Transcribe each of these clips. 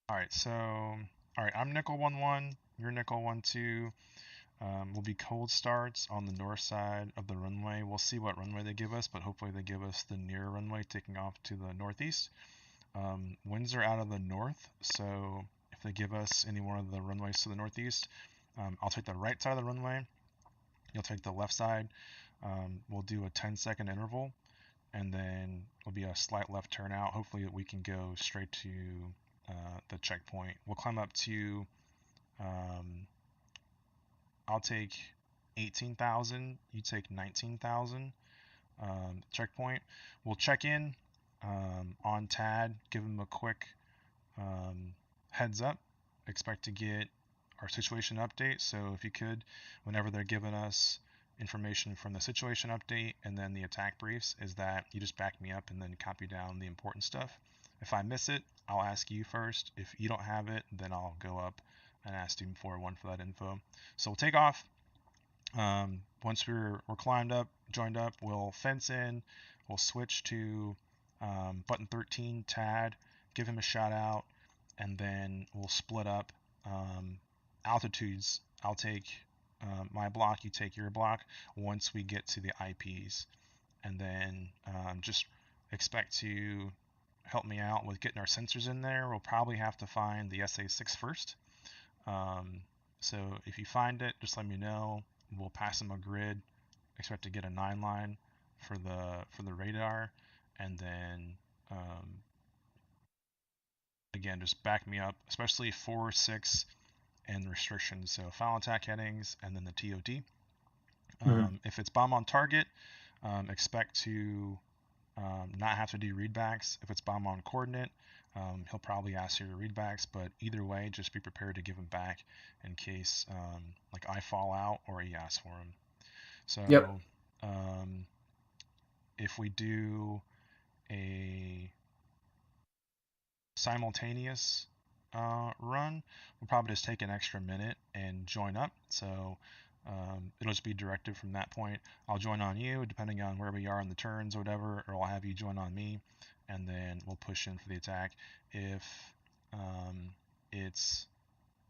All right, so all right, I'm nickel 1-1, you're nickel 1-2. Will be cold starts on the north side of the runway. We'll see what runway they give us, but hopefully they give us the near runway taking off to the northeast. Winds are out of the north, so if they give us any one of the runways to the northeast, I'll take the right side of the runway. You'll take the left side. We'll do a 10-second interval, and then it'll be a slight left turn out. Hopefully we can go straight to the checkpoint. We'll climb up to um, I'll take 18,000. You take 19,000. Checkpoint. We'll check in on TAD. Give them a quick um, heads up. Expect to get our situation update. So if you could, whenever they're giving us information from the situation update and then the attack briefs, is that you just back me up and then copy down the important stuff. If I miss it, I'll ask you first. If you don't have it, then I'll go up and ask Team 4-1 for that info. So we'll take off. Once we're climbed up, joined up, we'll fence in. We'll switch to button 13, Tad, give him a shout out, and then we'll split up altitudes. I'll take my block, you take your block once we get to the IPs. And then just expect to help me out with getting our sensors in there. We'll probably have to find the SA6 first. So if you find it, just let me know. We'll pass them a grid. Expect to get a 9 line for the radar, and then again just back me up, especially 4, 6, and restrictions. So final attack headings, and then the TOT. If it's bomb on target, expect to not have to do readbacks. If it's bomb on coordinate, he'll probably ask you to readbacks, but either way, just be prepared to give him back in case like I fall out or he asks for him. Yep. So if we do a simultaneous run, we'll probably just take an extra minute and join up. So it'll just be directed from that point. I'll join on you depending on where we are in the turns or whatever, or I'll have you join on me, and then we'll push in for the attack. If it's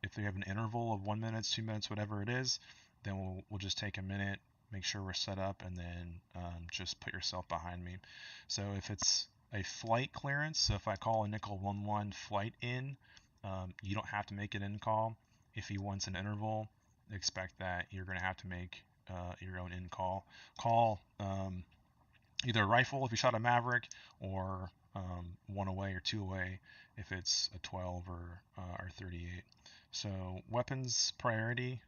if we have an interval of 1 minute, 2 minutes, whatever it is, then we'll just take a minute, make sure we're set up, and then just put yourself behind me. So if it's a flight clearance, so if I call a nickel 1-1 flight in, you don't have to make an in call. If he wants an interval, expect that you're going to have to make your own in call. Call either a rifle if you shot a Maverick, or 1 away or 2 away if it's a 12 or 38. So weapons priority,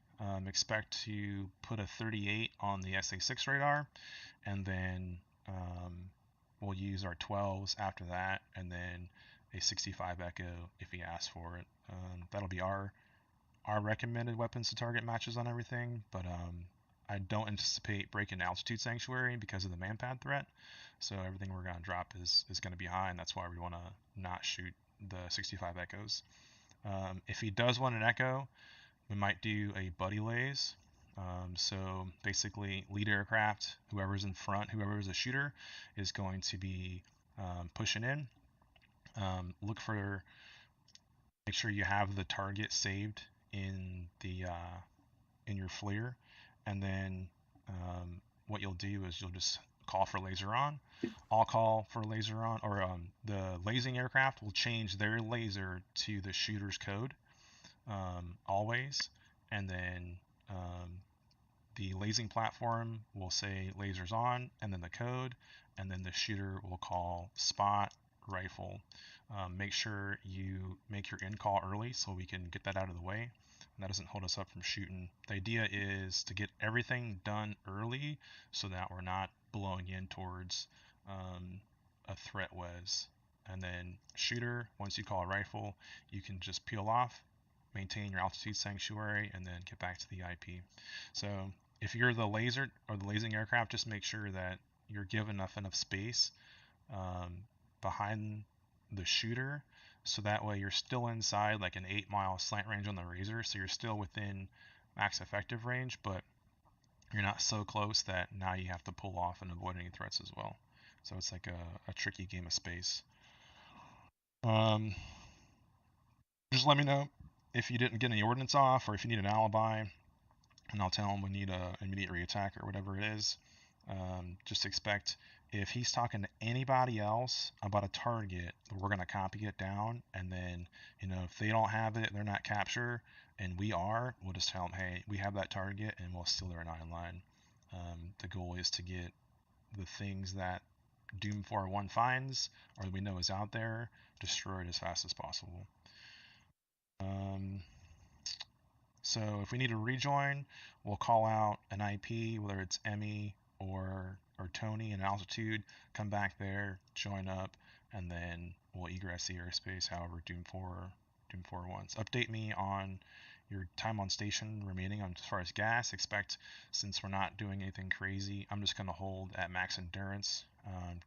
expect to put a 38 on the SA6 radar, and then we'll use our 12s after that, and then a 65 Echo if he asks for it. That'll be our recommended weapons to target matches on everything, but I don't anticipate breaking altitude sanctuary because of the manpad threat. So everything we're going to drop is going to be high, and that's why we want to not shoot the 65 Echoes. If he does want an Echo, we might do a buddy lays. So basically, lead aircraft, whoever's in front, whoever's a shooter, is going to be pushing in. Look for, make sure you have the target saved in the in your FLIR, and then what you'll do is you'll just call for laser on. I'll call for laser on, or the lasing aircraft will change their laser to the shooter's code always, and then the lasing platform will say lasers on, and then the code, and then the shooter will call spot rifle. Make sure you make your in call early so we can get that out of the way. And that doesn't hold us up from shooting. The idea is to get everything done early so that we're not blowing in towards a threat was. And then shooter, once you call a rifle, you can just peel off, maintain your altitude sanctuary, and then get back to the IP. So if you're the laser or the lasing aircraft, just make sure that you're given enough space um, behind the shooter, so that way you're still inside like an 8-mile slant range on the Razor, so you're still within max effective range, but you're not so close that now you have to pull off and avoid any threats as well. So it's like a tricky game of space. Um, Just let me know if you didn't get any ordnance off or if you need an alibi, and I'll tell him we need a immediate reattack or whatever it is. Just expect if he's talking to anybody else about a target, we're gonna copy it down, and then if they don't have it, they're not capture, and we are, we'll just tell them, hey, we have that target, and we'll steal their 9 line. The goal is to get the things that Doom 401 finds or that we know is out there destroyed as fast as possible. So if we need to rejoin, we'll call out an IP, whether it's Emmy or Tony in altitude, come back there, join up, and then we'll egress the airspace. However, Doom 4 wants. Update me on your time on station remaining on as far as gas. Expect, since we're not doing anything crazy, I'm just going to hold at max endurance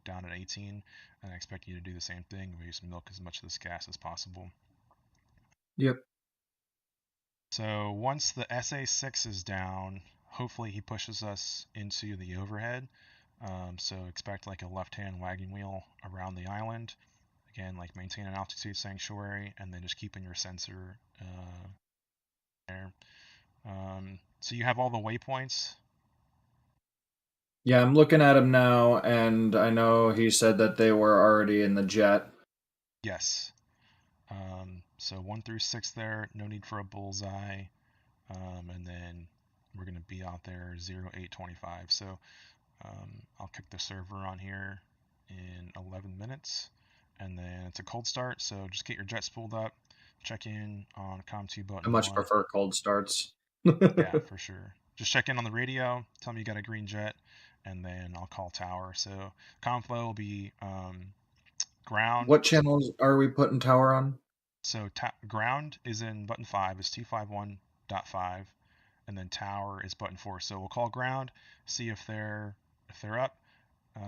down at 18, and I expect you to do the same thing. We just milk as much of this gas as possible. Yep. So once the SA6 is down, hopefully he pushes us into the overhead. So expect like a left-hand wagon wheel around the island. Again, like maintain an altitude sanctuary, and then just keeping your sensor there. So you have all the waypoints. Yeah, I'm looking at him now, and I know he said that they were already in the jet. Yes. So 1 through 6 there, no need for a bullseye. And then we're going to be out there 0825. So I'll kick the server on here in 11 minutes. And then it's a cold start, so just get your jet spooled up. Check in on COM2 I button much 1. prefer cold starts. Yeah, for sure. Just check in on the radio, tell me you got a green jet, and then I'll call tower. So ComFlow will be ground. What channels are we putting tower on? So ground is in button 5, is 251.5, and then tower is button 4. So we'll call ground, see if they're up.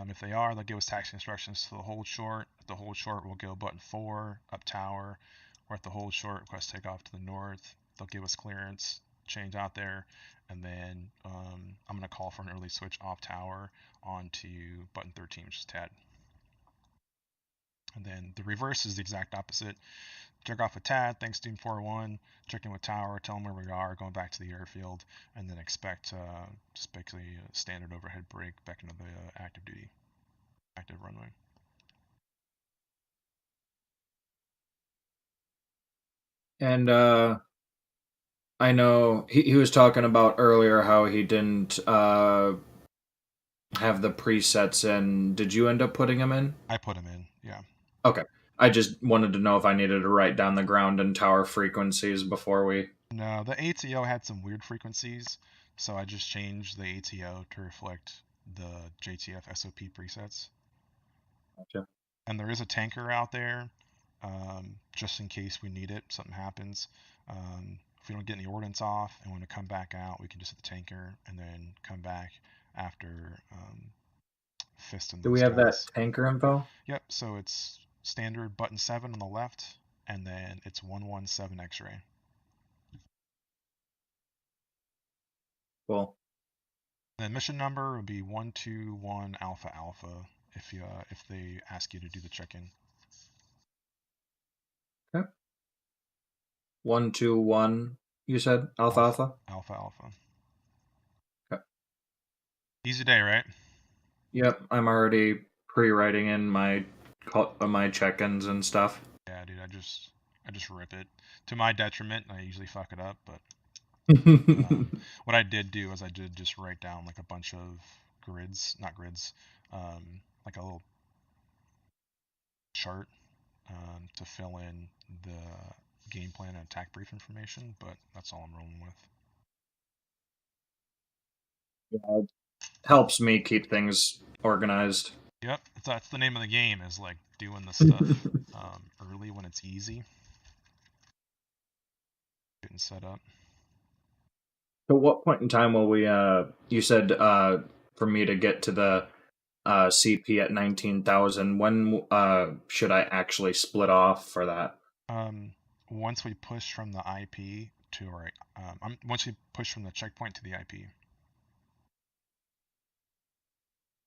If they are, they'll give us taxi instructions to the hold short. At the hold short, we'll go button 4, up tower. Or at the hold short, request takeoff to the north. They'll give us clearance, change out there, and then I'm going to call for an early switch off tower onto button 13, which is TAD. And then the reverse is the exact opposite. Check off with TAD, thanks Doom 401, check in with tower, tell them where we are, going back to the airfield, and then expect just basically a standard overhead break back into the active runway. And I know he was talking about earlier how he didn't have the presets in. Did you end up putting them in? I put them in, yeah. Okay. I just wanted to know if I needed to write down the ground and tower frequencies before we. No, the ATO had some weird frequencies, so I just changed the ATO to reflect the JTF SOP presets. Gotcha. And there is a tanker out there, just in case we need it, something happens. If we don't get any ordnance off and want to come back out, we can just hit the tanker and then come back after fisting Do we those have that guys. tanker info? Yep, so it's standard button 7 on the left, and then it's 117 X-ray. Cool. The mission number would be 121 Alpha Alpha if they ask you to do the check-in. Okay. 121. You said Alpha Alpha Alpha. Alpha Alpha. Okay. Easy day, right? Yep. I'm already pre-writing in my check-ins and stuff. Yeah, dude. I just rip it to my detriment. I usually fuck it up, but what I did do is I did just write down like a bunch of grids, not grids, like a little chart to fill in the game plan and attack brief information. But that's all I'm rolling with. Yeah, it helps me keep things organized. Yep, that's the name of the game, is like doing the stuff early when it's easy, getting set up. So what point in time will we you said for me to get to the CP at 19,000, when should I actually split off for that? Once we push from the IP to our, once we push from the checkpoint to the IP.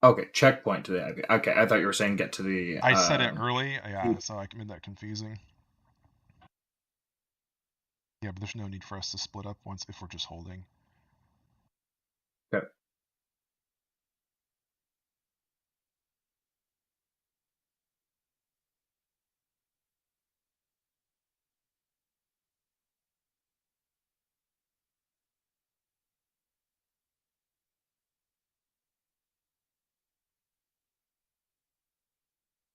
Okay, checkpoint to the IP. Okay, I thought you were saying get to the I said it early, yeah, CP. so I made that confusing. Yeah, but there's no need for us to split up once if we're just holding. Okay.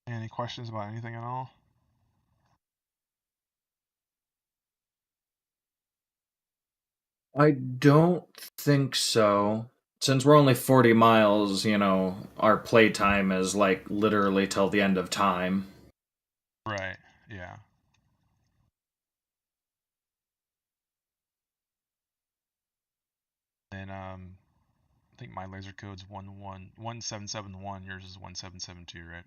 Any questions about anything at all? I don't think so. Since we're only 40 miles, our playtime is like literally till the end of time. Right. Yeah. And I think my laser code's 11771. Yours is 1772, right?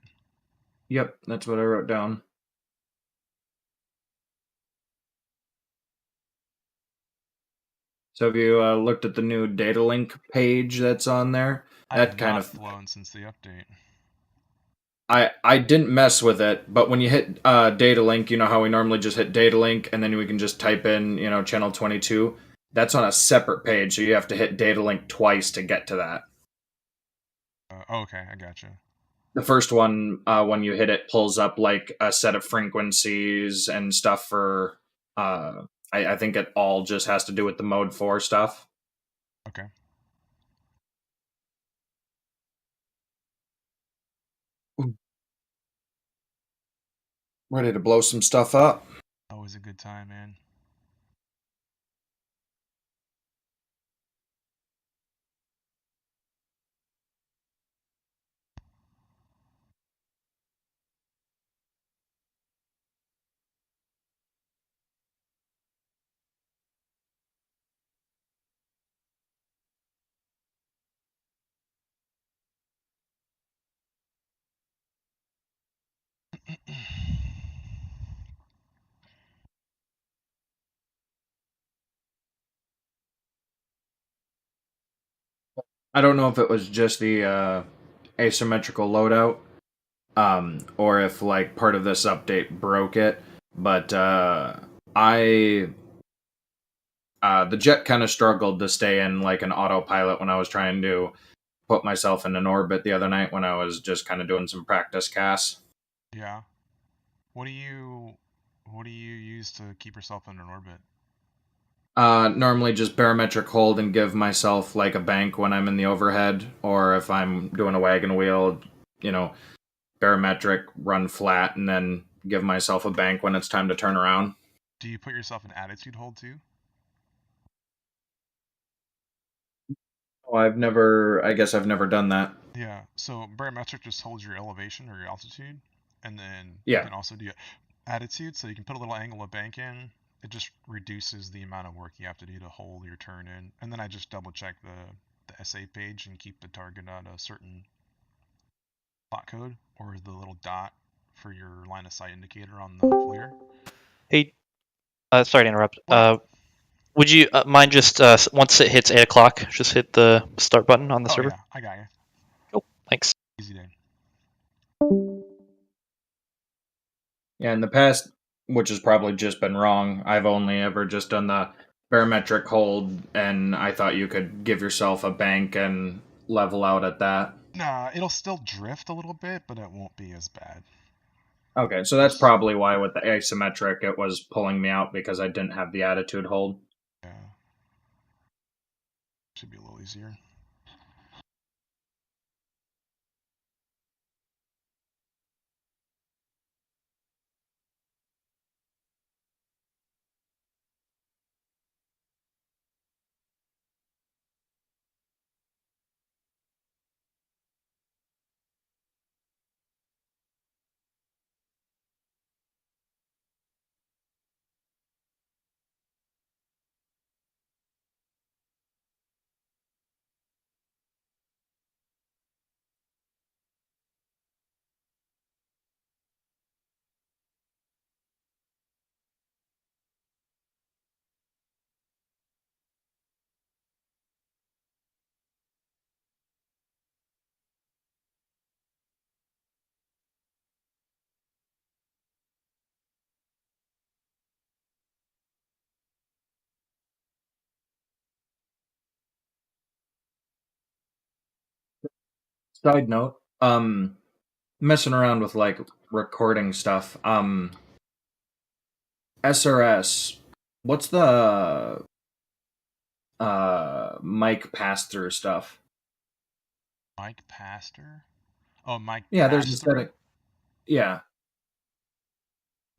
Yep, that's what I wrote down. So have you looked at the new data link page that's on there? I have That kind not of flown since the update. I didn't mess with it, but when you hit data link, you know how we normally just hit data link and then we can just type in, channel 22. That's on a separate page, so you have to hit data link twice to get to that. Okay, I gotcha. The first one, when you hit it, pulls up like a set of frequencies and stuff for. I think it all just has to do with the mode 4 stuff. Okay. Ready to blow some stuff up. Always a good time, man. I don't know if it was just the asymmetrical loadout, or if like part of this update broke it. But I the jet kind of struggled to stay in like an autopilot when I was trying to put myself in an orbit the other night when I was just kind of doing some practice CAS. Yeah. What do you what do you use to keep yourself in an orbit? Normally just barometric hold and give myself like a bank when I'm in the overhead, or if I'm doing a wagon wheel, you know, barometric, run flat, and then give myself a bank when it's time to turn around. Do you put yourself in attitude hold too? Oh, I guess I've never done that. Yeah. So barometric just holds your elevation or your altitude, and then you Yeah. can also do attitude, so you can put a little angle of bank in. It just reduces the amount of work you have to do to hold your turn in. And then I just double check the SA page and keep the target at a certain plot code or the little dot for your line of sight indicator on the FLIR. Hey, sorry to interrupt. What? Would you mind just once it hits 8 o'clock, just hit the start button on the Oh server? yeah, I got you. Cool. Thanks. Easy day. Yeah, in the past, which has probably just been wrong, I've only ever just done the barometric hold, and I thought you could give yourself a bank and level out at that. Nah, it'll still drift a little bit, but it won't be as bad. Okay, so that's Just probably why with the asymmetric it was pulling me out because I didn't have the attitude hold. yeah, should be a little easier. Side note, messing around with like recording stuff. SRS, what's the mic pass through stuff? Mike Pastor? Oh, Mike Yeah, there's a Pass Through? setting. Yeah,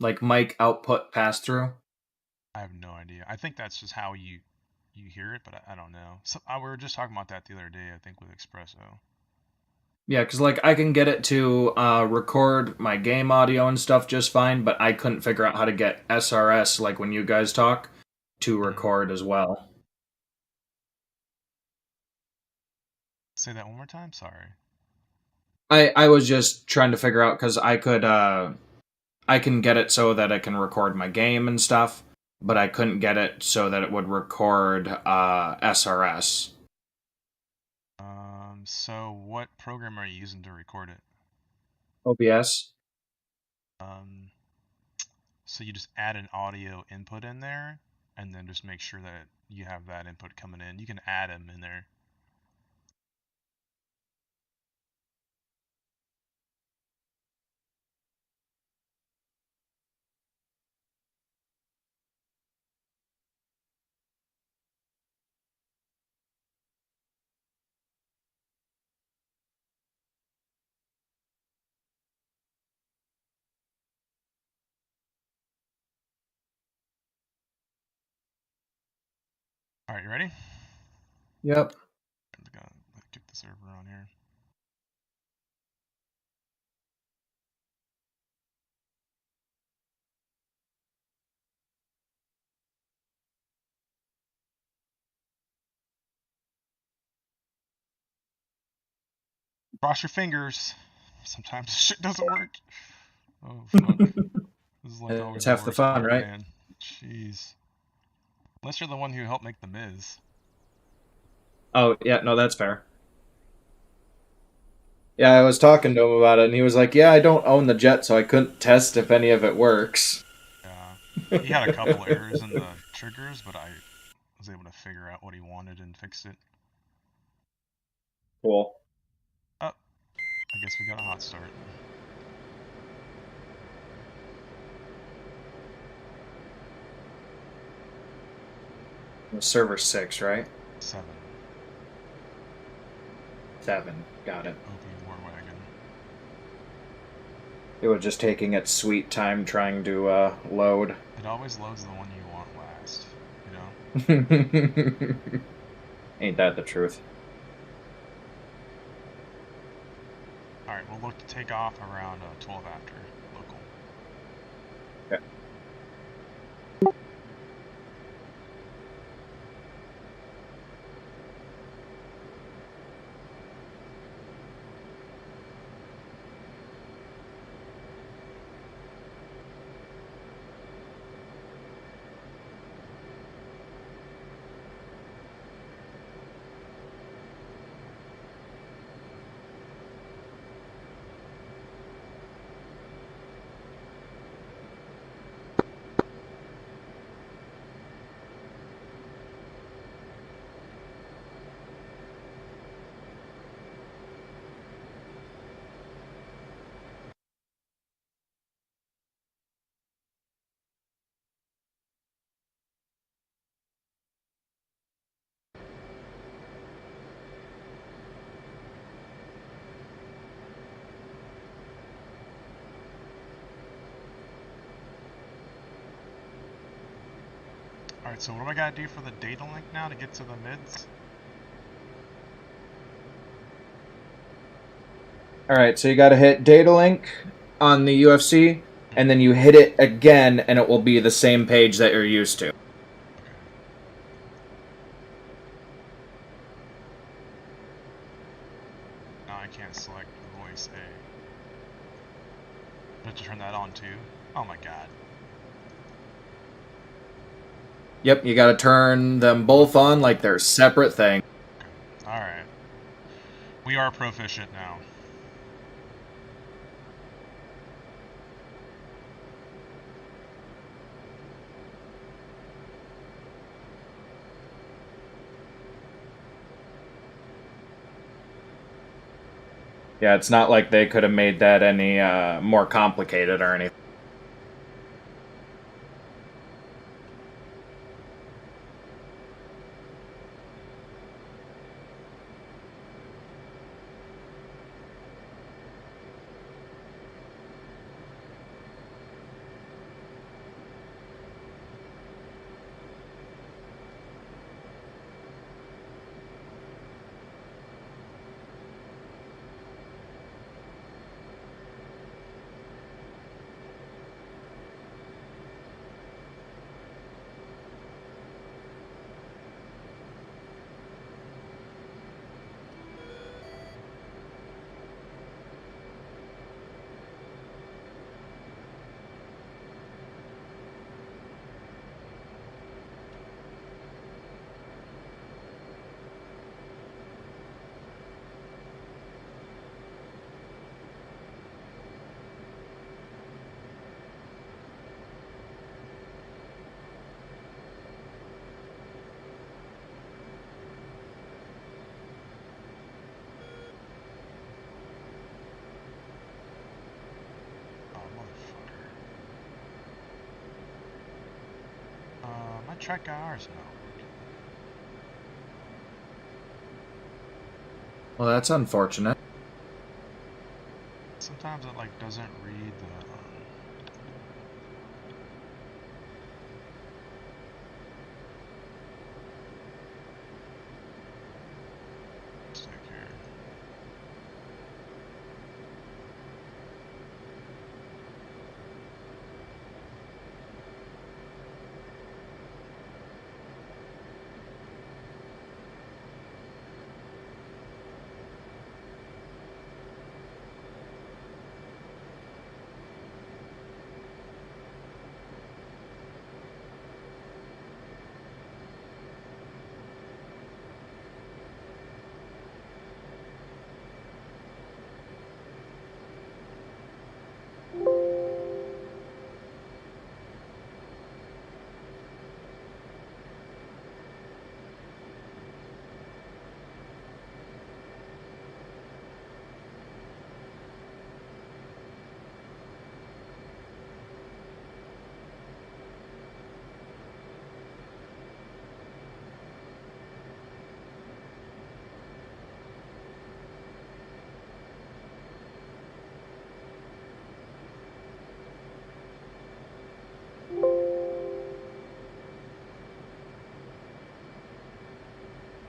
like mic output pass through. I have no idea. I think that's just how you hear it, but I don't know. So, we were just talking about that the other day, I think, with Espresso. Yeah, because like I can get it to record my game audio and stuff just fine, but I couldn't figure out how to get SRS like when you guys talk to record as well. Say that one more time? Sorry. I was just trying to figure out because I can get it so that I can record my game and stuff, but I couldn't get it so that it would record SRS. So what program are you using to record it? OBS. Um, so you just add an audio input in there, and then just make sure that you have that input coming in. You can add them in there. All right, you ready? Yep. I'm gonna get the server on here. Cross your fingers. Sometimes shit doesn't work. Oh fuck. This is like always It's the half the worst fun, part, right? man. Jeez. Unless you're the one who helped make the Miz. Oh, yeah, no, that's fair. Yeah, I was talking to him about it, and he was like, "Yeah, I don't own the jet, so I couldn't test if any of it works." Yeah. He had a couple errors in the triggers, but I was able to figure out what he wanted and fix it. Cool. Oh, I guess we got a hot start. Server 6, right? 7. 7. Got it. OP War Wagon. It was just taking its sweet time trying to load. It always loads the one you want last, you know? Ain't that the truth? Alright, we'll look to take off around 12 after local. Okay. Alright, so what do I gotta do for the data link now to get to the mids? Alright, so you gotta hit data link on the UFC, and then you hit it again, and it will be the same page that you're used to. Okay. Now I can't select voice A. I have to turn that on too? Oh my god. Yep, you gotta turn them both on like they're separate things. Okay. Alright. We are proficient now. Yeah, it's not like they could have made that any more complicated or anything. Oh, motherfucker. My track IR's not working. Well, that's unfortunate. Sometimes it like doesn't read the stick here.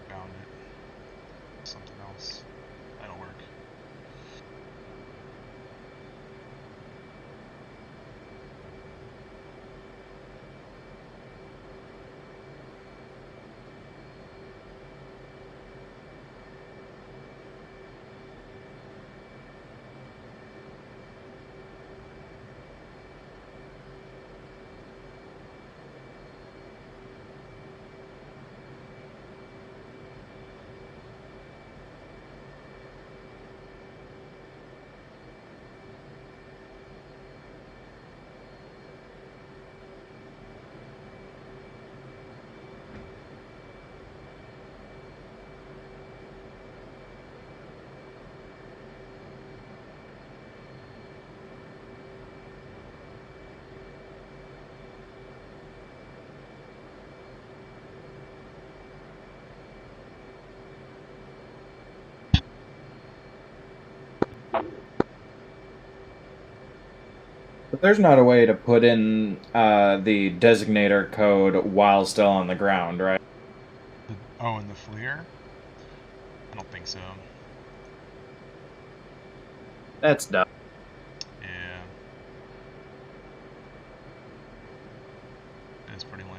Found it. Something else. That'll work. But there's not a way to put in the designator code while still on the ground, right? Oh, and the FLIR? I don't think so. That's dumb. Yeah. It's pretty lame.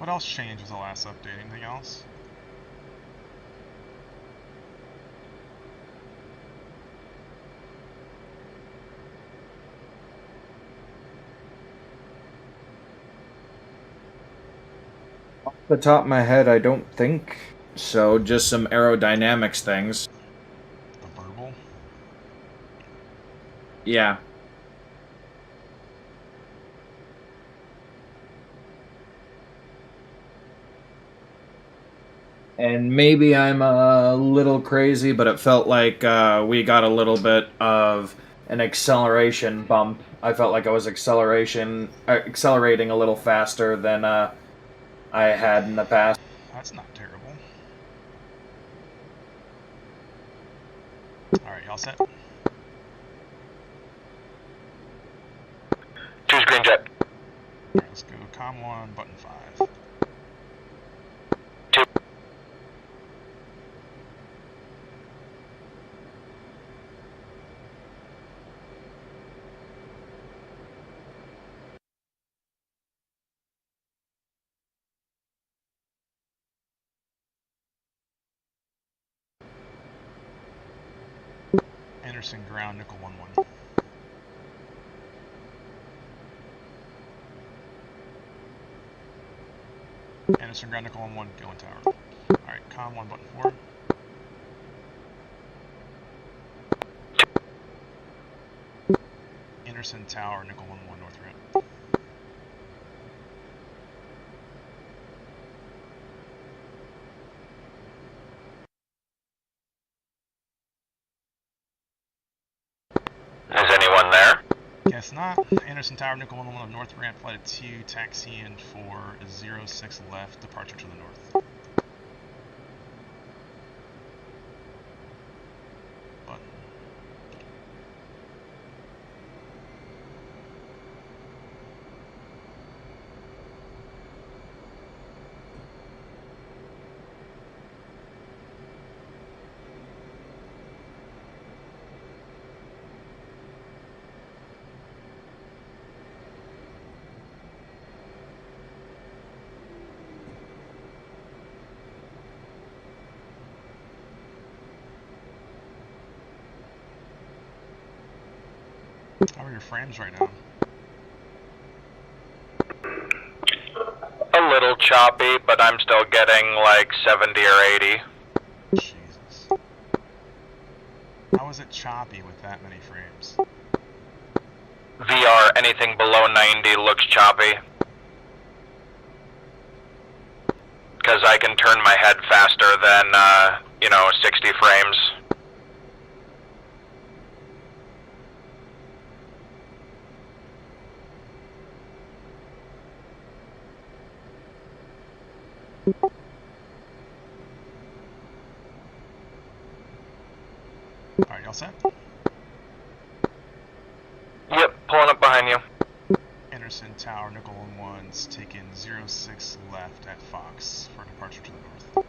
What else changed with the last update? Anything else? Off the top of my head, I don't think so. Just some aerodynamics things. The verbal? Yeah. And maybe I'm a little crazy, but it felt like we got a little bit of an acceleration bump. I felt like I was accelerating a little faster than I had in the past. That's not terrible. Alright, y'all set? Choose green jet. Alright, let's go COM 1, button 5. Anderson ground, nickel 1-1. Anderson ground, nickel 1-1, going tower. Alright, COM 1, button 4. Anderson tower, nickel 1-1, north ramp. Is anyone there? Guess not. Anderson tower, nickel 1-1 on north ramp, flight 2, taxi in for 06 left, departure to the north. Button. How are your frames right now? A little choppy, but I'm still getting like 70 or 80. Jesus. How is it choppy with that many frames? VR, anything below 90 looks choppy. Because I can turn my head faster than, 60 frames. Alright, y'all set? Yep, pulling up behind you. Anderson tower, nickel 1-1's taken 06 left at Fox for departure to the north.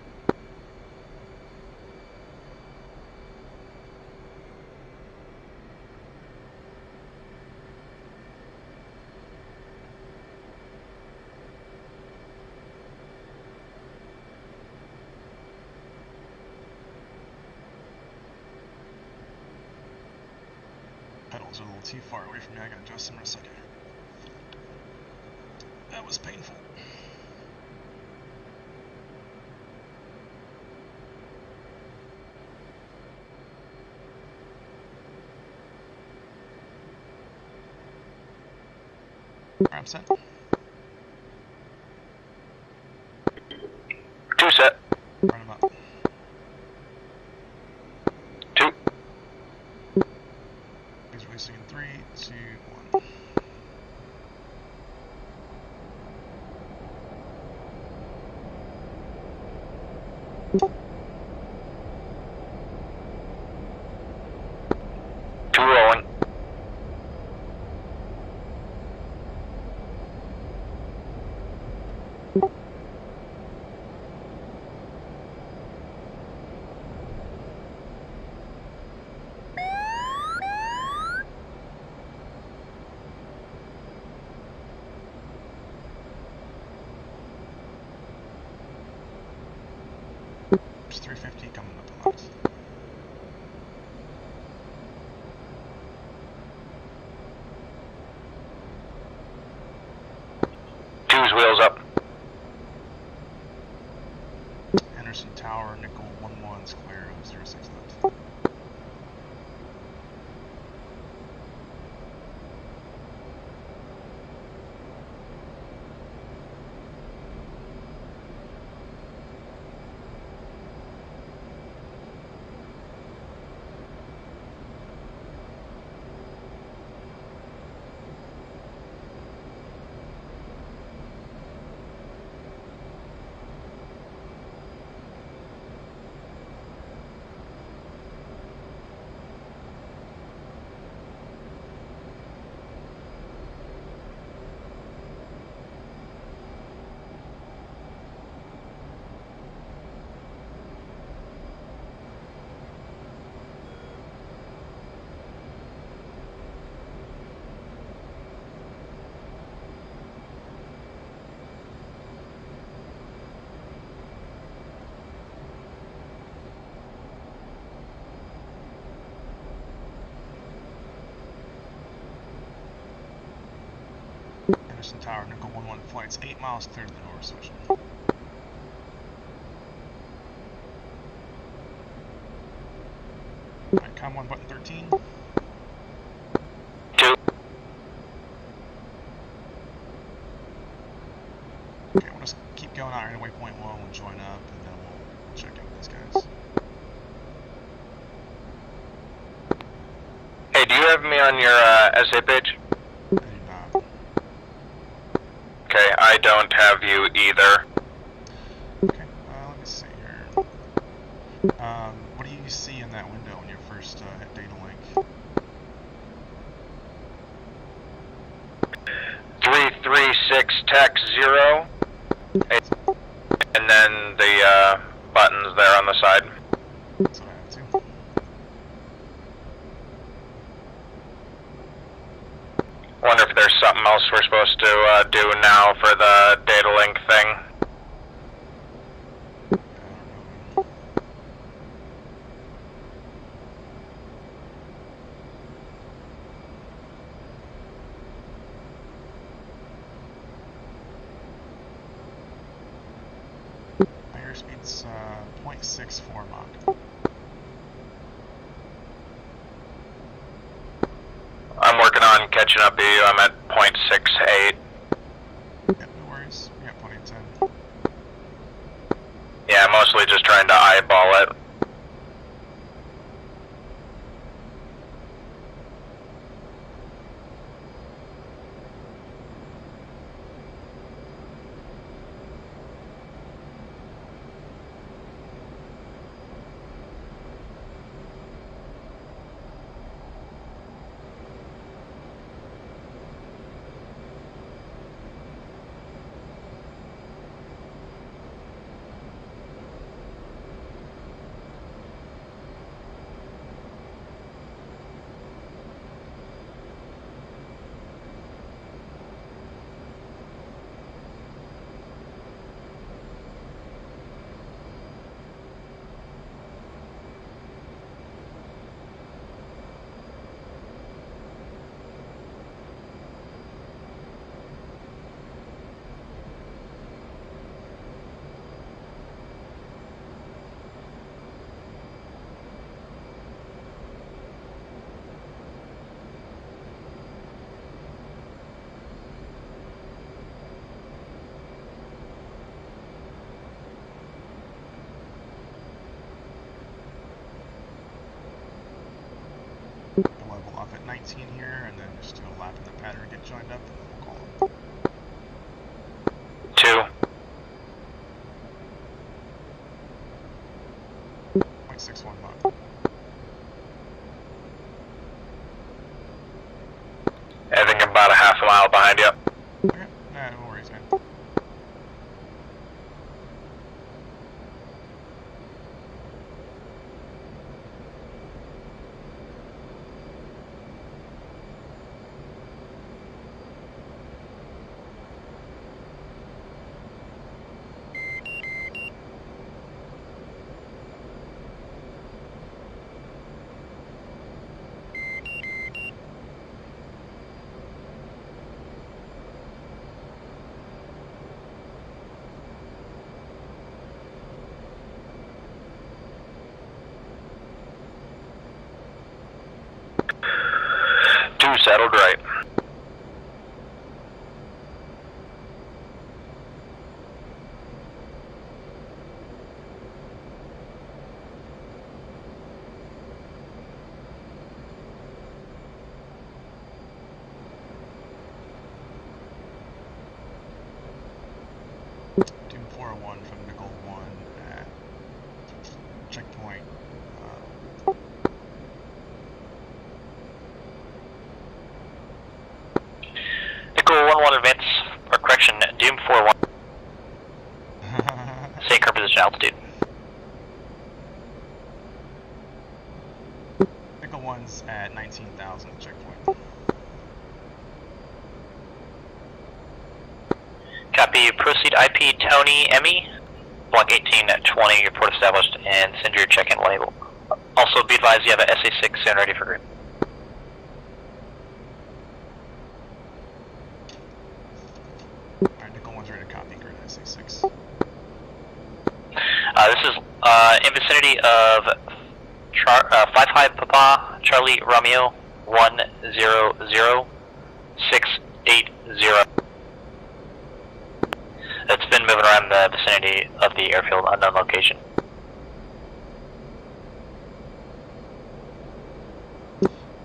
Pedals are a little too far away from me. I gotta adjust them in a second. That was painful. I'm set. 2 set. Run him up. 2. He's releasing in 3, 2, 1. Two rolling. It's 350 coming up and locked. Two's wheels up. Henderson Tower, nickel 11's clear of 06 left. Henderson Tower, nickel 11 flights 8 miles clear to the north section. Alright, com 1 button 13. 2. Okay, we'll just keep going out here to waypoint 1, we'll join up, and then we'll check in with these guys. Hey, do you have me on your SA page? I do not. Okay, I don't have you either. Okay, let me see here. What do you see in that window when you first hit data link? 336 tech 0. And then the buttons there on the side. That's what I have too. Wonder if there's something else we're supposed to do now for the data link thing. I don't know. My airspeed's 0.64 Mach. I'm working on catching up to you. I'm at 0.68. Yeah, no worries. We got plenty of time. Yeah, mostly just trying to eyeball it. We'll level off at 19 here, and then just do a lap in the pattern, get joined up, and then we'll call them. 2. 0.61 Mach. I think I'm about a half a mile behind you. Okay, nah, no worries, man. throttled right. Doom 401 from Nickel 1 at checkpoint. Nickel 1-1 advance, or correction, Doom 4-1. Stay current position altitude. Nickel 1's at 19,000 at checkpoint. Copy, proceed IP Tony Emmy, block 1820, report established, and send your check-in label. Also be advised you have a SA6 and ready for grid. Alright, Nickel 1's ready to copy grid SA6. This is in vicinity of 5 High Papa, Charlie Romeo, 100680. It's been moving around the vicinity of the airfield, unknown location.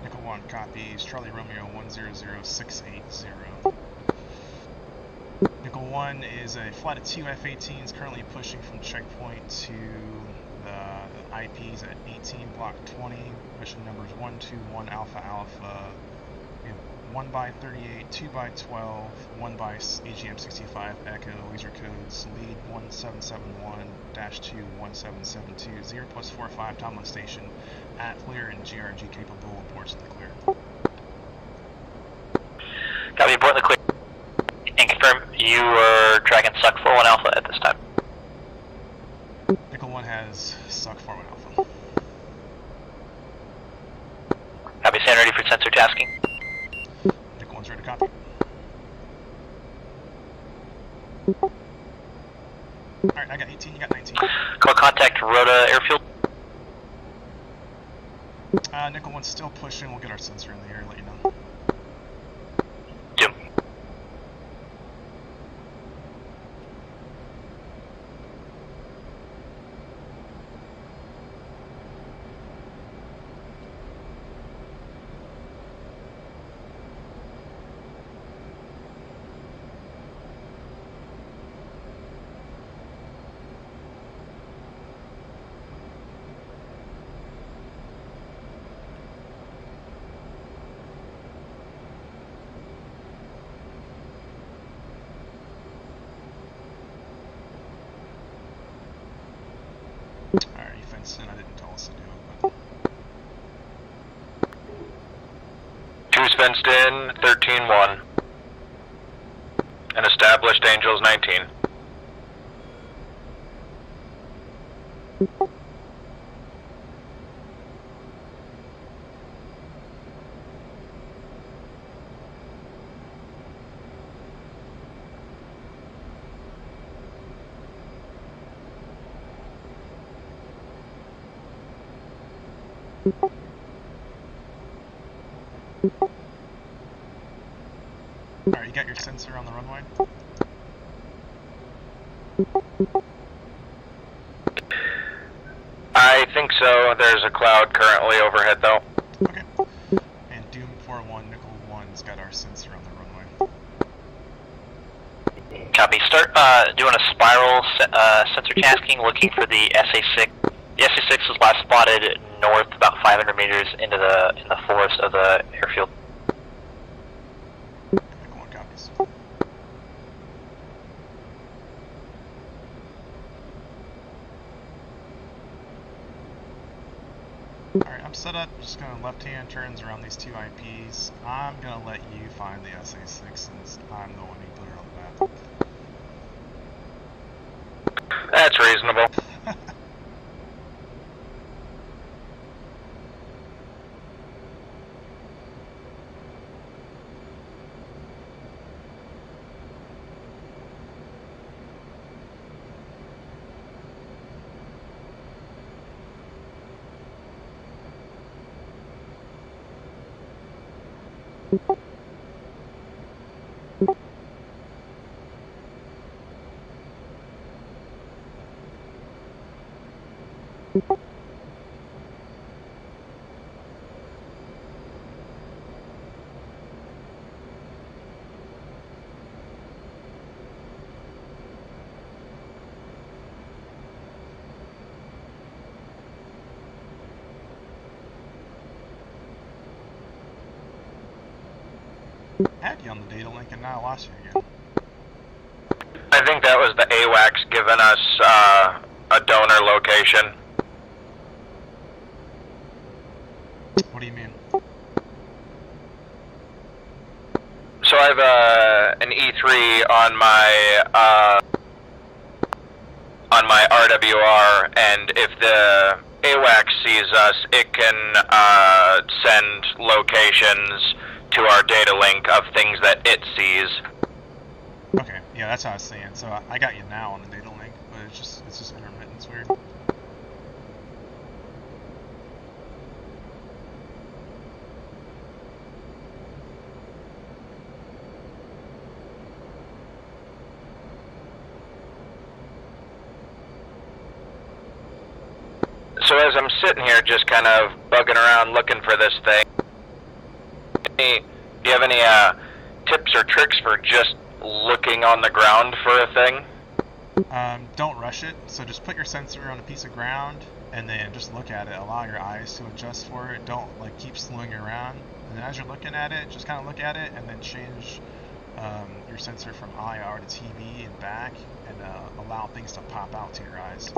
Nickel 1 copies Charlie Romeo 100680. Nickel 1 is a flight of 2 F-18s currently pushing from checkpoint to the IPs at 18 block 20. Mission numbers 121 Alpha Alpha. We have 1 by 38, 2 by 12, 1 by AGM 65 Echo. Laser codes lead 1771-2 1772 0+45 Tomlin Station at clear and GRG capable. Ports in the clear. Copy, report in the clear. And confirm you are dragging suck 41 Alpha at this time. Nickel 1 has suck 41 Alpha. Copy, stand ready for sensor tasking. Nickel 1's ready to copy. Alright, I got 18, you got 19. Call contact Rhoda Airfield. Nickel 1's still pushing, we'll get our sensor in the air, let you know. Doom. Alright, you fenced in, I didn't tell us to do it, but... Two's fenced in, 13-1. And established Angels 19. Alright, you got your sensor on the runway? I think so. There's a cloud currently overhead though. Okay. And Doom 4-1, Nickel 1's got our sensor on the runway. Copy. Start doing a spiral sensor tasking, looking for the SA6. The SA6 was last spotted north about 500 meters in the forest of the airfield. Nickel 1 copies. Alright, I'm set up, just going left-hand turns around these two IPs. I'm gonna let you find the SA6 since I'm the one who put it on the map. That's reasonable. I had you on the data link and now I lost you again. I think that was the AWACS giving us a donor location. What do you mean? So I have an E3 on my RWR, and if the AWACS sees us, it can send locations to our data link of things that it sees. Okay, yeah, that's how I was saying. So I got you now on the data link, but it's just intermittent. It's weird. So as I'm sitting here just kind of bugging around looking for this thing, do you have any tips or tricks for just looking on the ground for a thing? Don't rush it. So just put your sensor on a piece of ground and then just look at it. Allow your eyes to adjust for it. Don't like keep slewing around. And then as you're looking at it, just kind of look at it and then change your sensor from IR to TV and back, and allow things to pop out to your eyes.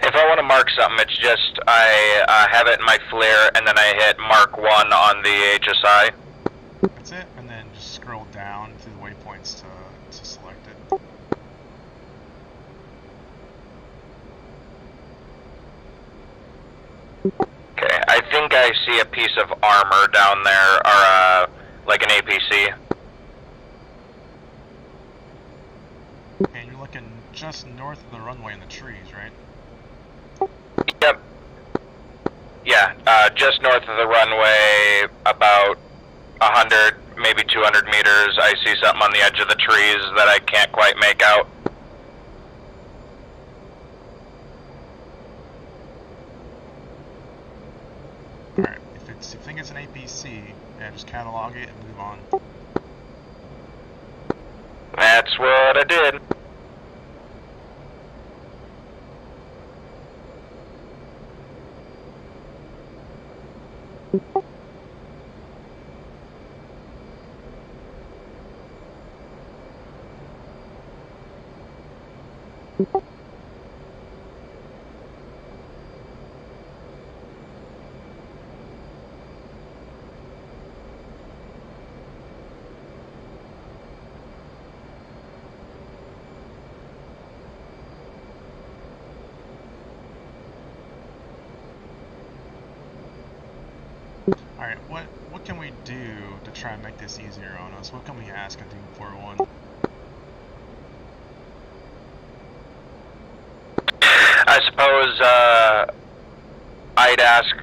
If I want to mark something, it's just I have it in my FLIR, and then I hit mark 1 on the HSI. That's it, and then just scroll down to the waypoints to select it. Okay, I think I see a piece of armor down there, or like an APC. And you're looking just north of the runway in the trees, right? Yep. Yeah, just north of the runway, about 100, maybe 200 meters, I see something on the edge of the trees that I can't quite make out. Alright, if you think it's an APC, yeah, just catalog it and move on. That's what I did. Alright, what can we do to try and make this easier on us? What can we ask of Doom 401? I suppose I'd ask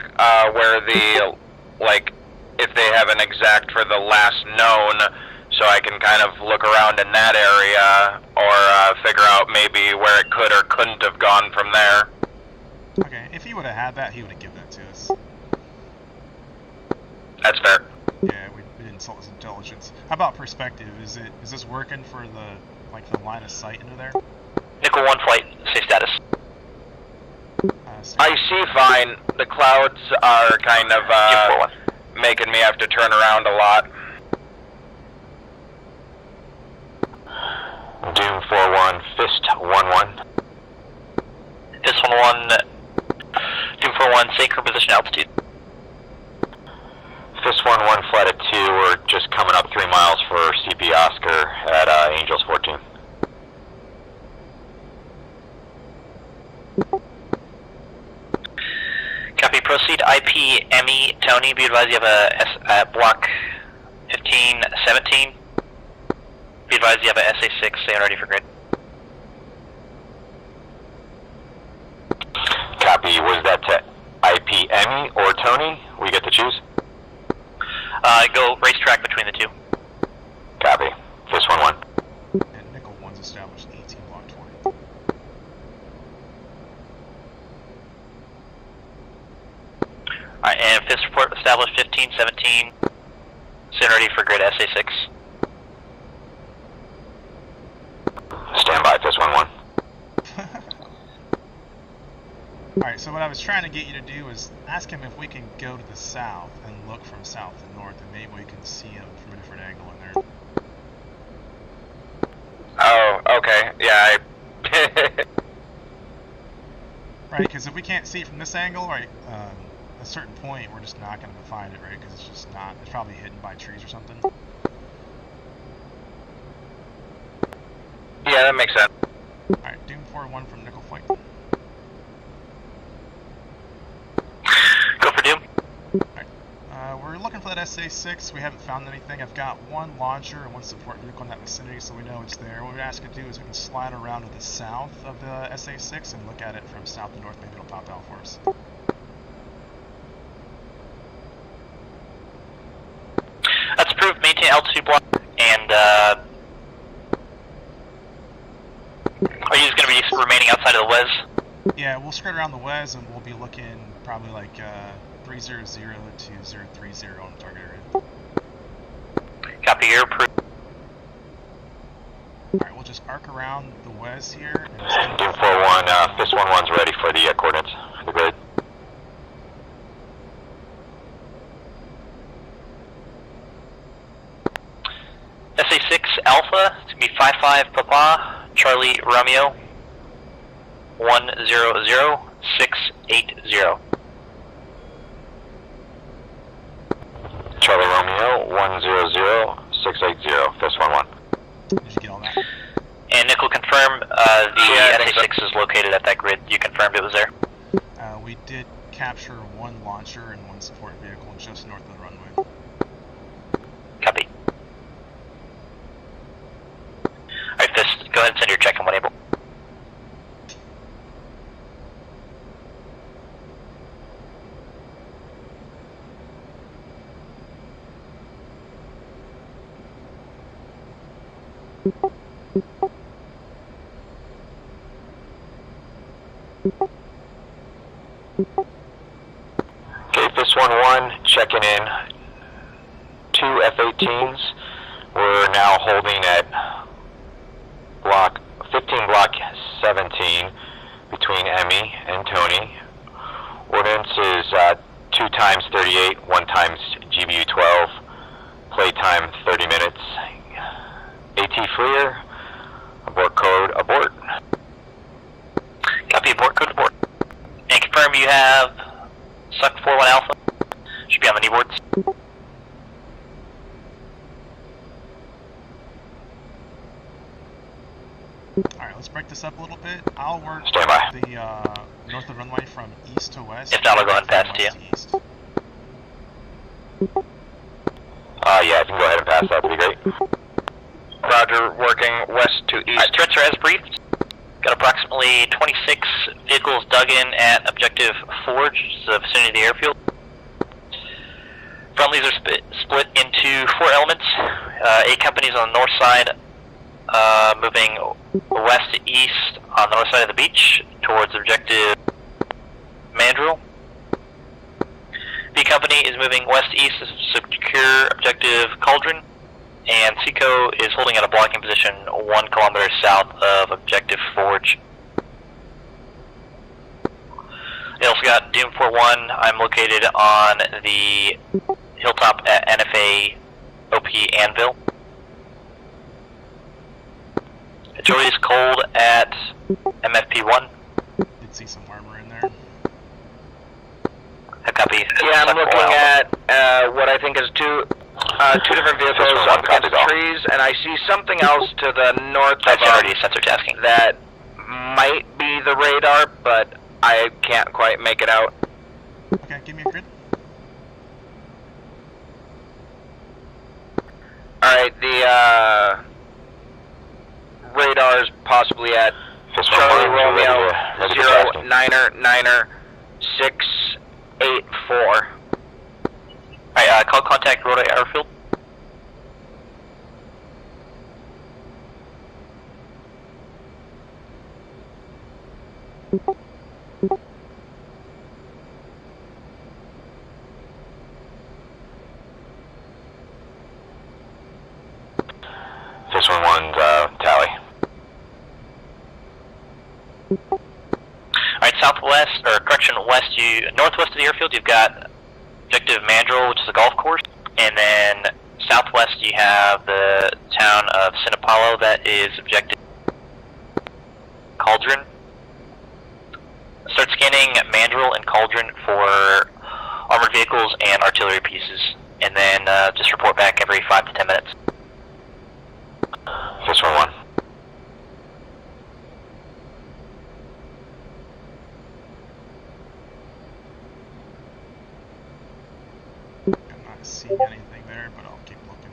where the, like, if they have an exact for the last known, so I can kind of look around in that area, or figure out maybe where it could or couldn't have gone from there. Okay, if he would have had that, he would have given that to us. That's fair. Yeah, we didn't insult his intelligence. How about perspective? Is this working for the line of sight into there? Nickel 1 flight, safe status. I see fine. The clouds are kind of making me have to turn around a lot. Doom 4-1, Fist 1-1. Fist 1-1, Doom 4-1, say current position altitude. Fist 1-1, flight at 2, we're just coming up 3 miles for CP Oscar at Angels 14. Copy, proceed IP ME Tony, be advised you have a block 1517. Be advised you have a SA6, staying ready for grid. Copy, was that to IP Emmy or Tony? We get to choose? Go racetrack between the two. Copy, Fist 1-1. And Nickel 1's established 18 block 20. Alright, and Fist report established 1517. Staying ready for grid SA6. Stand by, Fist 1-1. Alright, so what I was trying to get you to do is ask him if we can go to the south and look from south to north, and maybe we can see him from a different angle in there. Oh, okay. Yeah, Right, because if we can't see it from this angle, right, at a certain point, we're just not going to find it, right? Because it's just not, it's probably hidden by trees or something. yeah, that makes sense. Alright, Doom 4-1 from Nickel Flight. Go for Doom. We're looking for that SA6. We haven't found anything. I've got one launcher and one support vehicle in that vicinity, so we know it's there. What we're asking to do is we can slide around to the south of the SA6 and look at it from south to north. Maybe it'll pop out for us. That's approved. Maintain altitude block. And are you just going to be remaining outside of the WES? Yeah, we'll skirt around the WES and we'll be looking probably like 300 to 030 on the target area. Copy, you're approved. Alright, we'll just arc around the WES here. And Doom 4-1, Fist 1-1's ready for the coordinates. The grid. SA6 Alpha, it's going to be 55 Papa, Charlie Romeo, 100680. Charlie Romeo, 100680, Fist 1-1. did you get all that? And Nickel, confirm the Yeah, I think SA6 is located at that grid. You confirmed it was there? We did capture one launcher and one support vehicle just north of the runway. Copy. Alright, Fist, go ahead and send your check on when able. Okay, Fist 1-1, checking in. 2 F-18s. We're now holding at block 15, block 17 between Emmy and Tony. Ordnance is 2 times 38, 1 times GBU 12. Playtime 30 minutes. AT clear. Abort code abort. board, code to board. And confirm you have Suck 41 Alpha. Should be on the knee boards. Alright, let's break this up a little bit. I'll work Stand by. the north of runway from east to west. If not, I'll go ahead and pass from to you. west east. Yeah, you can go ahead and pass. That'd be great. Roger, working west to east. Alright, threats are as briefed. Got approximately 26 vehicles dug in at Objective Forge, which is the vicinity of the airfield. Friendlies are split into 4 elements. 8 companies on the north side, moving west to east on the north side of the beach towards Objective Mandrill. B Company is moving west to east to secure Objective Cauldron, and Seco is holding at a blocking position 1 kilometer south of Objective Forge. They also got Doom 41. I'm located on the hilltop at NFA OP Anvil. Joey is cold at MFP1. Did see some armor in there. I copy. Yeah, I'm looking at what I think is two different vehicles up against the trees, and I see something else to the north of That's already sensor tasking. that might be the radar, but I can't quite make it out. Okay, give me a grid. Alright, the radar's possibly at Charlie Romeo 099er684. Alright, call contact Rhoda Airfield. This one's tally. Alright, southwest, or correction, northwest of the airfield, you've got Objective Mandrill, which is a golf course, and then southwest you have the town of Sinapalo, that is Objective Cauldron. Start scanning Mandrill and Cauldron for armored vehicles and artillery pieces, and then just report back every 5 to 10 minutes. This one. I'm not seeing anything there, but I'll keep looking.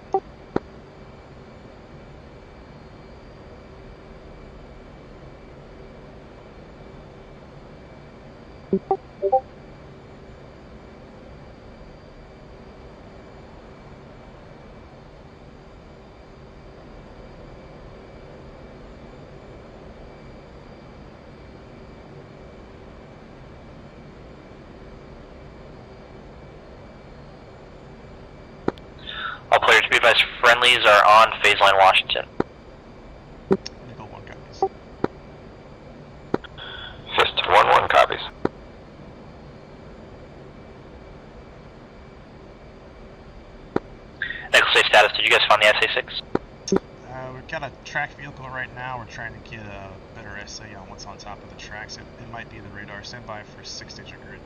All players be advised, friendlies are on phase line Washington. Nickel 1 copies. Fist 1-1 copies. Nickel safe status, did you guys find the SA-6? We've got a track vehicle right now. We're trying to get a better SA on what's on top of the tracks. It might be the radar. Stand by for 6-digit grid.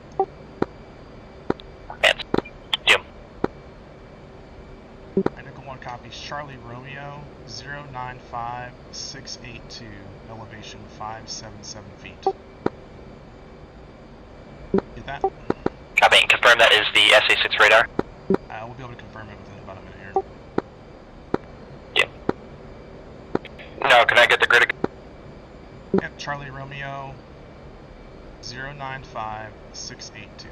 Nickel 1 copies. Charlie Romeo 095682, elevation 577 feet. Get that? Copy, and confirm that is the SA-6 radar. We'll be able to confirm it within about a minute here. Yeah. No, can I get the grid again? Yep, Charlie Romeo 095682.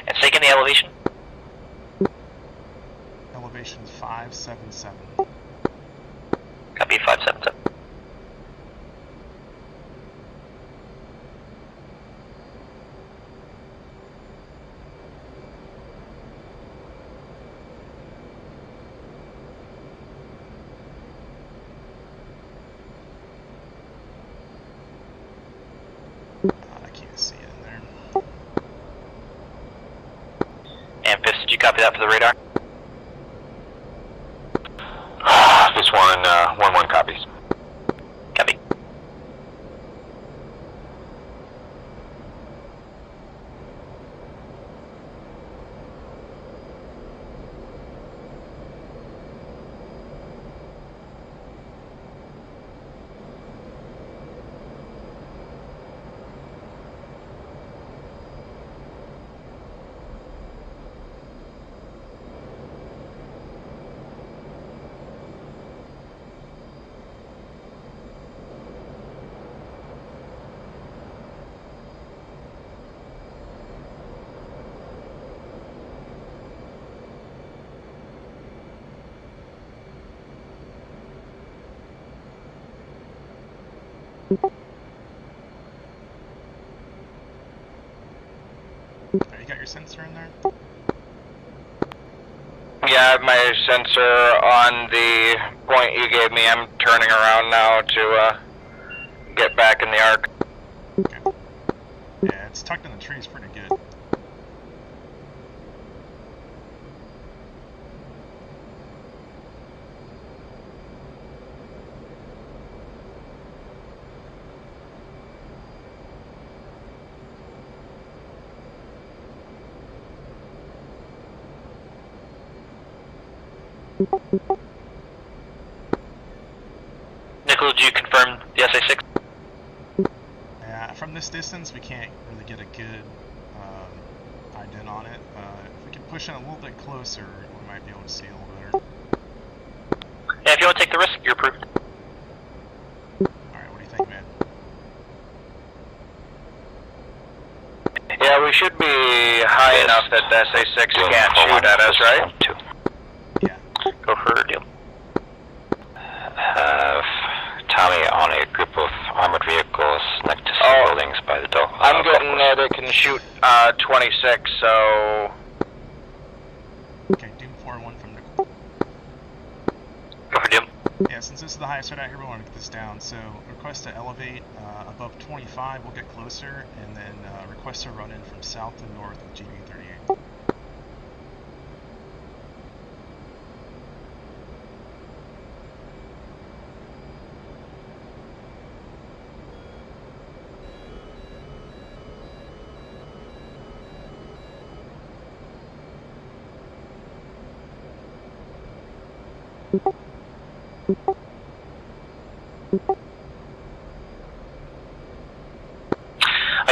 And taking the elevation. Elevation 577. Copy 577. copy that for the radar? This one, 1-1 copies. Copy. You got your sensor in there? Yeah, I have my sensor on the point you gave me. I'm turning around now to get back in the arc. Okay. Yeah, it's tucked in the trees pretty good. Nickel, did you confirm the SA-6? Yeah, from this distance we can't really get a good ident on it. If we can push in a little bit closer, we might be able to see a little better. Yeah, if you want to take the risk, you're approved. Alright, what do you think, man? Yeah, we should be high enough that the SA-6 can't shoot at us, right? Yeah. Go for Doom. Tommy on a group of armored vehicles next to some buildings by the door. I'm getting that it can shoot 26, so... Okay, Doom 4-1 from Nickel. Go for Doom. Yeah, since this is the highest right out here, we want to get this down. So request to elevate above 25, we'll get closer, and then request to run in from south to north with GB38.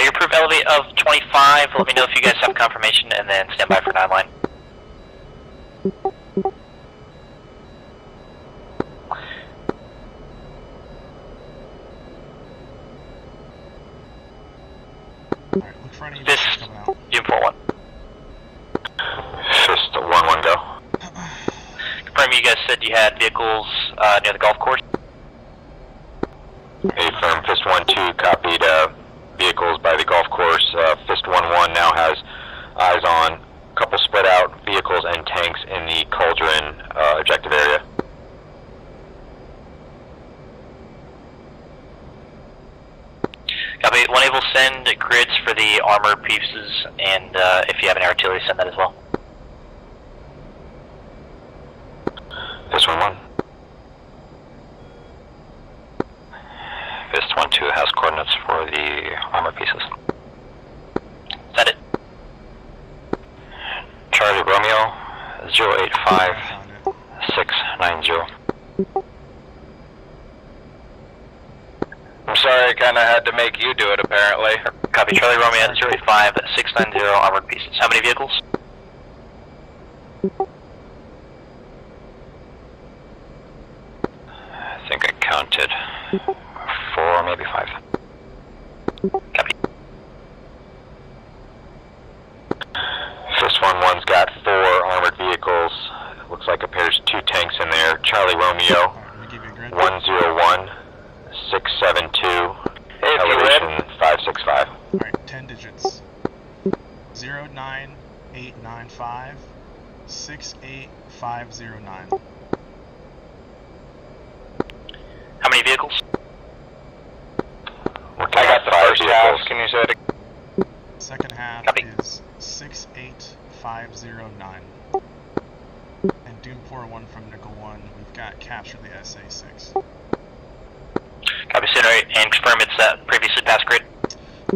You approved elevate of 25. Let me know if you guys have confirmation, and then stand by for 9 line. Alright, look for any This coming out. Doom 4-1. Fist 1-1 go. Confirm you guys said you had vehicles near the golf course. Affirm, Fist 1-2 copied vehicles by the golf course. Fist 1-1 now has eyes on a couple spread out vehicles and tanks in the Cauldron objective area. Copy. One able send grids for the armor pieces, and if you have any artillery, send that as well. Fist 1-1. Fist 1-2 has coordinates for the armor pieces. Send it. Charlie Romeo 085 Found it. 690. I'm sorry, I kind of had to make you do it, apparently. Copy. Charlie Romeo 085 690 armored pieces. How many vehicles? I think I counted 4, maybe 5. Copy. Fist 1-1's got 4 armored vehicles. Looks like appears 2 tanks in there. Charlie Romeo Alright, let me give you a grid. 101 672 elevation 565. Alright, 10 digits. 09895 68509. How many vehicles? I I got the first half. Can you say it again? Second half Copy. is 68509. And Doom 4-1 from Nickel 1, we've got captured the SA-6. Copy, Center, and confirm it's that previously passed grid.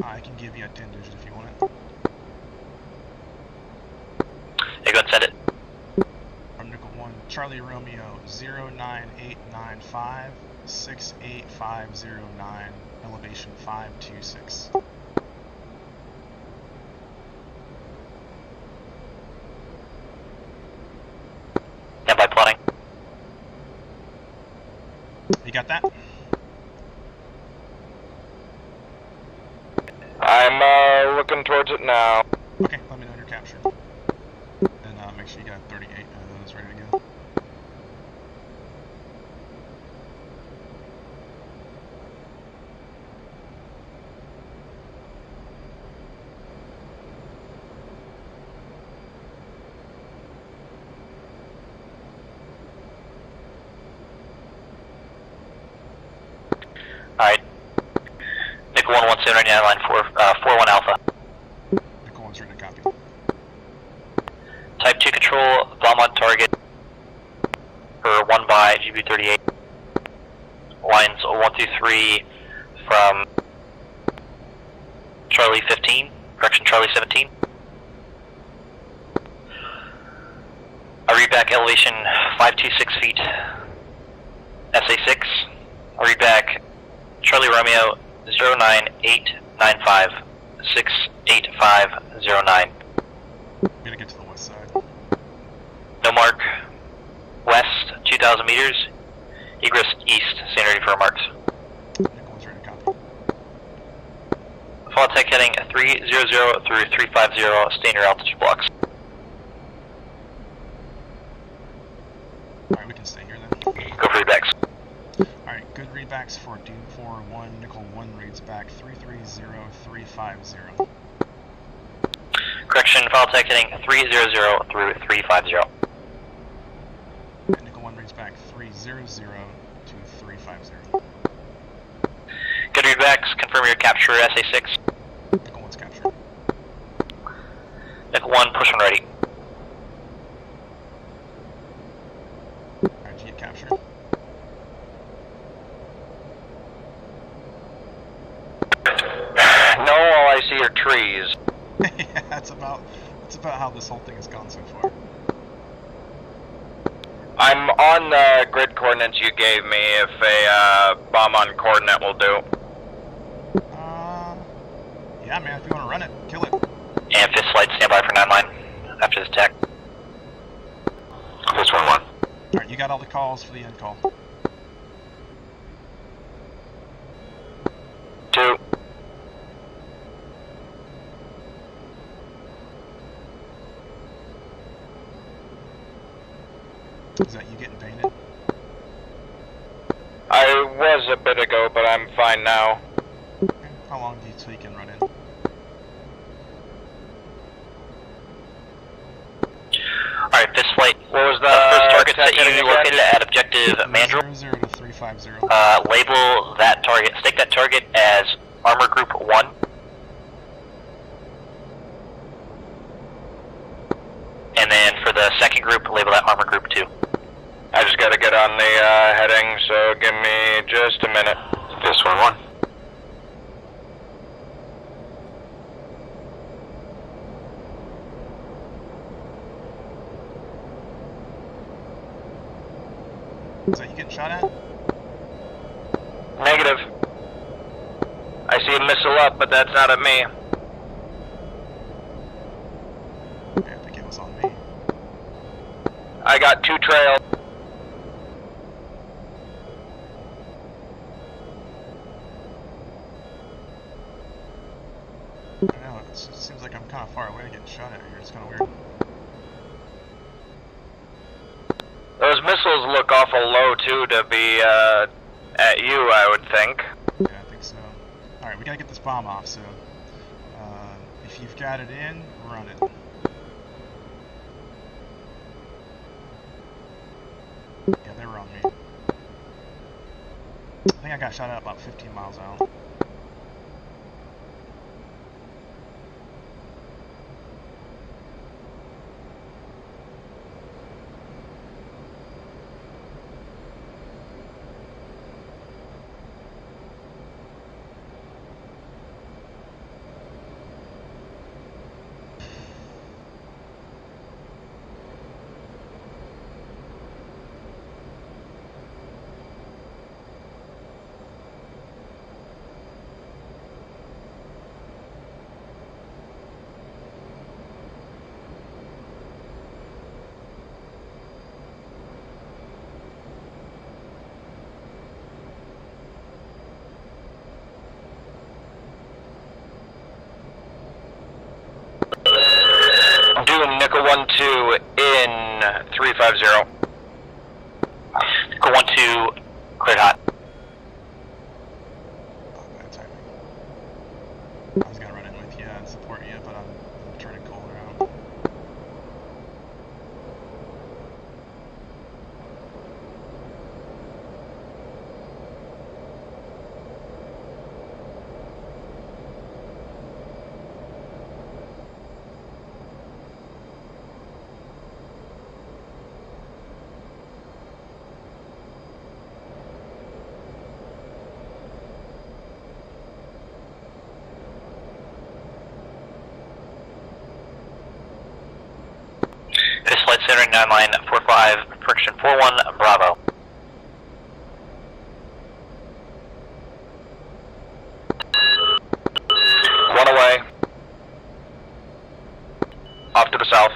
I can give you a 10 digit if you want it. Yeah, go ahead and send it. From Nickel 1, Charlie Romeo 09895 68509, elevation 526. Stand by plotting. You got that? I'm looking towards it now. Okay, let me know when you're captured. And make sure you got 38 of those ready to go. Alright. Nickel 117 line 41 Alpha. Nickel 1's ready to copy. Type 2 control, bomb on target. For 1 by GB38. Lines 1 through 3 from Charlie 15, correction, Charlie 17. I read back elevation 526 feet, SA6. I read back Charlie Romeo 09895 68509. I'm gonna get to the west side. No mark, west 2,000 meters, egress east, stand ready for marks. Nickel 1's ready to copy. Fall tech heading 300 through 350, stay in your altitude blocks. Alright, we can stay here then. Go for readbacks. Alright, good readbacks for Doom 4-1, Nickel 1 reads back 330350. Correction, file tech heading 300 through 350. Nickel 1 reads back 300 to 350. Good readbacks, confirm your capture SA6. Nickel 1's captured. Nickel 1, push when ready. Alright, you get captured. No, all I see are trees. Yeah, that's about how this whole thing has gone so far. I'm on the grid coordinates you gave me if a bomb on coordinate will do. Yeah, man, if you want to run it, kill it. And fifth flight, stand by for 9 line after this tech. This 1-1. Alright, you got all the calls for the end call. 2. Is that you getting painted? I was a bit ago, but I'm fine now. Okay. How long do you till you can run in? Alright, fifth flight. What was the First target tech that you heading located again? at objective Mandrill. 00 to 350. Label that target, stake that target as Armor Group 1. And then for the second group, label that Armor Group 2. I just gotta get on the heading, so give me just a minute. This 1-1. Is that you getting shot at? Negative. I see a missile up, but that's not at me. Okay, I think it was on me. I got 2 trails. I know, it seems like I'm kind of far away getting shot at here. It's kind of weird. Those missiles look awful low, too, to be at you, I would think. Yeah, I think so. Alright, we gotta get this bomb off, so if you've got it in, run it. Yeah, they were on me. I think I got shot at about 15 miles out. I'm doing nickel 1-2 in 350. Nickel 1-2, cleared hot. Oh, bad timing. I was gonna run in with you and support you, but I'm turning Kohler out. This flight center 9 line 45, friction 41, Bravo. One away. Off to the south.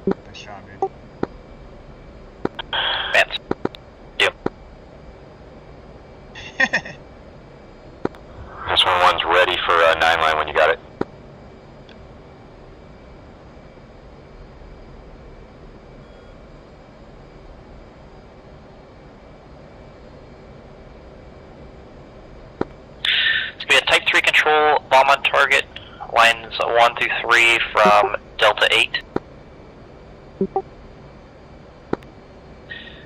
Nice job, dude. Advance. This one's ready for 9 line when you got it. It's going to be a Type 3 control, bomb on target, lines 1 through 3 from Delta 8.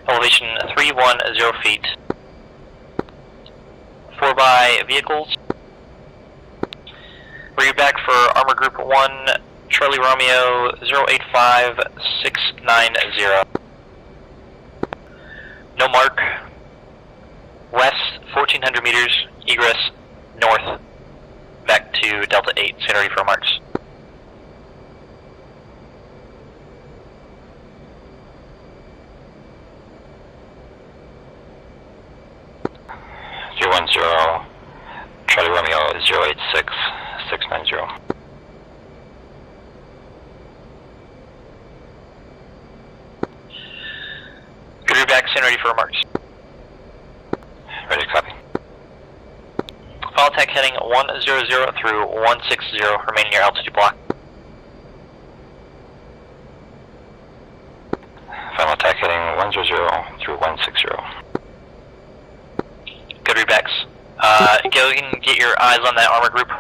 Elevation 310 feet. 4 by vehicles. Bring you back for Armor Group 1, Charlie Romeo 085690. No mark. West 1400 meters, egress north. Back to Delta 8, stand ready for marks. Charlie Romeo 086690. Good reback, stand ready for remarks. Ready to copy. Final attack heading 100 through 160, remaining near altitude block. Final attack heading 100 through 160. Good rebacks. Go and get your eyes on that armor group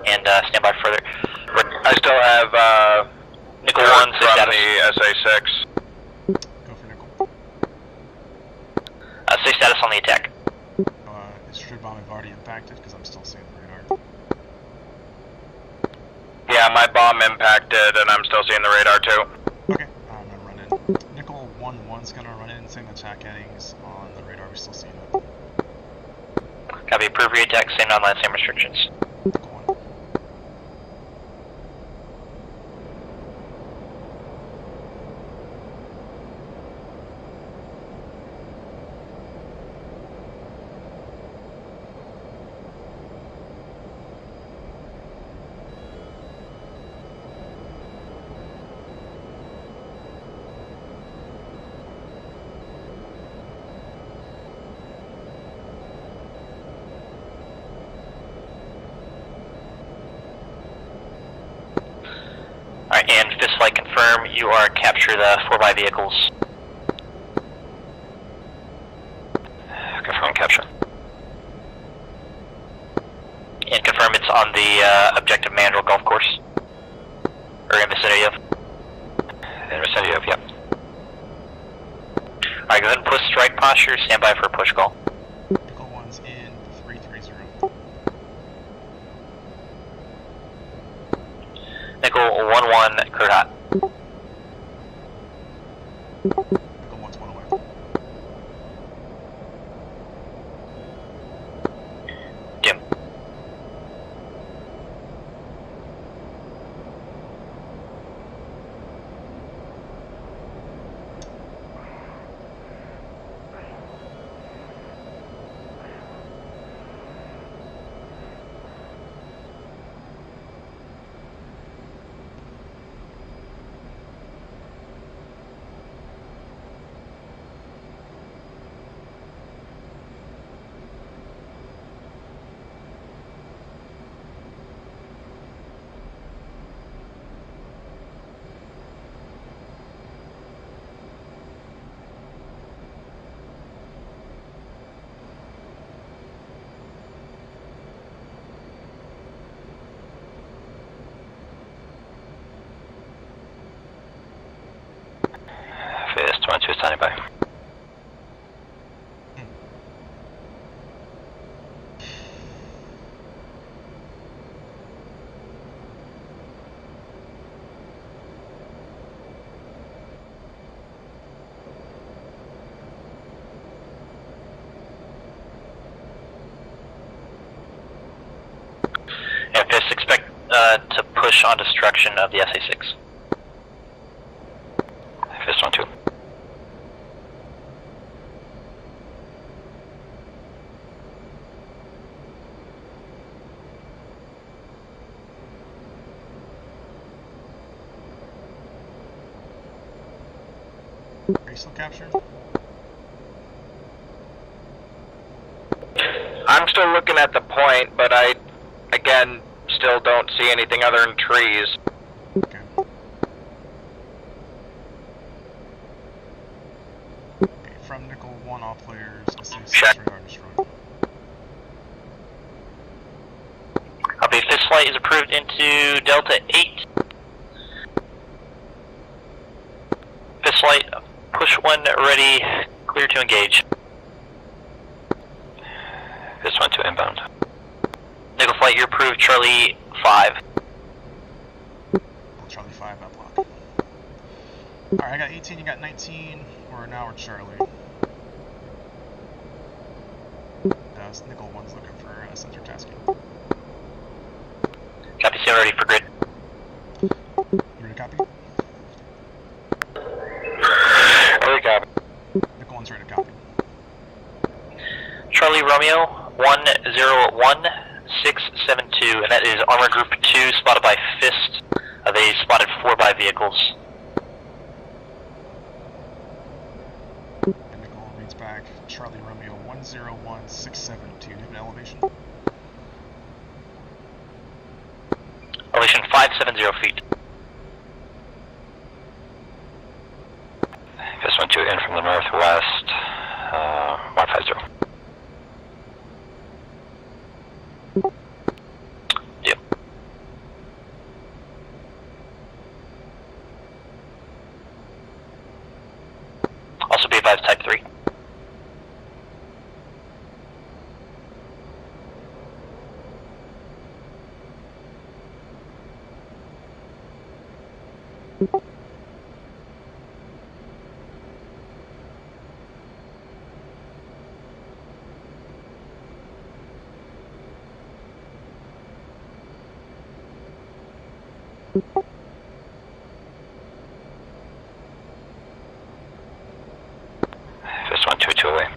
and stand by further. I still have Nickel 1, stay from status. the SA-6. Go for nickel. Stay status on the attack. Is Strip Bomb have already impacted because I'm still seeing the radar. Yeah, my bomb impacted and I'm still seeing the radar too. Okay, I'm gonna run in. Nickel 1-1's gonna run in, same attack headings on the radar, we're still seeing it. Copy, approved re-attack, same online, same restrictions. Nickel 1. Alright, and fist flight confirm, you are capture the 4x vehicles. Confirm capture. And confirm it's on the objective Mandrill golf course. Or in vicinity of. In vicinity of, yep. Alright, go ahead and push strike posture, stand by for a push call. Nickel 1's in 330. Nickel 1-1, cleared hot. Nickel 1's 1 away. Dim. push on destruction of the SA-6. Fist 1-2. Are you still captured? I'm still looking at the point, but I, again, still don't see anything other than trees. Okay. Okay, from Nickel 1, all players, SA-6 Check. radar destroyed. Copy. Fist flight is approved into Delta 8. Fist flight, push 1 ready, clear to engage. Fist 1-2 inbound. Nickel flight, you're approved, Charlie 5. Charlie 5, that block. Alright, I got 18, you got 19. Now we're Charlie. Nickel 1's looking for sensor tasking. Copy, stand ready for grid. You ready to copy? Ready, copy. Nickel 1's ready to copy. Charlie Romeo 101672, and that is Armor Group 2, spotted by Fist. They spotted 4 by vehicles. And Nickel reads back. Charlie Romeo 101672. Do you have an elevation? Elevation 570 feet. Fist 1-2 in from the northwest. 150. Yep. Also be advised, type 3. Fist 1-2 2 away.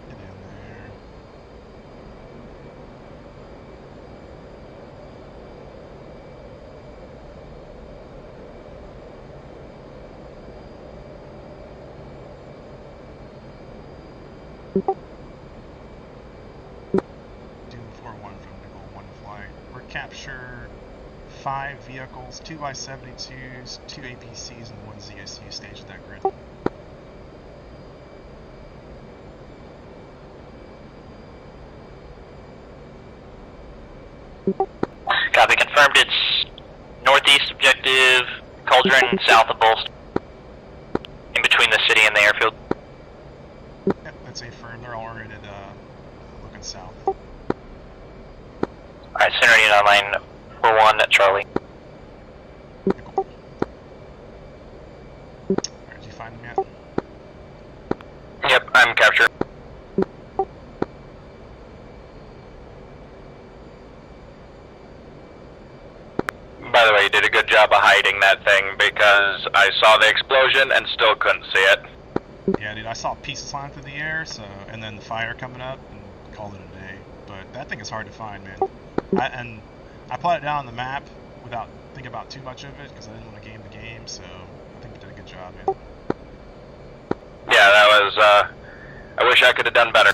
Get in there. Doom 4-1 from Nickel 1 flight. We're captured 5 vehicles, 2 I-72s, 2 APCs, and 1 ZSU staged at that grid. Copy, confirmed. It's northeast objective, Cauldron, south of Bolst. In between the city and the airfield. Yep, that's a firm. They're all oriented looking south. Alright, center unit online, 4-1 at Charlie. Nickel. Alright, did you find them yet? Yep, I'm captured. By the way, you did a good job of hiding that thing because I saw the explosion and still couldn't see it. Yeah, dude, I saw pieces flying through the air, and then the fire coming up, and called it a day. But that thing is hard to find, man. I plotted it down on the map without thinking about too much of it because I didn't want to game the game. So I think we did a good job, man. Yeah, that was, I wish I could have done better.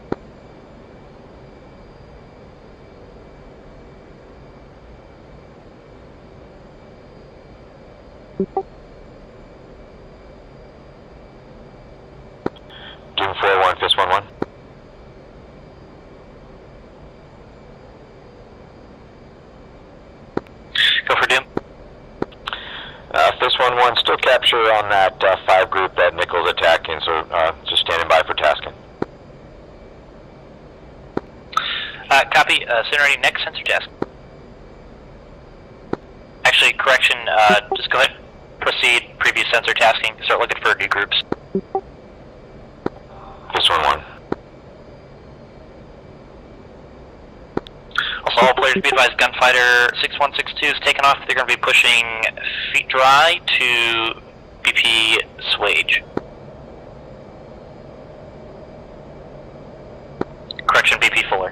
Doom 4-1, Fist 1-1. pressure on that 5 group that Nichols attacking, so just standing by for tasking. Copy. Scenery next sensor task. Actually, correction. Just go ahead. Proceed. Previous sensor tasking. Start looking for new groups. This one. Also, all players be advised, Gunfighter 6162 is taken off. They're going to be pushing Feet Dry to BP Swage. Correction, BP Fuller.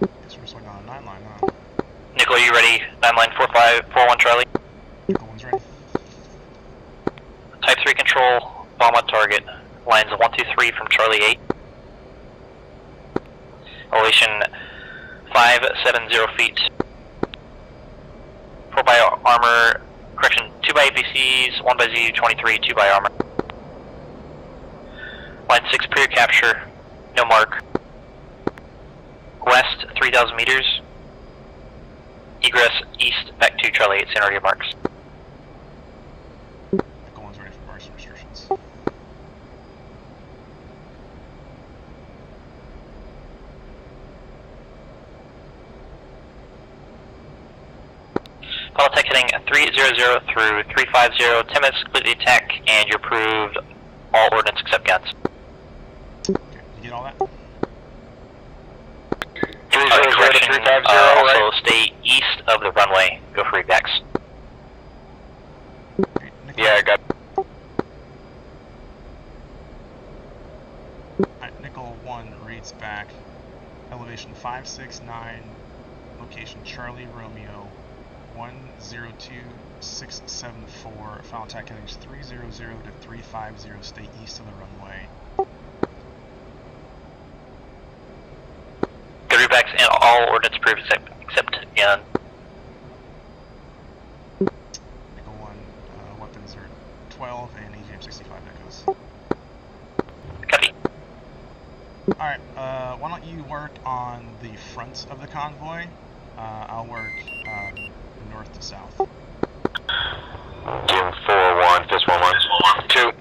Guess we're swinging on a 9 line, huh? Nickel, you ready? 9 line 4541 Charlie. Nickel one's ready. Type 3 control, bomb on target. Lines 123 from Charlie 8. Elevation 570 feet. 4 by armor, correction, 2 by APCs, 1 by ZU-23, 2 by armor. Line 6 period capture, no mark. West 3,000 meters. Egress east back to Charlie 8, scenario marks. Nickel one's ready for marks and restrictions. Pilot tech heading 300 through 350, 10 minutes to complete the attack, and you're approved all ordnance except guns. Okay, you get all that? 300 to Correction, 350, also right? stay east of the runway. Go for redbacks. Okay, Nickel, Yeah, I got. Nickel 1 reads back. Elevation 569, location Charlie Romeo 102674. Final attack headings 300 to 350. Stay east of the runway. Go redbacks and all ordnance approved except gun. Nickel 1, weapons are 12 and AGM 65 echoes. Copy. Alright, why don't you work on the front of the convoy? I'll work north to south. Doom 4-1, fist 1-1. 2.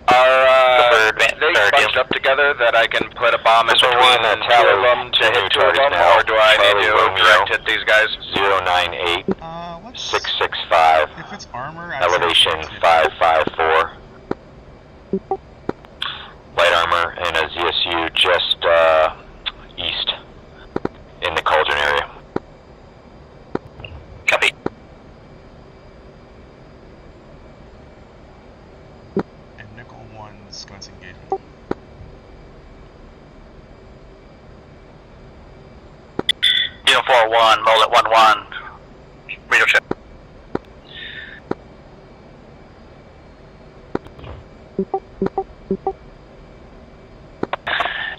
Are They bunched up together that I can put a bomb in between one, and 2 tally, of them to hit 2 of them, now. or do I need Charlie to direct Romeo. hit these guys? 098, Let's... 665. If it's armor, I'd Elevation say 554. Light armor and a ZSU just east in the cauldron area. copy. And Nickel 1's commence engagement. Doom 4-1, Mullet 1-1. Radio check.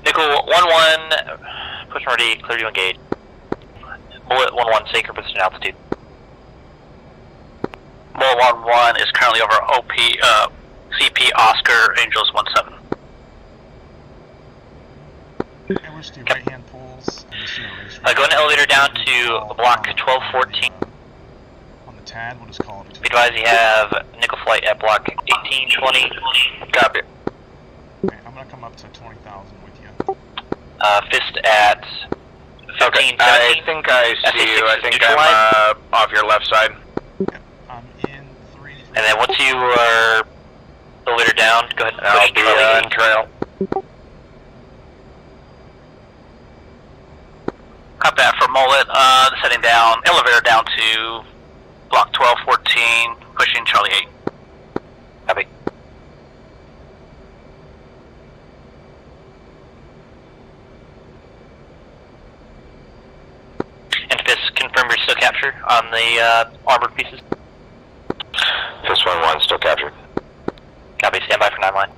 Nickel 1-1, push ready, clear to engage. Bullet 1-1, sacred position altitude. Bullet 1-1 is currently over OP, CP Oscar Angels 17. And we'll just do right hand pulls and just do a race. Go in the elevator down to block 1214. On the TAD, we'll just call it between. Advise you have nickel flight at block 1820. Copy. Okay, I'm gonna come up to 20,000 with you. Fist at 1517. Okay, I think I see you. I think I'm off your left side. Yep, I'm in 3. And then once you are elevator down, go ahead and I'll push be Charlie in trail. Copy that for Mullet. Setting down, elevator down to block 1214, pushing Charlie 8. Copy. And Fist, confirm you're still captured on the armored pieces. Fist 1-1, still captured. Copy, stand by for 9 line.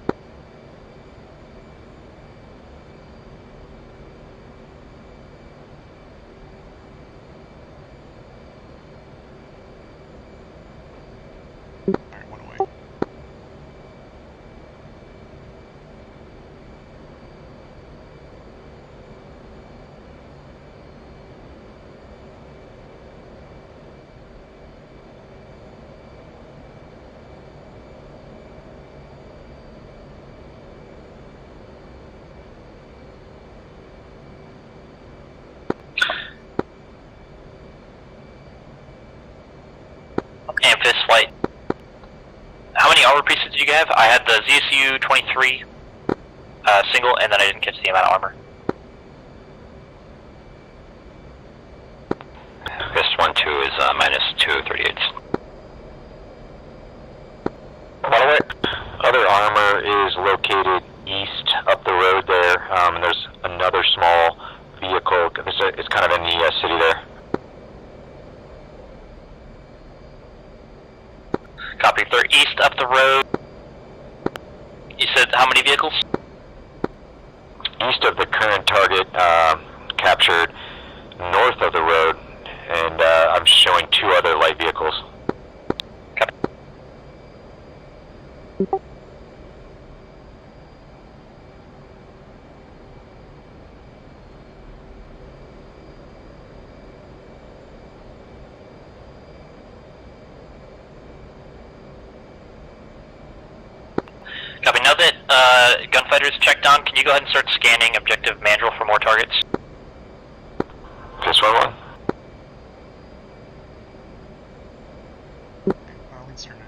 Alright, one away. Fist flight. How many armor pieces did you have? I had the ZSU 23 single, and then I didn't catch the amount of armor. Fist 1-2 is minus 238. Other armor is located east up the road there. There's another small vehicle. It's kind of in the city there. Copy. They're east up the road. You said how many vehicles? East of the current target, captured north of the road, and I'm showing 2 other light vehicles. Copy. Copy. Now that gunfighters checked on, can you go ahead and start scanning objective Mandrill for more targets? Fist 1-1. Lead started in.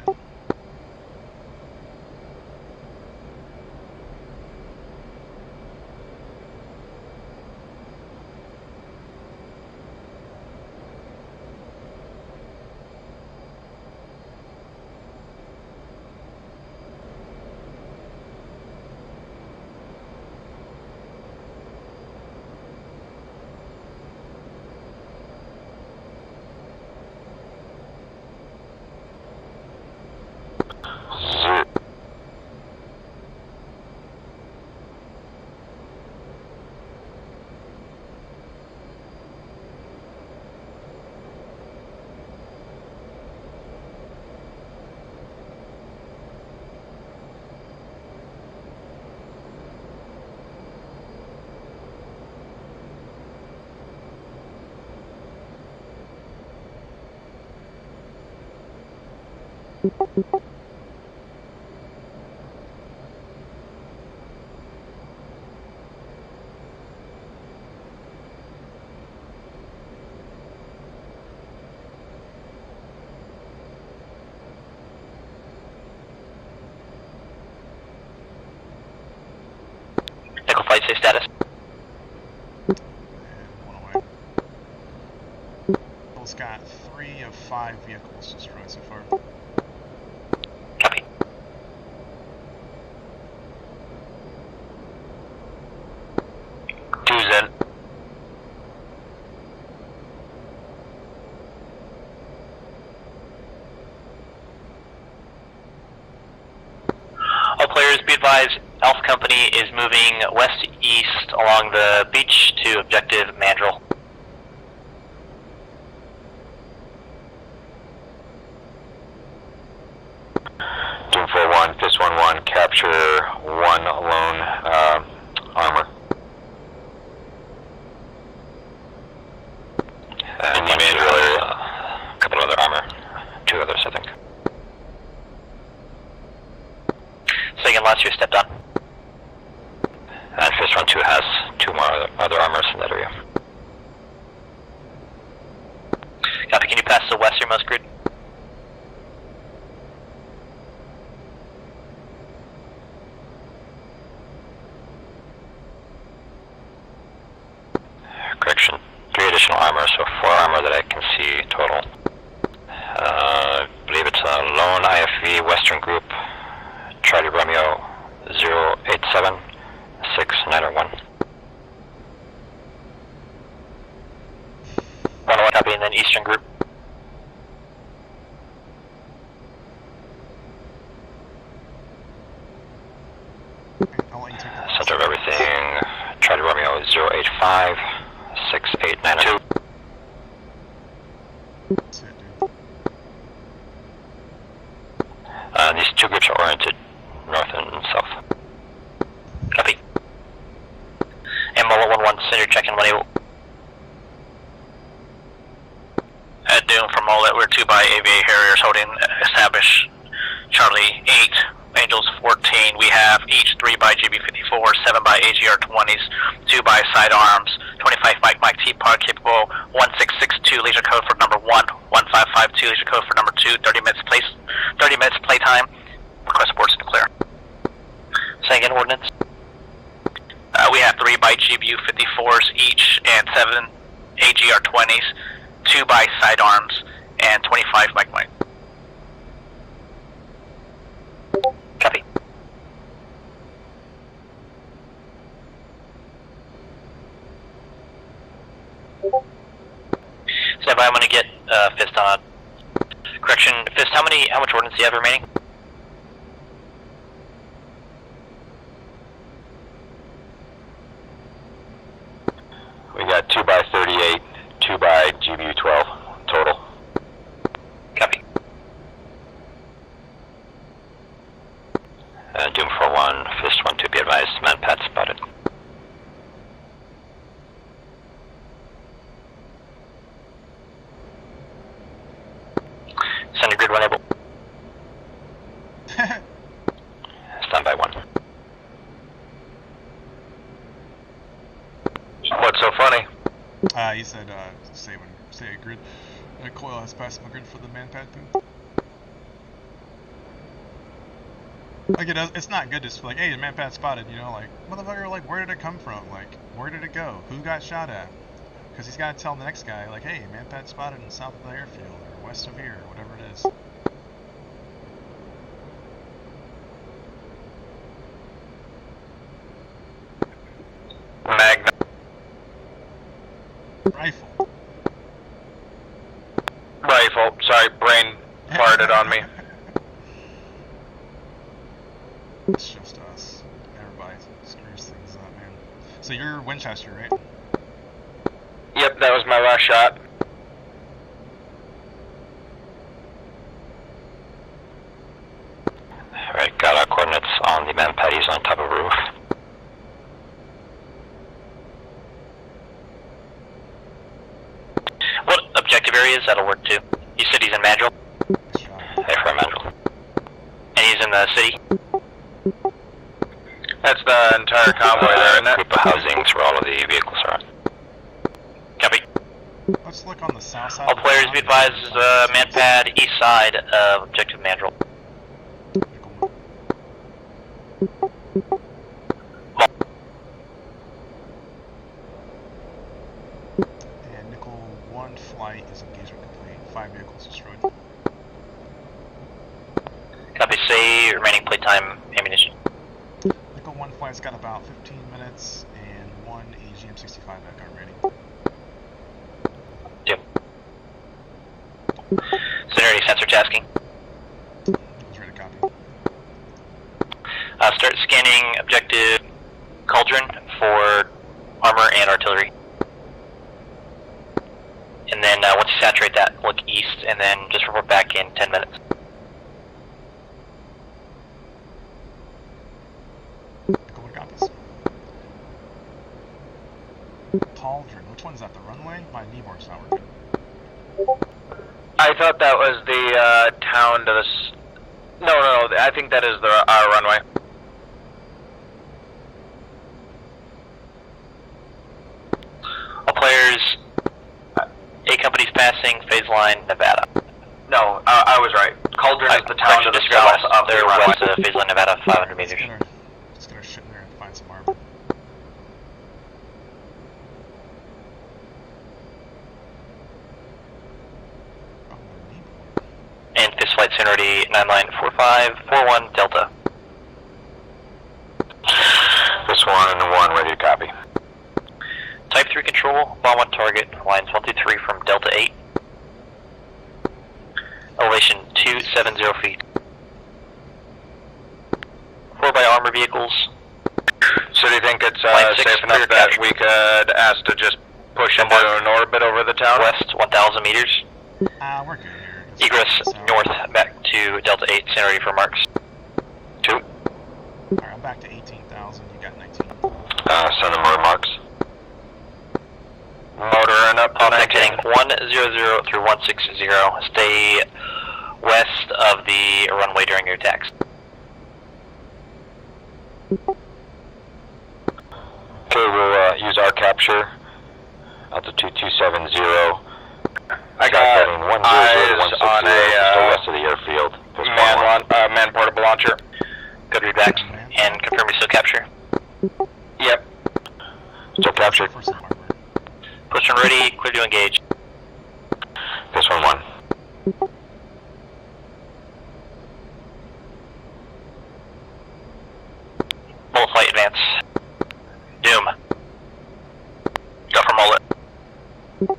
Nickel flight, say status. And one away. Bill's got 3 of 5 vehicles destroyed so far. Copy. Two's in. All players be advised, Alpha Company is moving west-east along the beach to objective Mandrill. Doom 4-1, Fist 1-1, capture 1 lone armor. And you made a couple other armor. 2 others, I think. Second last year stepped on. And Fist 1-2 has 2 more other armors in that area. Copy, can you pass the westernmost grid? Correction. 3 additional armor, so 4 armor that I can see total. I believe it's a lone IFV Western Group, Charlie Romeo 087-6901. 101 copy, and then Eastern Group. I'll let you take that. Center of everything, Charlie Romeo 085-6892. That's it, dude. These 2 groups are oriented north and south. Copy. And Mullet 1-1, send your check-in when able. At Doom from Mullet, we're 2 by AVA Harriers holding establish Charlie 8, Angels 14. We have each 3 by GB54, 7 by AGR 20s, 2 by sidearms, 25 Mike T-Pod capable, 1662 laser code for number 1, 155 152 is your code for number 2. 30 minutes playtime. Request boards to clear. Say again, ordinance. We have 3 by GBU 54s each and 7 AGR 20s, 2 by sidearms, and 25 Mike Mike. Copy. So if I'm going to get Fist on. Correction, Fist, how much ordnance do you have remaining? We got 2 by 38, 2 by GBU 12 total. Copy. Doom 4-1, Fist 1-2, be advised, manpad spotted. Center grid 1 able. Stand by 1. What's so funny? He said, say a grid. Coil has passed my grid for the manpad boom. Like, it's not good to just be like, hey, the manpad spotted, you know, like, motherfucker, like, where did it come from? Like, where did it go? Who got shot at? Because he's got to tell the next guy, like, hey, manpad spotted in south of the airfield, or west of here, or whatever it is. Magna. Rifle. Rifle. Sorry, brain farted on me. It's just us. Everybody screws things up, man. So you're Winchester, right? Yep, that was my last shot. Alright, got our coordinates on the manpad, he's on top of a roof. What objective areas? That'll work too. You said he's in Mandrill? Hey, for Mandrill. And he's in the city? That's the entire convoy there, isn't it? Group of housings where all of the vehicles are at. Copy. Let's look on the south side. All players be advised, manpad east side of objective Mandrill. And Nickel 1 flight is engagement complete. 5 vehicles destroyed. Copy, say remaining playtime ammunition. Nickel 1 flight's got about 15 minutes and 1 AGM-65 echo rating. Yep. Scenario sensor tasking. Who's ready to copy? Start scanning objective Cauldron for armor and artillery. And then once you saturate that, look east and then just report back in 10 minutes. Nickel 1 copies. Cauldron, which one's that? The runway? My kneeboard's not working. I thought that was the town to the... No, I think that is our runway. All players, A company's passing phase line Nevada. No, I was right. Cauldron is the town to the south of the They're runway. west of phase line Nevada, 500 meters. Let's get our shit in there and find some armor. Oh, my kneeboard. And fist flight seniority 994541 Delta. This one, ready to copy. Type 3 control, bomb on target, lines 123 from Delta 8. Elevation 270 feet. 4 by armor vehicles. So do you think it's Line 6 safe enough clear that capture. we could ask to just push into Mark. an orbit over the town? West 1000 meters. We're good here. Let's Egress check this out. north back to Delta 8, seniority for marks. 2. Alright, I'm back to 18,000. You got 19. Send them more marks. Motoring up to Offset 19. heading 100 through 160. Stay west of the runway during your attacks. Okay, we'll use our capture. Altitude 270. I got eyes Mullet flight advance. Doom. Go for mullet. Or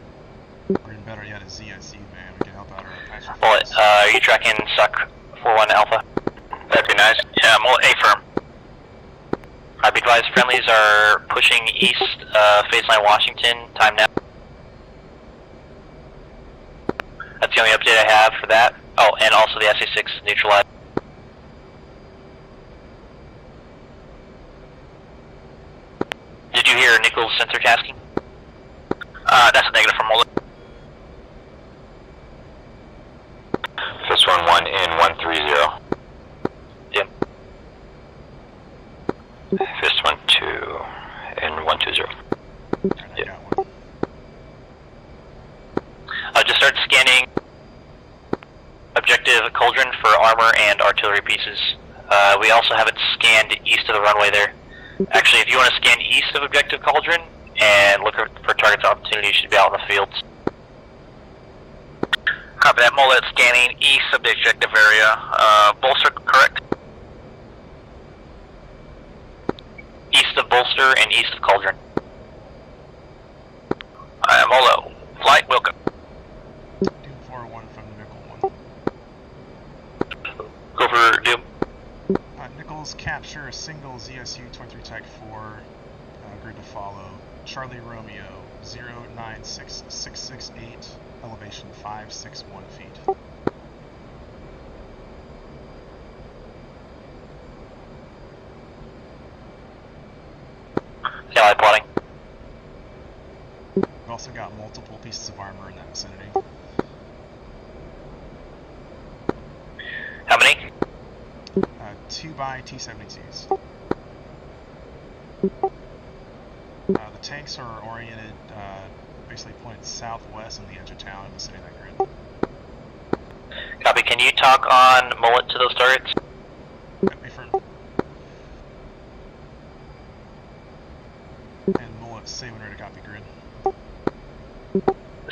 even better yet, a ZSE, man. We can help out our Apache Mullet, friends. are you tracking SUC 41 Alpha? That'd be nice. Yeah, mullet A firm. Be advised, friendlies are pushing east, phase line Washington, time now. That's the only update I have for that. Oh, and also the SA-6 is neutralized. Did you hear Nichols sensor tasking? That's a negative for mullet. Fist 1-1 in 130. Dim. Fist 1-2 in 120. Alright, I got one. Just start scanning objective Cauldron for armor and artillery pieces. We also have it scanned east of the runway there. Actually, if you want to scan east of objective Cauldron and look for targets opportunity, you should be out in the fields. Copy that. Mullet scanning east of the objective area. Bolster, correct? East of Bolster and east of Cauldron. Mullet, flight, Wilco. Doom 401 from the Nickel 1. Go for Doom. Nichols capture a single ZSU 23 Tech 4, grid to follow. Charlie Romeo 096668, elevation 561 feet. Yeah, plotting. We've also got multiple pieces of armor in that vicinity. How many? 2 by T-72s. The tanks are oriented, basically pointed southwest on the edge of town in the vicinity of that grid. Copy, can you talk on mullet to those targets? Yep, affirm. And mullet, say when ready to copy grid.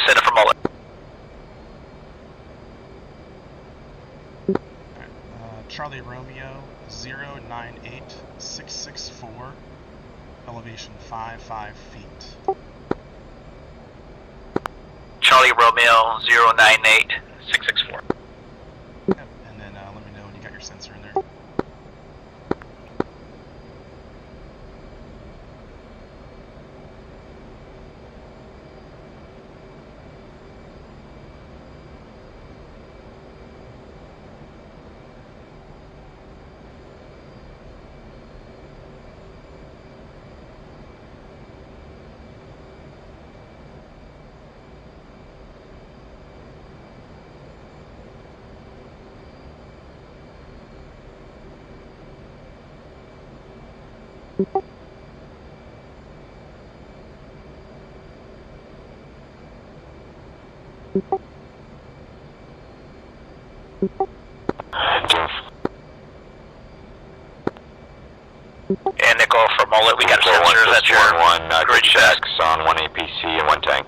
Send it for mullet. Charlie Romeo 098664, elevation 55 feet. Charlie Romeo 098664. Yep, and then let me know when you got your sensor in there. And Nickel for mullet, we got sensors at your 1-1, grid good check. checks on 1 APC and 1 tank.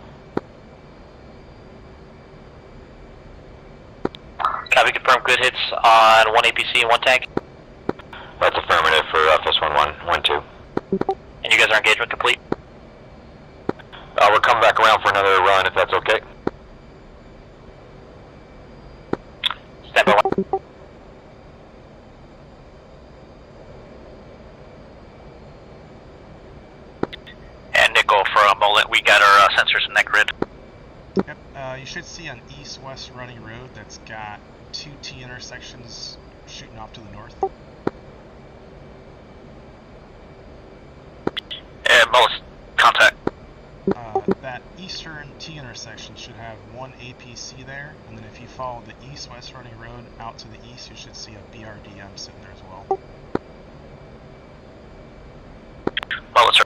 Copy, confirm good hits on 1 APC and 1 tank. That's affirmative for Fist 1-1, 1-2. And you guys are engagement complete? We're coming back around for another run if that's okay. Stand by 1. And Nickel for a mullet, we got our sensors in that grid. Yep, you should see an east-west running road that's got 2 T intersections shooting off to the north. And mullet, contact. That eastern T intersection should have 1 APC there, and then if you follow the east-west running road out to the east, you should see a BRDM sitting there as well. Mullet, sir.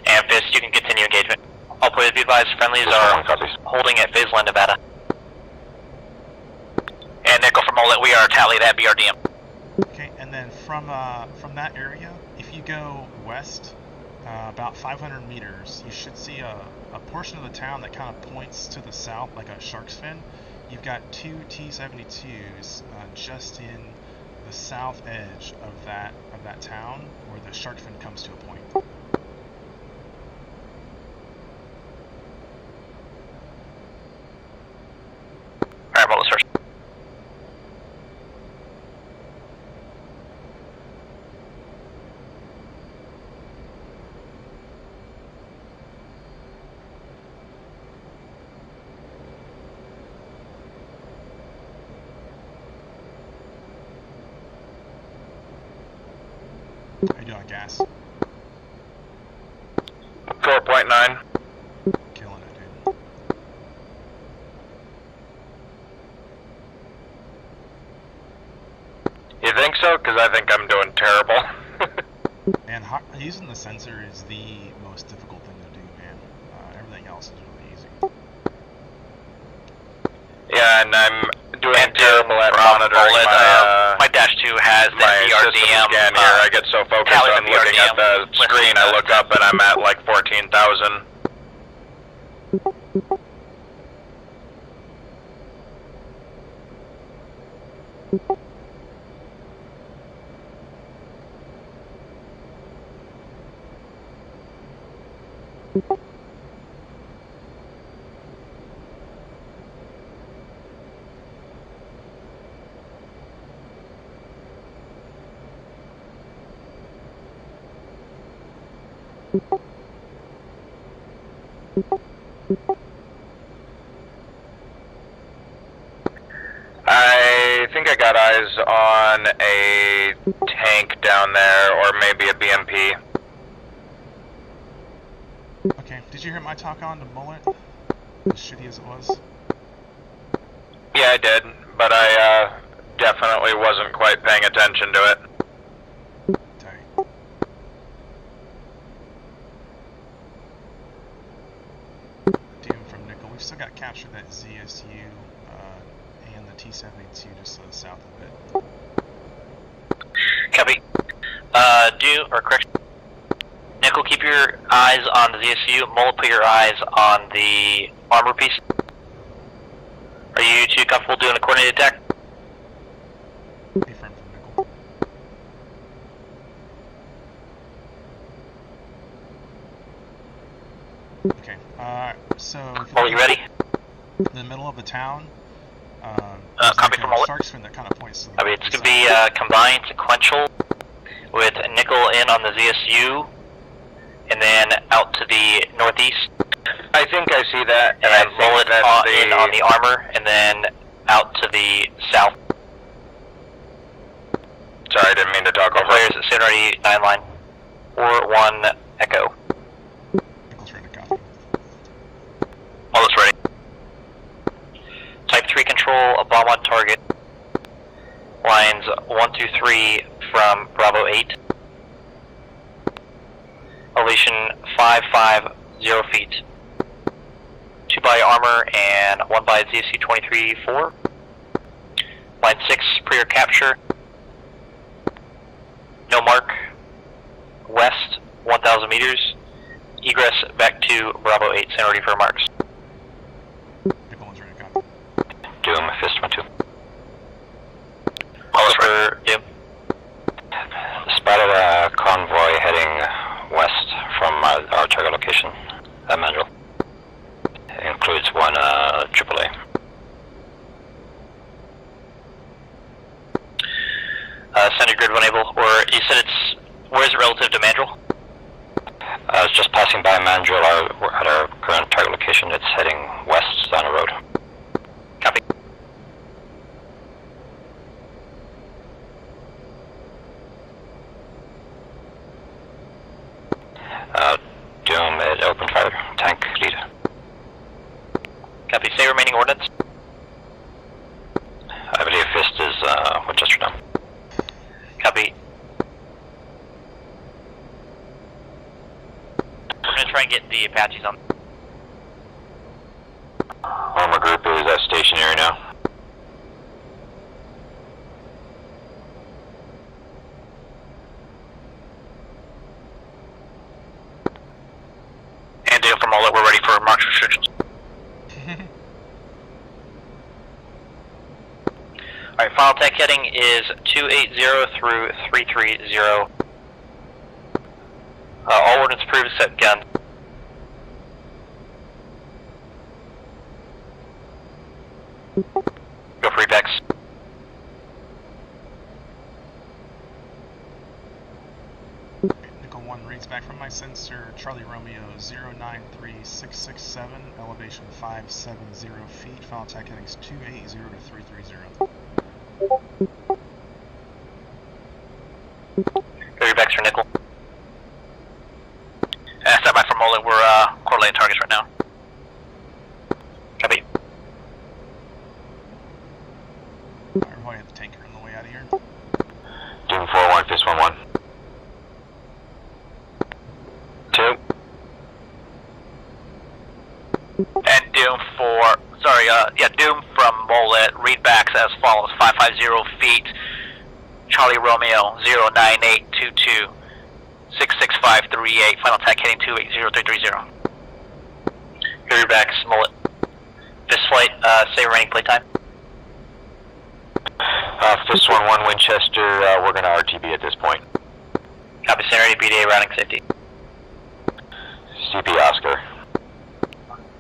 And Fist, you can continue engagement. Oh, Please be advised, friendlies are holding at Fazeland, Nevada. And Nickel from Mullet, we are tallied at BRDM. Okay, and then from that area, if you go west about 500 meters, you should see a portion of the town that kind of points to the south like a shark's fin. You've got two T-72s just in the south edge of that town where the shark fin comes to a point. Alright, Mullet, search. How you doing, gas? 4.9. Killing it, dude. You think so? Because I think I'm doing terrible. And using the sensor is the most difficult thing to do, man. Everything else is really easy. Yeah, and I'm doing terrible at monitoring my Dash 2 has the my system BRDM. scan here. I get so focused tally on the looking at BRDM. the screen, I look up and I'm at like 14,000. I think I got eyes on a tank down there, or maybe a BMP. Okay, did you hear my talk on the Mullet? As shitty as it was? Yeah, I did, but I definitely wasn't quite paying attention to it. Tight. Doom from Nickel. We've still got captured that ZSU and the T-72 just to the south of it. Copy. Correction. Nickel, keep your eyes on the ZSU. Mullet, put your eyes on the armor piece. Are you two comfortable doing a coordinated attack? Affirm from Nickel. Okay, so... Are you ready? In the middle of the town, Copy from Mullet. shark's fin that kind of points to the... I mean, it's going to be combined sequential with Nickel in on the ZSU, and then out to the northeast. I think I see that, And then Mullet in on the armor, and then out to the south. Sorry, I didn't mean to talk over. Players at San Ready 9 line. 4-1 Echo. Nickel's ready to copy. All is ready. Type 3 control, a bomb on target. Lines 1, 2, 3 from Bravo 8. Elevation 550 feet. 2 by armor and 1 by ZSU 23-4. Line 6, pre-air capture. No mark. West 1,000 meters. Egress back to Bravo 8. Stand ready for marks. Nickel is ready to copy. Doom, Fist 1-2. All is for Doom. Spotted a convoy heading west from our target location, Mandrill. It includes one AAA. Standard grid when able, or you said it's, where is it relative to Mandrill? It's just passing by Mandrill at our current target location. It's heading west down the road. Copy. Doom, it open fire. Tank lead. Copy. Say remaining ordnance. I believe Fist is Winchester now. Copy. We're gonna try and get the Apaches on. Armor group is stationary now. And Dale from Mullet, we're ready for march restrictions. Alright, final tech heading is 280 through 330. All ordnance approved except guns. Go for Apex. Nickel 1 reads back from my sensor, Charlie Romeo 093667, elevation 570 feet, final attack headings 280 to 330. Go Apex for Nickel. Stand by for Mullet, we're correlating targets right now. Copy. Alright, we're at the tanker on the way out of here. Doom 4-1, Fist 1-1. 2. And Doom Doom from Mullet, readbacks as follows: 550 feet, Charlie Romeo 09822, 66538, final attack heading 280330. Readbacks, Mullet. Fist flight, say remaining playtime. Fist 1-1, Winchester, we're going to RTB at this point. Copy, scenario, BDA, routing safety. CP Oscar.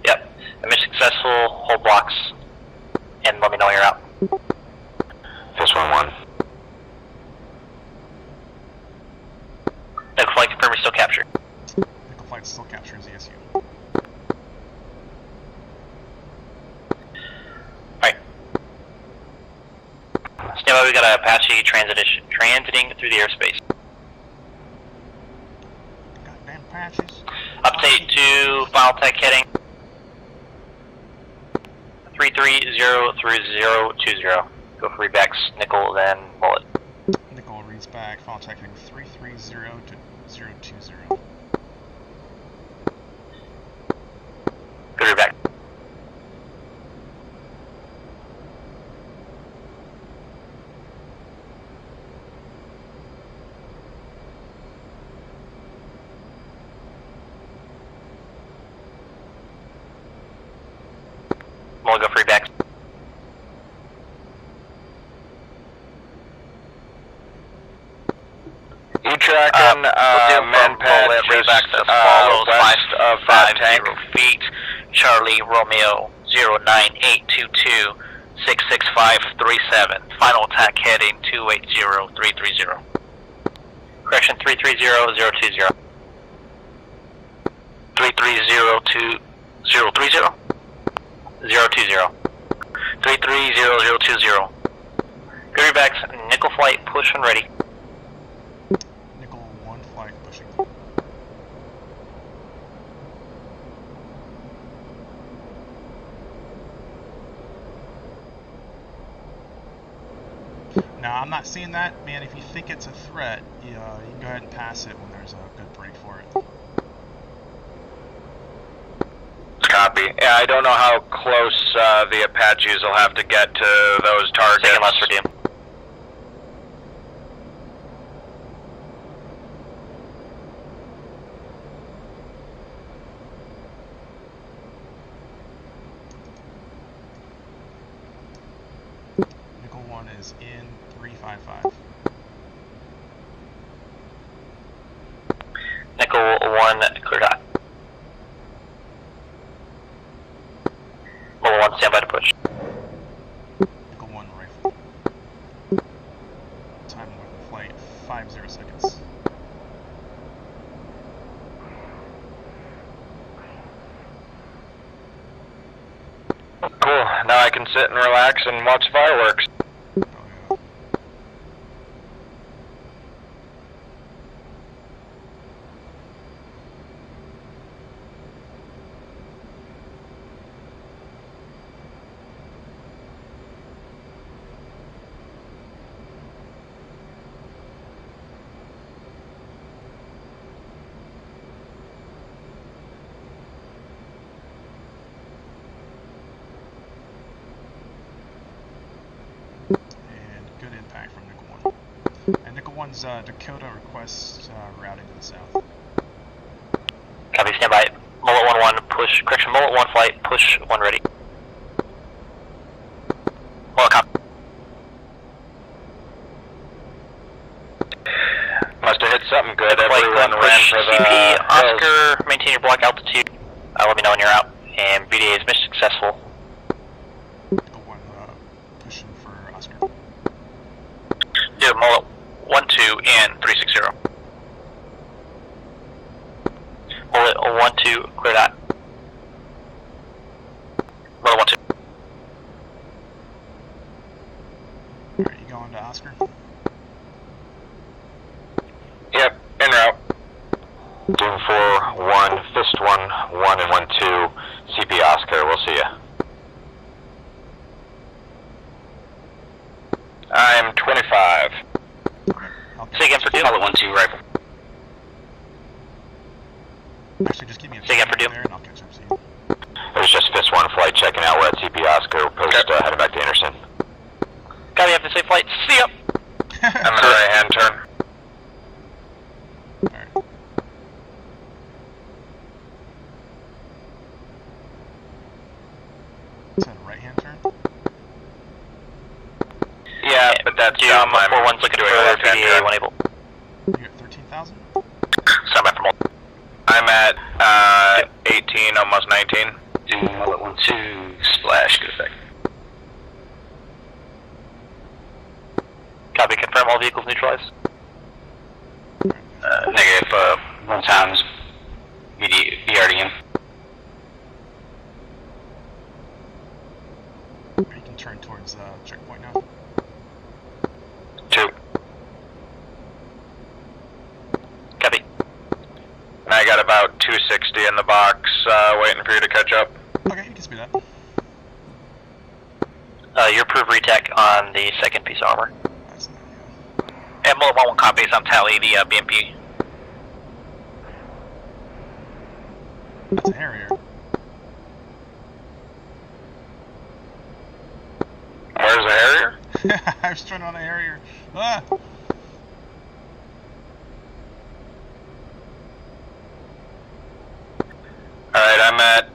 Yep. Mission successful, hold blocks, and let me know when you're out. Fist 1-1. Nickel flight confirmed, still captured. Nickel flight still captures ESU. Alright. Stand by, we got an Apache transiting through the airspace. Goddamn patches. Update to final tech heading 330 through 020. Go for readbacks, Nickel, then Mullet. Nickel reads back, final attack heading 330 to 020. Go readback. Mullet, go for readbacks. You tracking men patch readbacks as just follows: west of that tank? 550 feet, Charlie Romeo 09822, 66537, final attack heading 280330. Correction, 330-020. 330-030. 020. 330-020. Go readbacks, Nickel flight, push and ready. Nickel 1 flight pushing. Now, I'm not seeing that, man. If you think it's a threat, you can go ahead and pass it when there's a good break for it. Copy. Yeah, I don't know how close the Apaches will have to get to those targets. Second left for Doom. Nickel 1 is in 355. Nickel 1, clear hot. Nickel 1, stand by to push. Nickel 1 rifle. Time of flight 50 seconds. Cool. Now I can sit and relax and watch fireworks. Oh, yeah. 1's Dakota requests routing to the south. Copy, stand by. Mullet 1-1, push, correction, Mullet 1 flight, push 1 ready. Mullet, copy. Must have hit something good. Flight, Everyone ran push for the CP, hills. Oscar, maintain your block altitude. Let me know when you're out. And VDA is mission successful. The 1 pushing for Oscar. Yeah, Mullet 1-2 and 360. Mullet 1-2, clear that. Mullet 1-2. Alright, you going to Oscar? Yep, en route. Doom 4-1, Fist 1-1 and 1-2, CP Oscar. We'll see ya. I'm 25. Say again for Doom. Mullet 1-2 rifle. Actually, just give me a Say again for second Doom. there and I'll catch up to you. It was just Fist 1 flight checking out. We're at CP Oscar. Post heading back to Anderson. Copy, have a safe flight. See ya! I'm in a right-hand turn. Alright. Is that a right-hand turn? Yeah, but that's Doom, dumb. I'm 4-1's looking doing for a left-hand VDA turn. 1 able. You're at 13,000? Stand by for Mullet. I'm at 18, almost 19. Doom, Mullet 1-2, splash, good effect. Copy, confirm all vehicles neutralized. Negative, 1 times VRDM. You can turn towards checkpoint now. 2. Copy. And I got about 260 in the box, waiting for you to catch up. Okay, you can speed up. Your approved retech on the second piece of armor. That's not, And Mullet 1-1 copies on tally the BMP. That's a Harrier. Where's the Harrier? I was trying on a Harrier. Ah! Alright, I'm at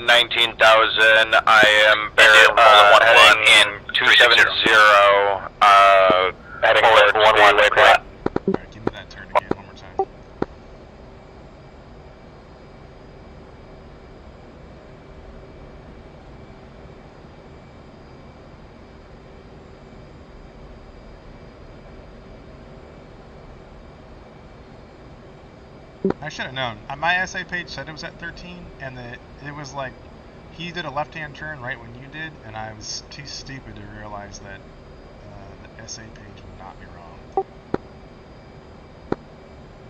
19,000. I am Mullet 1-1 heading and 270, heading Mullet towards 1-1, the clear that. Alright, give me that turn again one more time. I should have known. My SA page said it was at 13, and it was like he did a left-hand turn right when you did, and I was too stupid to realize that the SA page would not be wrong.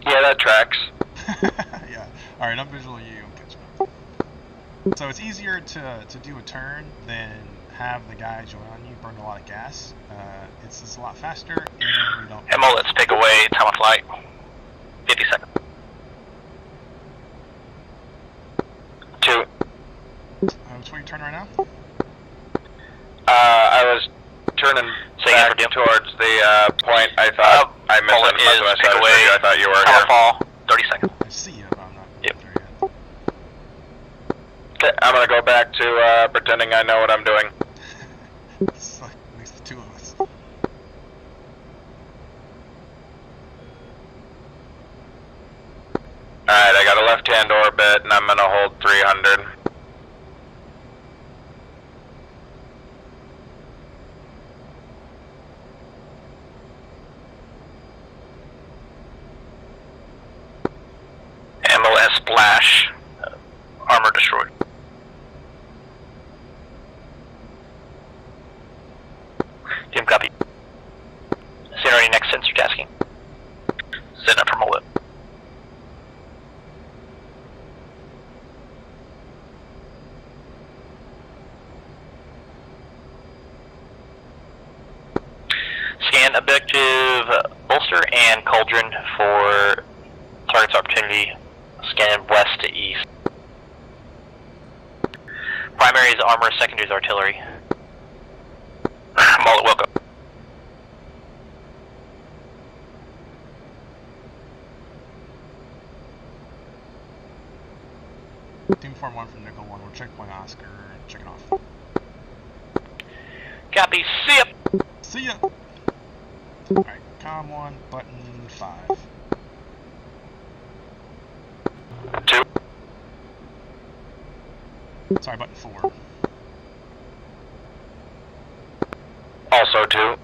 Yeah, that tracks. Yeah. All right, I'm visual. You I'm catching up. So it's easier to do a turn than have the guy join on you, burn a lot of gas. It's a lot faster, and we don't. And Mullet's pick away, time of flight. 50 seconds. 2. Which way you turn right now? I was turning Say back again for towards the point. I thought I missed Mullet it. is Must have pick said it away, to you. I thought you were time of here. fall, 30 seconds. I see you, but I'm not Yep. there yet. Okay, I'm gonna go back to pretending I know what I'm doing. It's like makes the two of us. Alright, I got a left-hand orbit, and I'm gonna hold 300. MLS splash, armor destroyed. Jim, copy. Scenery next sensor tasking. Setting up for Mullet. Scan objective bolster and cauldron for targets opportunity. Scan west to east. Primary is armor, secondary is artillery. Mullet, welcome. Inform 1 from Nickel 1, we're checkpoint Oscar, checking off. Copy, see ya! See ya! Alright, comm 1, button 5. 2. Sorry, button 4. Also 2. Alright,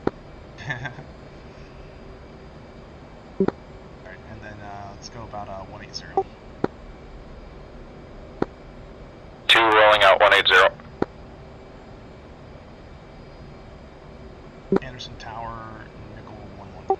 and then let's go about 180. 2 rolling out 180. Anderson Tower, Nickel 1-1.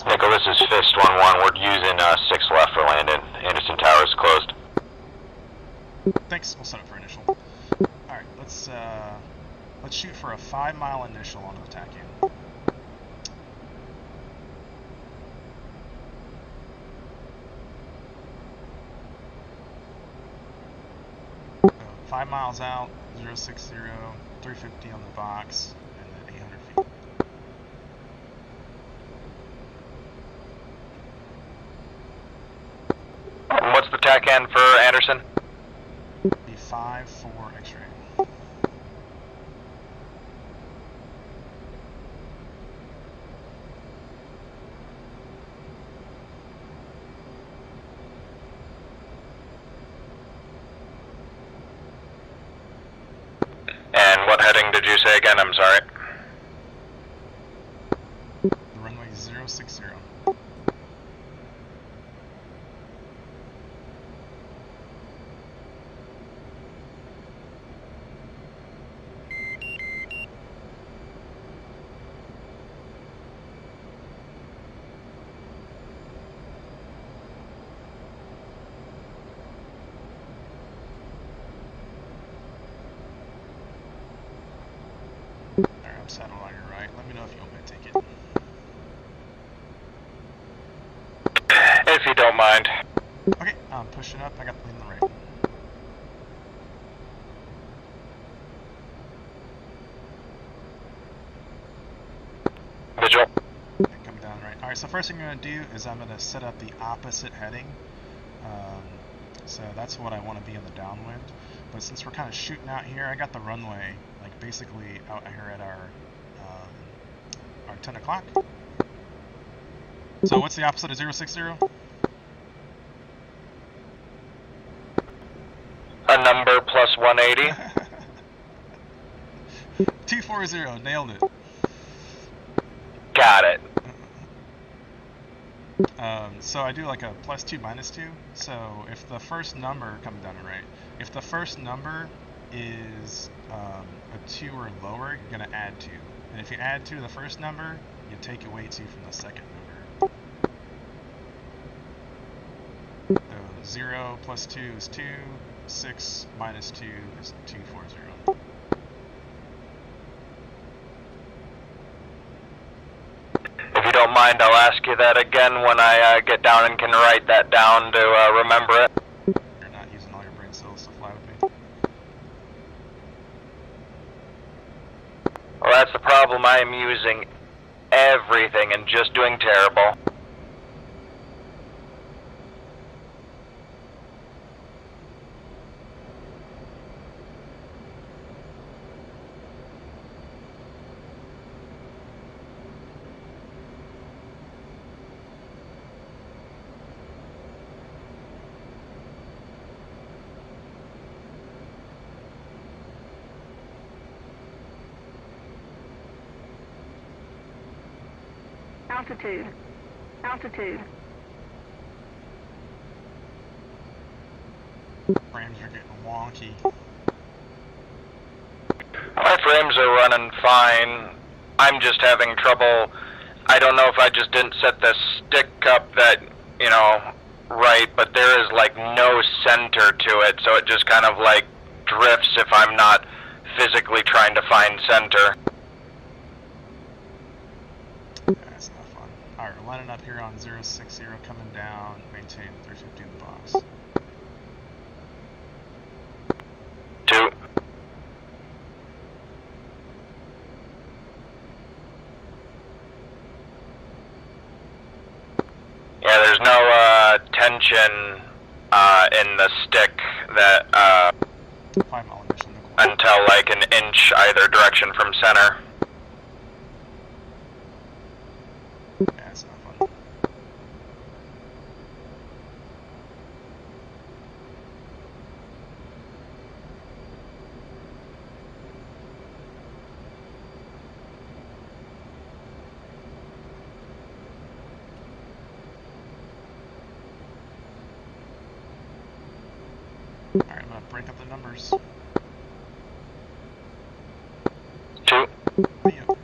Nickel, this is Fist 1-1. We're using 6 left for landing. Anderson Tower is closed. Thanks, we'll set up for initial. Alright, let's shoot for a 5-mile initial on the attack end. So 5 miles out, 060, 350 on the box, and then 800 feet. What's the TAC end for Anderson? Be 5 for X-ray. And what heading did you say again? I'm sorry. The runway 060. Alright, I'm saddled on your right. Let me know if you want me to take it. If you don't mind. Okay, I'm pushing up. I got the lead on the right. Visual. Okay, coming down right. Alright, so first thing I'm going to do is I'm going to set up the opposite heading. So that's what I want to be in the downwind. But since we're kind of shooting out here, I got the runway like basically out here at our 10 o'clock. So what's the opposite of 060? A number plus 180. 240, nailed it. Got it. So I do like a +2, -2. So if the first number, coming down to right, if the first number is a 2 or lower, you're going to add 2. And if you add 2 to the first number, you take away 2 from the second number. So 0 + 2 is 2, 6 - 2 is 240. If you don't mind, I'll ask you that again when I get down and can write that down to remember it. You're not using all your brain cells to fly with me. Well, that's the problem. I am using everything and just doing terrible. Altitude. Altitude. Frames are getting wonky. My frames are running fine. I'm just having trouble. I don't know if I just didn't set the stick up that, you know, right, but there is like no center to it, so it just kind of like drifts if I'm not physically trying to find center. That's not fun. Alright, we're lining up here on 060, coming down, maintain 350 in the box. 2. Yeah, there's no tension in the stick that 5 mile emission. Nicole. until like an inch either direction from center. Yeah, it's not fun. Alright, I'm gonna break up the numbers. 2. See ya.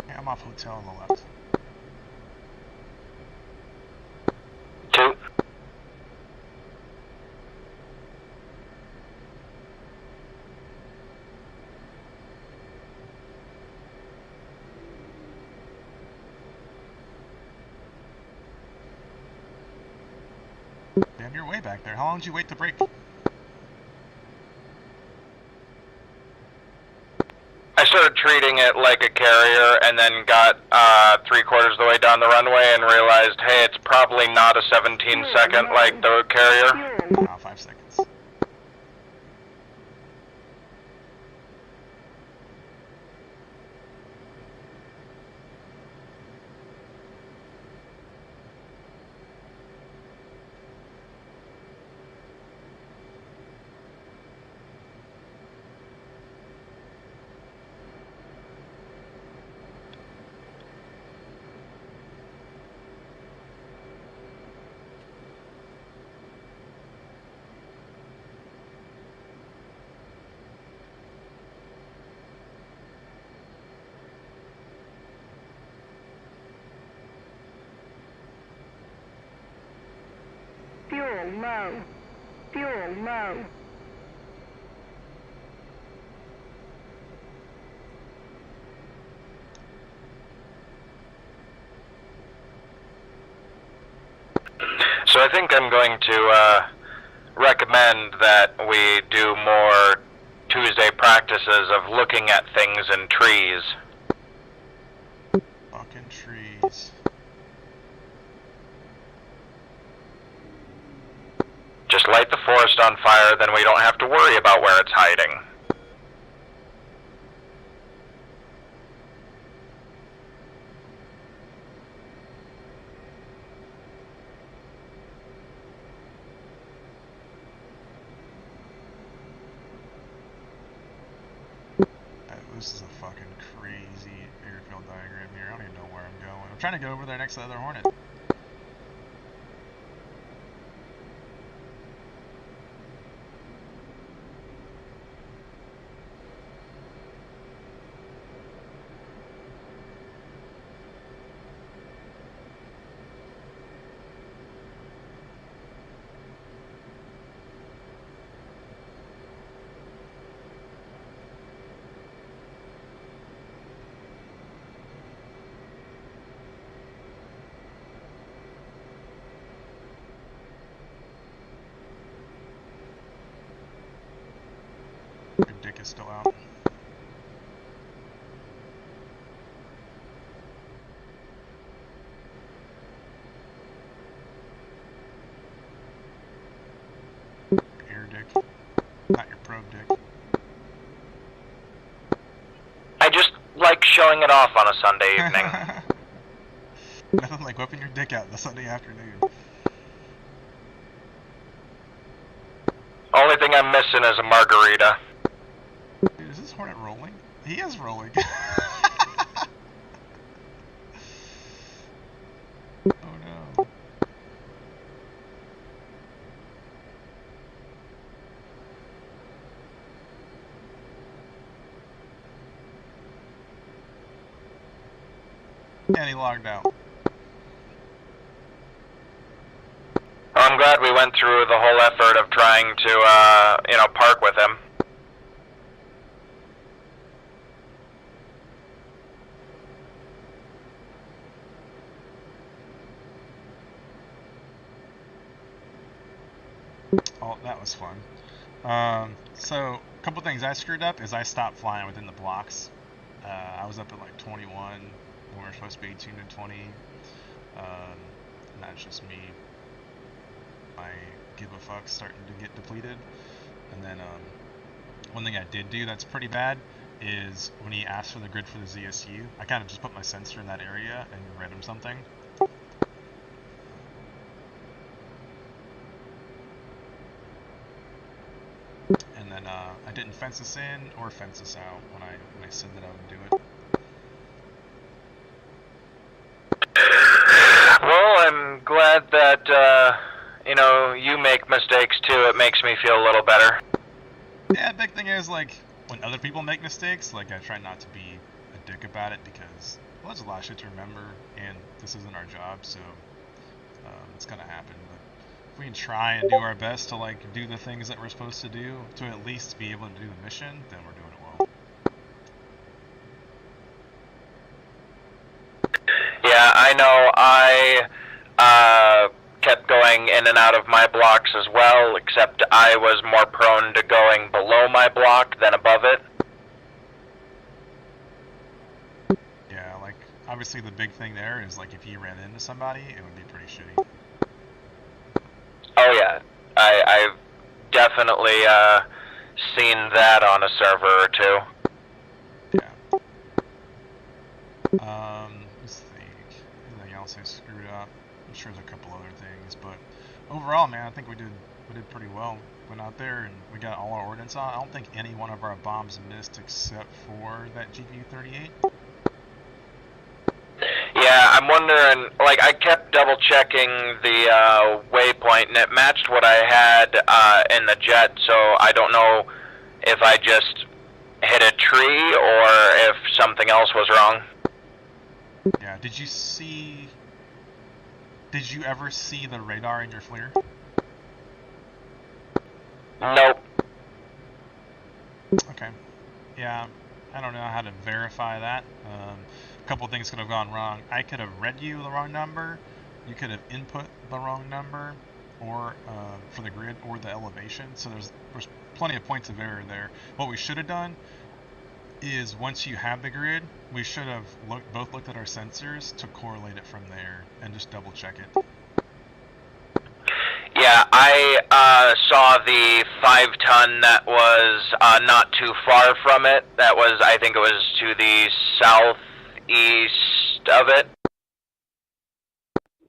Yeah, I'm off hotel on the left. 2. Damn, you're way back there. How long did you wait to brake? I started treating it like a carrier and then got 3/4 of the way down the runway and realized, hey, it's probably not a 17-second like the carrier. Fuel. 5 seconds. Fuel low. Fuel low. So I think I'm going to recommend that we do more Tuesday practices of looking at things in trees. Fucking trees. Just light the forest on fire, then we don't have to worry about where it's hiding. This is a fucking crazy airfield diagram here. I don't even know where I'm going. I'm trying to go over there next to the other Hornet. is still out. Air dick, not your probe dick. I just like showing it off on a Sunday evening. Nothing like whipping your dick out on a Sunday afternoon. Only thing I'm missing is a margarita. Dude, is this Hornet rolling? He is rolling. Oh no. And he logged out. Well, I'm glad we went through the whole effort of trying to, park with him. Oh, that was fun. So, a couple things I screwed up is I stopped flying within the blocks. I was up at like 21 when we were supposed to be 18 to 20. And that's just me. My give a fuck starting to get depleted. And then one thing I did do that's pretty bad is when he asked for the grid for the ZSU, I kind of just put my sensor in that area and read him something. And then I didn't fence us in or fence us out when I said that I would do it. Well, I'm glad that, you make mistakes too. It makes me feel a little better. Yeah, big thing is, like, when other people make mistakes, like, I try not to be a dick about it because, well, there's a lot of shit to remember, and this isn't our job, so it's gonna happen. But if we can try and do our best to, like, do the things that we're supposed to do to at least be able to do the mission, then we're doing it well. Yeah, I know. I kept going in and out of my blocks as well, except I was more prone to going below my block than above it. Yeah, like, obviously the big thing there is, like, if you ran into somebody, it would be pretty shitty. Oh yeah, I've definitely seen that on a server or two. Yeah. Let's think. Anything else I screwed up? I'm sure there's a couple other things, but overall, man, I think we did pretty well. Went out there and we got all our ordnance on. I don't think any one of our bombs missed except for that GPU-38. Yeah, I'm wondering, like, I kept double checking the waypoint and it matched what I had in the jet, so I don't know if I just hit a tree or if something else was wrong. Yeah, did you ever see the radar in your FLIR? Nope. Okay. Yeah, I don't know how to verify that. A couple things could have gone wrong. I could have read you the wrong number, you could have input the wrong number, or for the grid or the elevation. So there's plenty of points of error there. What we should have done is once you have the grid, we should have both looked at our sensors to correlate it from there and just double check it. Yeah, I saw the 5-ton that was not too far from it. That was, I think it was to the southeast of it.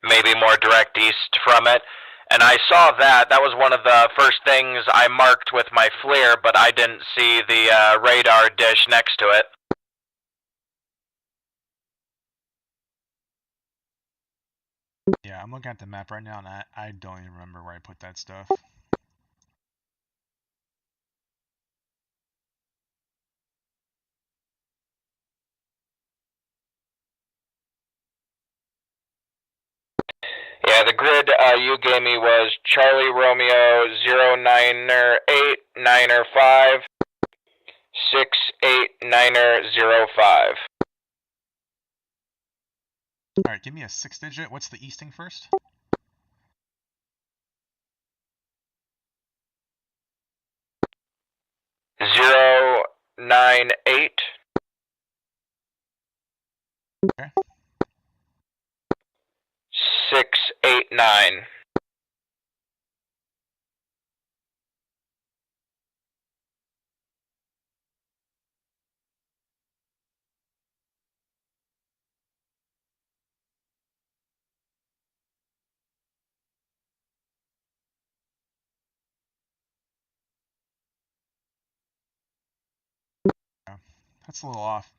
Maybe more direct east from it. And I saw that. That was one of the first things I marked with my FLIR, but I didn't see the radar dish next to it. Yeah, I'm looking at the map right now, and I don't even remember where I put that stuff. Yeah, the grid you gave me was Charlie Romeo 09er8 9er 5 68 05. Alright, give me a 6-digit. What's the easting first? 498. Okay. 689. That's a little off.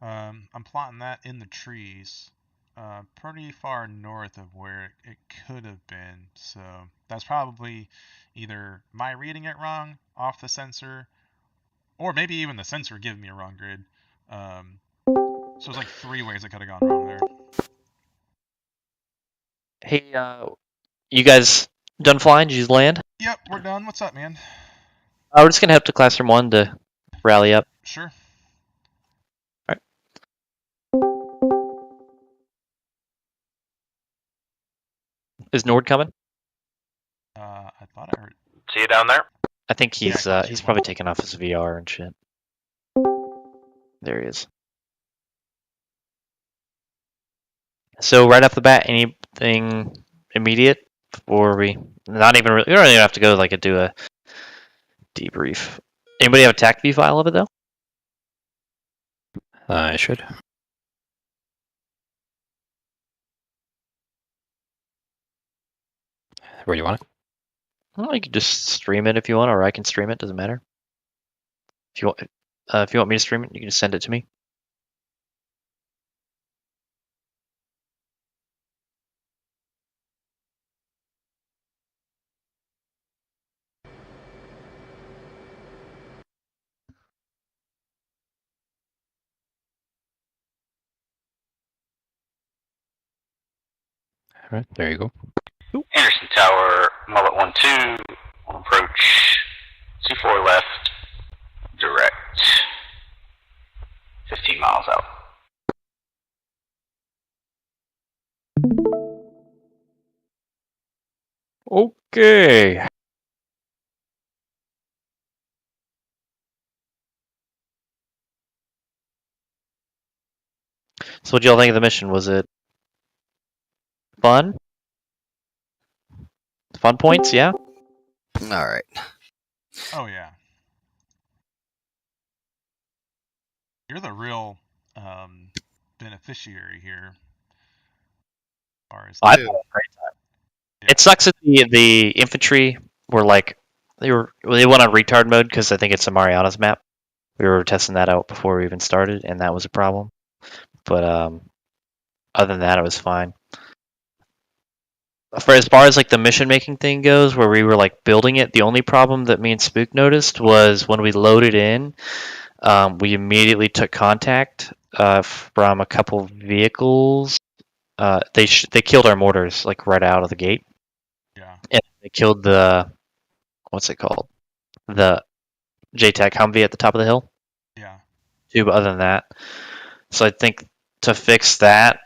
I'm plotting that in the trees, pretty far north of where it could have been. So that's probably either my reading it wrong off the sensor, or maybe even the sensor giving me a wrong grid. So there's like 3 ways it could have gone wrong there. Hey, you guys done flying? Did you land? Yep, we're done. What's up, man? We're just gonna head up to Classroom 1 to rally up. Sure. Is Nord coming? I thought I heard. See you down there? I think Yeah, he's Classroom he's 1. probably taking off his VR and shit. There he is. So right off the bat, anything immediate, or we not even really, we don't even have to go like do a debrief. Anybody have a TAC view file of it though? I should. Where do you want it? Well, you can just stream it if you want, or I can stream it. Doesn't matter. If you want me to stream it, you can just send it to me. All right, there you go. Anderson Tower, Mullet 1-2, on approach, C4 left, direct, 15 miles out. Okay. So what do y'all think of the mission? Was it fun? Fun points, yeah? All right. Oh yeah. You're the real beneficiary here. As far as I had a great time. Yeah. It sucks that the infantry were like they went on retard mode because I think it's a Mariana's map. We were testing that out before we even started, and that was a problem. But other than that, it was fine. For as far as like the mission making thing goes, where we were like building it, the only problem that me and Spook noticed was when we loaded in, we immediately took contact from a couple vehicles. They killed our mortars like right out of the gate. Yeah. And they killed the what's it called? The JTAC Humvee at the top of the hill. Yeah. But other than that, so I think to fix that,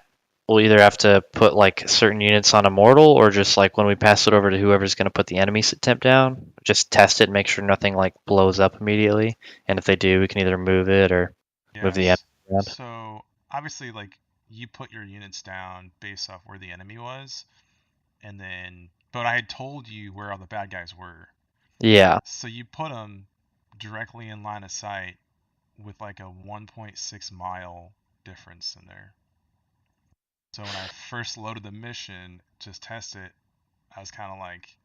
we'll either have to put like certain units on Immortal, or just like when we pass it over to whoever's going to put the enemy temp down, just test it and make sure nothing like blows up immediately. And if they do, we can either move it or move the enemy around. So obviously, like you put your units down based off where the enemy was, and then but I had told you where all the bad guys were. Yeah. So you put them directly in line of sight with like a 1.6 mile difference in there. So when I first loaded the mission, just test it, I was kind of like,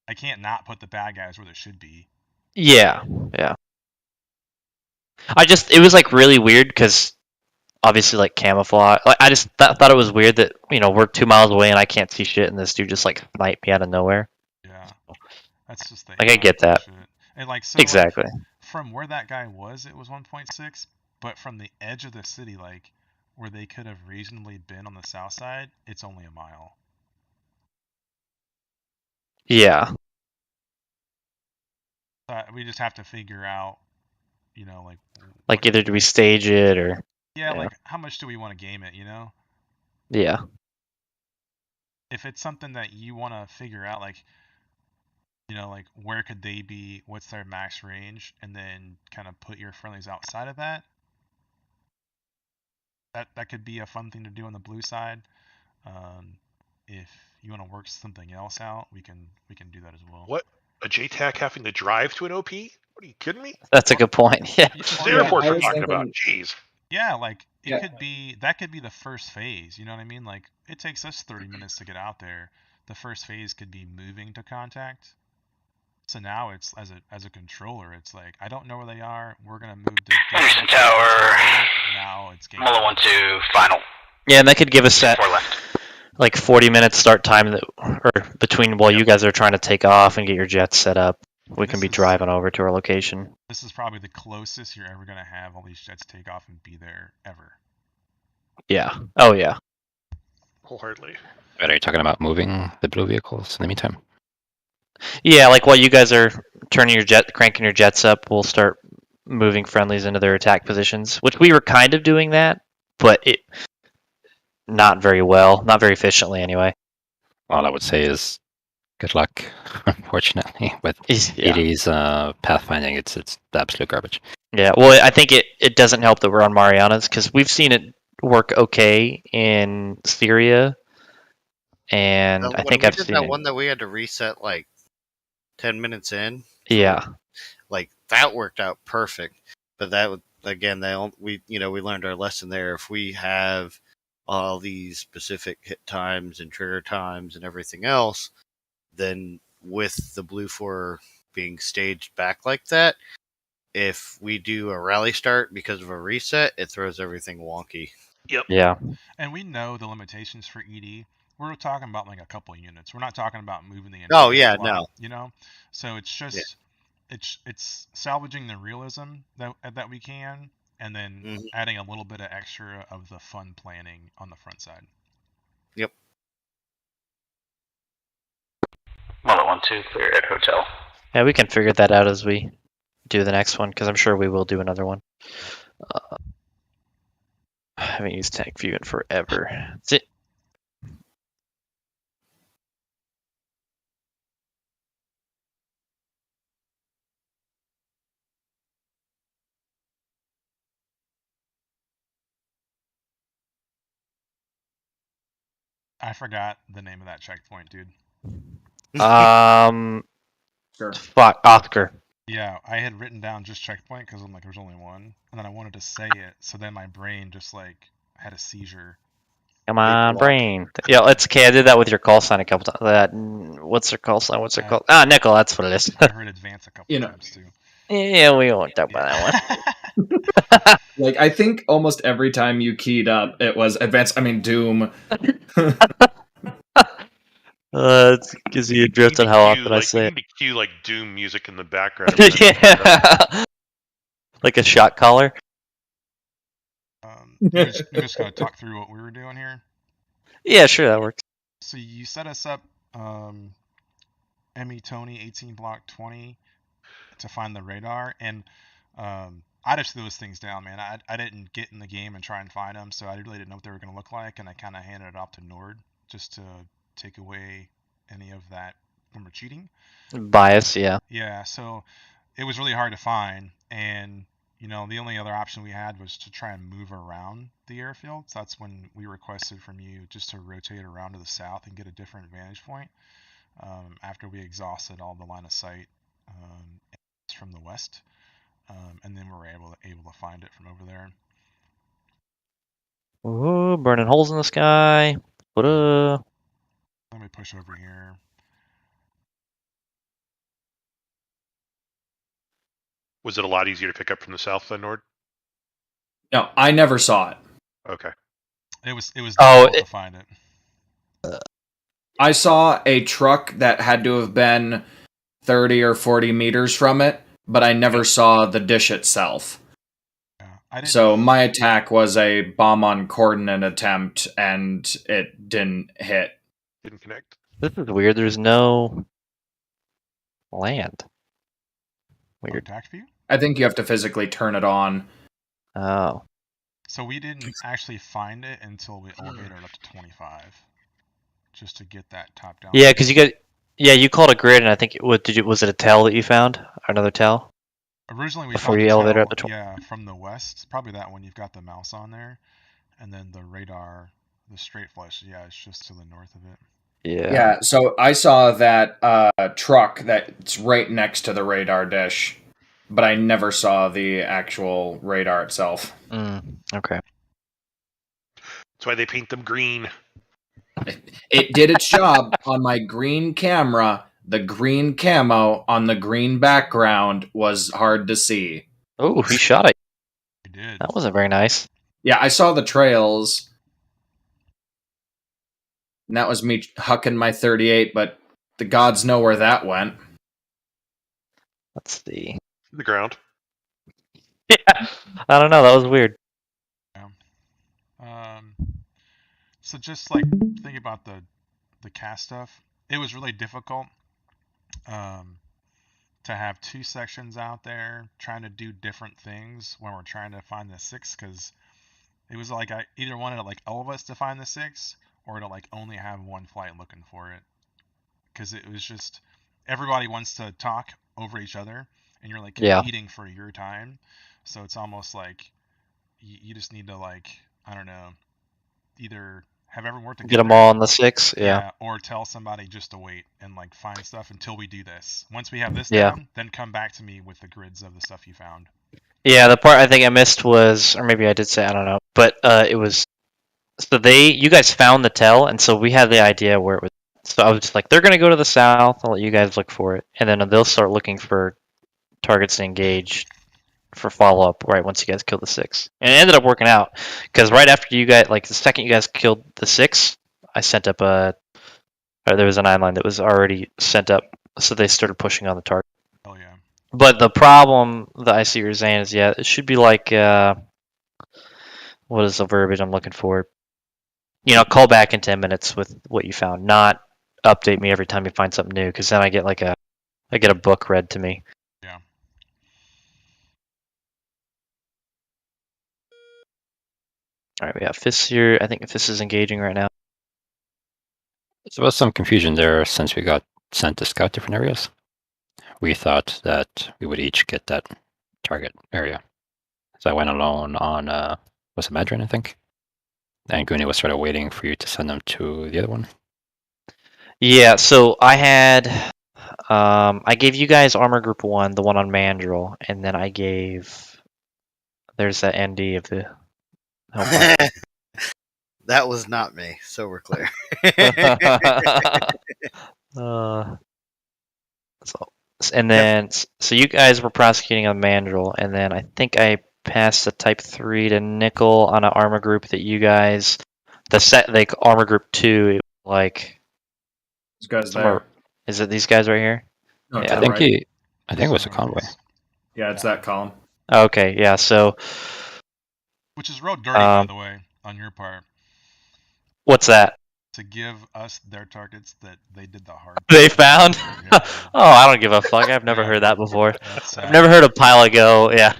I can't not put the bad guys where they should be. Yeah. Yeah. It was like really weird because obviously like camouflage. Like I just thought it was weird that we're 2 miles away and I can't see shit, and this dude just like sniped me out of nowhere. Yeah, that's just the like I get that. Shit. And like so exactly. Like, from where that guy was, it was 1.6, but from the edge of the city, like where they could have reasonably been on the south side, it's only a mile. Yeah. We just have to figure out, like either do we stage it or yeah, like how much do we want to game it, Yeah. If it's something that you want to figure out, like you know, like where could they be? What's their max range? And then kind of put your friendlies outside of that. That could be a fun thing to do on the blue side. If you want to work something else out, we can do that as well. What? A JTAC having to drive to an OP? What are you kidding me? That's a good point. Yeah. This is Or the yeah, airport I we're was talking thinking- about. Jeez. Yeah, like it Yeah. could be that could be the first phase. You know what I mean? Like it takes us 30 minutes to get out there. The first phase could be moving to contact. So now it's as a controller, it's like I don't know where they are. We're gonna move to Henderson Tower. Now it's game. Muller 1-2, final. Yeah, and that could give us that 4 left. like 40 minutes start time that, or between while you guys are trying to take off and get your jets set up. We can This be is- driving over to our location. This is probably the closest you're ever gonna have all these jets take off and be there ever. Yeah. Oh yeah. Wholeheartedly. Are you talking about moving the blue vehicles in the meantime? Yeah, like while you guys are cranking your jets up, we'll start moving friendlies into their attack positions, which we were kind of doing that, but it not very well, not very efficiently anyway. All I would say is good luck. Unfortunately, with Yeah. ED's pathfinding, it's the absolute garbage. Yeah, well, I think it doesn't help that we're on Marianas because we've seen it work okay in Syria, and I think I've seen that it. one that we had to reset like 10 minutes in. Yeah, Like that worked out perfect. But that would, again, we learned our lesson there. If we have all these specific hit times and trigger times and everything else, then with the Blue 4 being staged back like that, if we do a rally start because of a reset, it throws everything wonky. yeah, And we know the limitations for ED. We're talking about like a couple units. We're not talking about moving the Oh, entire yeah, flight, no. You know, so it's just it's salvaging the realism that we can, and then adding a little bit of extra of the fun planning on the front side. Yep. Muller 1-2, clear at hotel. yeah. We can figure that out as we do the next one because I'm sure we will do another one. I haven't used tank view in forever. That's it. I forgot the name of that checkpoint, dude. Sure. Fuck, Oscar. Yeah, I had written down just checkpoint because I'm like, there's only one, and then I wanted to say it, so then my brain just like had a seizure. Come on, brain. Yeah, it's okay. I did that with your call sign a couple times. What's their call sign? What's it called? Ah, nickel. That's what it is. I heard advance a couple times too. Yeah, we won't talk about that one. Like I think almost every time you keyed up, it was advanced. I mean Doom. It's because you drift on how often I say You it. need to cue like Doom music in the background. Yeah. Like a shot caller. You're just gonna talk through what we were doing here. Yeah, sure, that works. So you set us up, Emmy Tony 18 block 20 to find the radar, and I just threw those things down, man. I didn't get in the game and try and find them, so I really didn't know what they were gonna look like, and I kind of handed it off to Nord just to take away any of that from cheating. Bias, yeah. Yeah, so it was really hard to find, and you know, the only other option we had was to try and move around the airfield. So that's when we requested from you just to rotate around to the south and get a different vantage point after we exhausted all the line of sight from the west, and then we were able to find it from over there. Ooh, burning holes in the sky. What up? Let me push over here. Was it a lot easier to pick up from the south than Nord? No, I never saw it. Okay. It was difficult to find it. I saw a truck that had to have been 30 or 40 meters from it, but I never saw the dish itself. Yeah, so my attack was a bomb on coordinate attempt, and it didn't hit. Didn't connect. This is weird. There's no land. Weird. Attack view? I think you have to physically turn it on. Oh. So we didn't actually find it until we elevated up to 25, just to get that top down. Yeah, because Yeah, you called a grid, and I think was it a tail that you found? Another tail? Originally, we Before found you the elevated tail, up the yeah, from the west. Probably that one. You've got the mouse on there, and then the radar, the straight flash. Yeah, it's just to the north of it. Yeah. Yeah, so I saw that truck that's right next to the radar dish, but I never saw the actual radar itself. Okay. That's why they paint them green. It did its job on my green camera. The green camo on the green background was hard to see. Oh, he shot it. We did. That wasn't very nice. Yeah, I saw the trails. And that was me hucking my 38, but the gods know where that went. Let's see. The ground. Yeah, I don't know. That was weird. So just like think about the CAS stuff. It was really difficult to have two sections out there trying to do different things when we're trying to find the 6, because it was like I either wanted like all of us to find the 6 or to like only have one flight looking for it, because it was just everybody wants to talk over each other and you're like competing for your time. So it's almost like you just need to, like, I don't know, either have everyone work together, get them all on the 6. Yeah. or tell somebody just to wait and like find stuff until we do this. Once we have this down, then come back to me with the grids of the stuff you found. Yeah, the part I think I missed was, or maybe I did say, I don't know, but it was, so you guys found the tell, and so we had the idea where it was. So I was just like, they're gonna go to the south. I'll let you guys look for it, and then they'll start looking for targets to engage for follow up right once you guys kill the 6. And it ended up working out, because right after you guys, like the second you guys killed the 6, I sent up there was an 9 line that was already sent up, so they started pushing on the target. Oh yeah. But the problem that I see you're saying is, yeah, it should be like, what is the verbiage I'm looking for? Call back in 10 minutes with what you found, not update me every time you find something new, because then I get a book read to me. Yeah. All right, we have Fist here. I think Fist is engaging right now. There was some confusion there since we got sent to scout different areas. We thought that we would each get that target area. So I went alone on, was it Madron, I think? And Goonie was sort of waiting for you to send them to the other one. Yeah, so I had, I gave you guys Armor Group 1, the one on Mandrill, and then I gave, there's that ND of the That was not me, so we're clear. And then, so you guys were prosecuting on Mandrill, and then I think I passed the Type 3 to Nickel on an armor group that you guys, armor group 2, like, These guys there. Is it these guys right here? No, Yeah, I think right. I think it was a convoy. Yeah, it's that column. Okay, yeah, so. Which is real dirty, by the way, on your part. What's that? To give us their targets that they did the hard. They found? Yeah. Oh, I don't give a fuck. I've never heard that before. I've never heard a pilot go, yeah.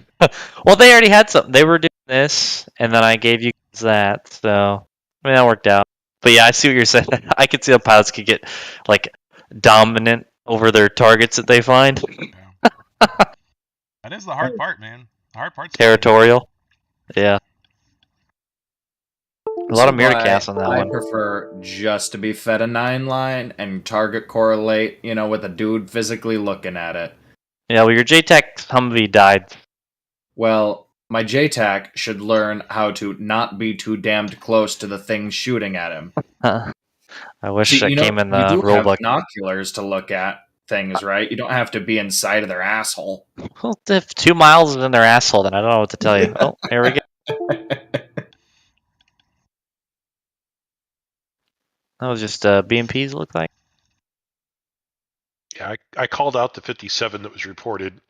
Well, they already had something. They were doing this, and then I gave you guys that, so I mean, that worked out. But yeah, I see what you're saying. I could see how pilots could get, like, dominant over their targets that they find. Yeah. That is the hard part, man. The hard part's territorial. Yeah. A lot of mirror cast on that one. I prefer just to be fed a 9 line and target correlate, with a dude physically looking at it. Yeah, well, your JTAC Humvee died. Well, my JTAC should learn how to not be too damned close to the thing shooting at him. I wish I came in the rulebook. You do have binoculars to look at things, right? You don't have to be inside of their asshole. Well, if 2 miles is in their asshole, then I don't know what to tell you. Oh, here we go. That was just BMPs look like. Yeah, I called out the 57 that was reported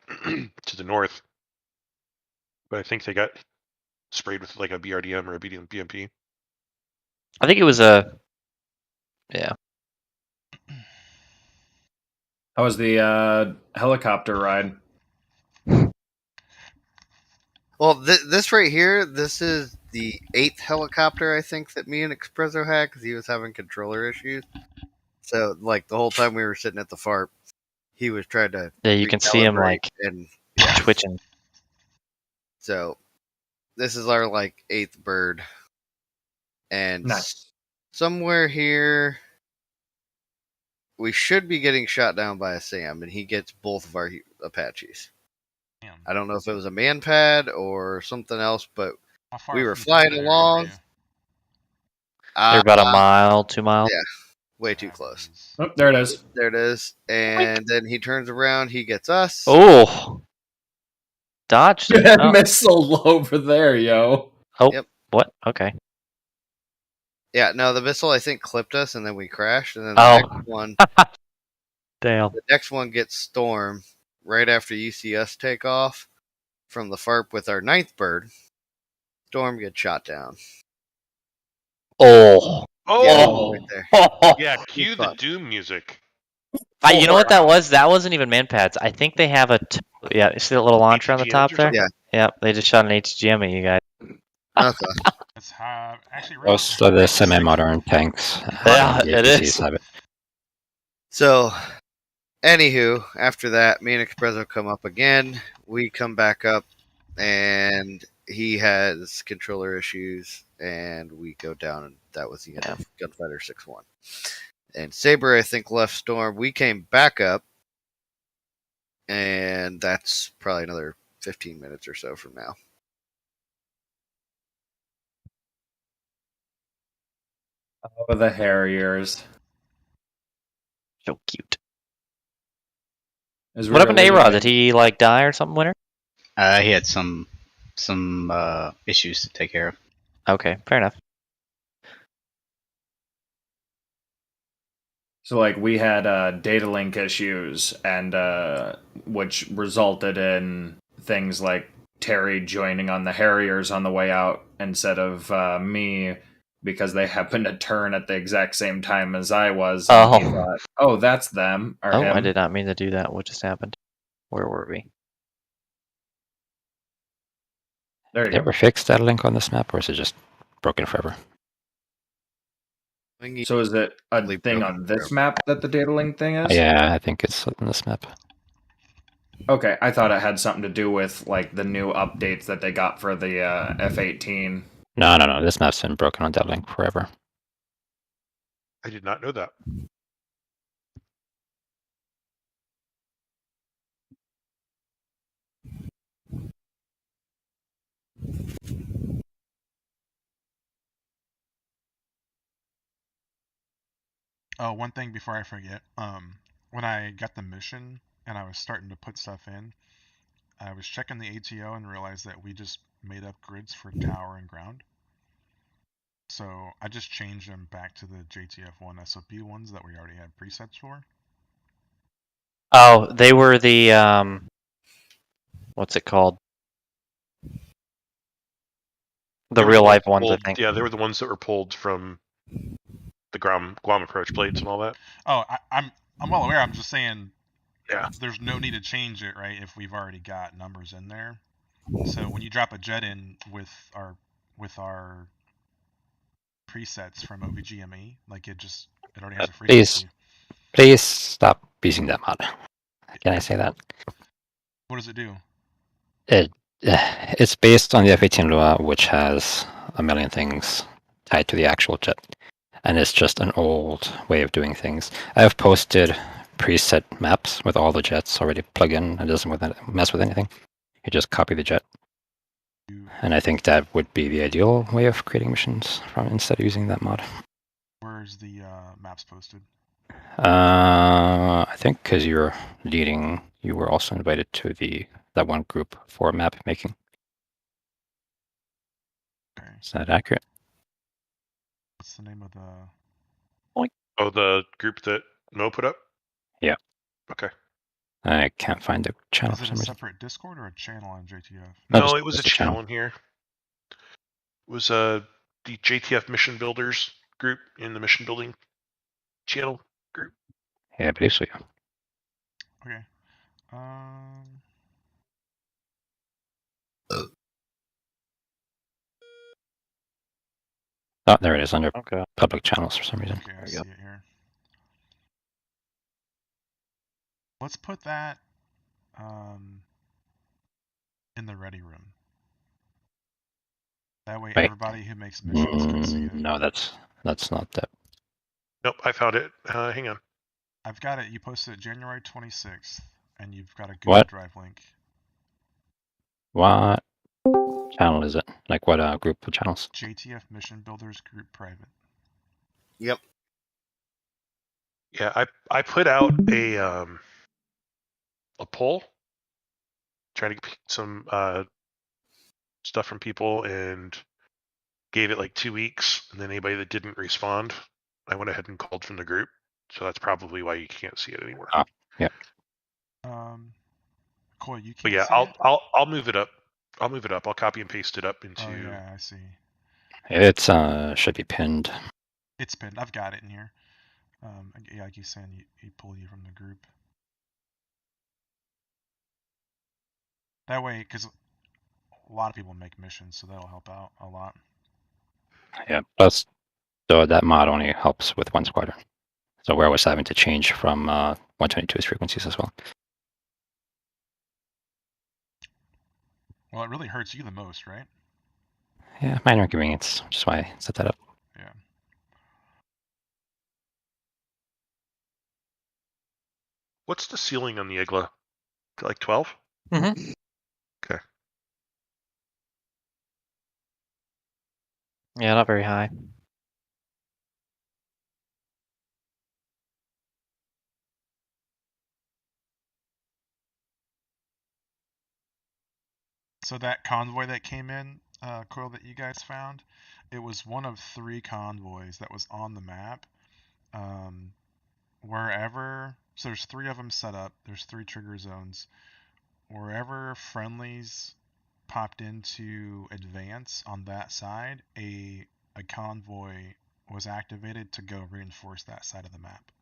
to the north, but I think they got sprayed with like a BRDM or a BMP. I think it was a, yeah. How was the helicopter ride? Well, this right here, this is the 8th helicopter, I think, that me and Expresso had, because he was having controller issues. So, like, the whole time we were sitting at the FARP, he was trying to Yeah, you can see him recalibrate, like and yeah. twitching. So this is our like 8th bird, and Nice. somewhere here we should be getting shot down by a SAM, and he gets both of our Apaches. Damn. I don't know if it was a man pad or something else, but How far we were from flying Canada along. are They're about a mile, 2 miles. Yeah, way you? too close. Oh, there it is. There it is. And then he turns around, he gets us. Oh, dodged it. Oh. Missile over there, yo. Oh, Yep. what? Okay. Yeah, no, the missile I think clipped us, and then we crashed. And then Oh. Damn. the next one gets Storm right after you see us take off from the FARP with our 9th bird. Storm gets shot down. Oh. Oh, Right there. yeah. Cue the fun. Doom music. You know what that was? That wasn't even man pads. I think they have yeah, see that little launcher on the ATGMs top or there? something? Yeah. Yep, they just shot an HGM at you guys. Okay. It's actually Most of the semi-modern tanks. Yeah, and it APCs is. have it. So, anywho, after that, me and Expresso come up again. We come back up, and he has controller issues, and we go down, and that was the end of Gunfighter 6-1. And Saber, I think, left Storm. We came back up, and that's probably another 15 minutes or so from now. Oh, the Harriers. So cute. As we What happened to were A-Rod? leaving- Did he like die or something, Winter? He had some issues to take care of. Okay, fair enough. So, like, we had data link issues, and which resulted in things like Terry joining on the Harriers on the way out instead of me, because they happened to turn at the exact same time as I was. And he thought, oh, that's them. Or Oh, him. I did not mean to do that. What just happened? Where were we? There you Did they go. ever fix that link on this map, or is it just broken forever? So is it a thing on this map that the data link thing is? Yeah, I think it's on this map. Okay, I thought it had something to do with like the new updates that they got for the F-18. No. This map's been broken on that link forever. I did not know that. Oh, one thing before I forget. When I got the mission and I was starting to put stuff in, I was checking the ATO and realized that we just made up grids for tower and ground. So I just changed them back to the JTF1 SOP ones that we already had presets for. Oh, they were the what's it called? The They were real life ones ones, I pulled- think. Yeah, they were the ones that were pulled from the Guam approach plates and all that. Oh, I'm well aware. I'm just saying. Yeah. There's no need to change it, right? If we've already got numbers in there. So when you drop a jet in with our presets from OVGME, like it already has a frequency. Please stop using that mod. Can I say that? What does it do? It's based on the F-18 Lua, which has a million things tied to the actual jet. And it's just an old way of doing things. I have posted preset maps with all the jets already plugged in. It doesn't mess with anything. You just copy the jet. And I think that would be the ideal way of creating missions instead of using that mod. Where's the maps posted? I think because you're leading, you were also invited to that one group for map making. Okay. Is that accurate? What's the name of the... Oh, the group that Mo put up? Yeah. Okay. I can't find the channel Is for it some a reason. separate Discord or a channel on JTF? No, it was a channel in here. It was the JTF Mission Builders group in the mission building channel group. Yeah, I believe so. Yeah. Okay. Oh, there it is under public channels for some reason. Okay, I see it here. Let's put that in the ready room. That way, Wait. everybody who makes missions can see it. No, that's not that. Nope, I found it. Hang on. I've got it. You posted it January 26th, and you've got a Google What? Drive link. What channel is it? Like what group of channels? JTF Mission Builders Group Private. Yep. Yeah, I put out a poll trying to get some stuff from people and gave it like 2 weeks, and then anybody that didn't respond, I went ahead and called from the group. So that's probably why you can't see it anymore. Oh, yeah. Cool, you can't But yeah, see it? I'll move it up. I'll move it up. I'll copy and paste it up into. Oh yeah, I see. It's should be pinned. It's pinned. I've got it in here. Yeah, like you saying, he pulled you from the group. That way, because a lot of people make missions, so that'll help out a lot. Yeah. Plus, so that mod only helps with one squadron. So we're always having to change from 122's frequencies as well. Well, it really hurts you the most, right? Yeah, minor inconvenience, which is why I set that up. Yeah. What's the ceiling on the Igla? Like 12? Mm-hmm. Okay. Yeah, not very high. So that convoy that came in, Coil, that you guys found, it was one of 3 convoys that was on the map. Wherever, so there's 3 of them set up. There's 3 trigger zones. Wherever friendlies popped into advance on that side, a convoy was activated to go reinforce that side of the map.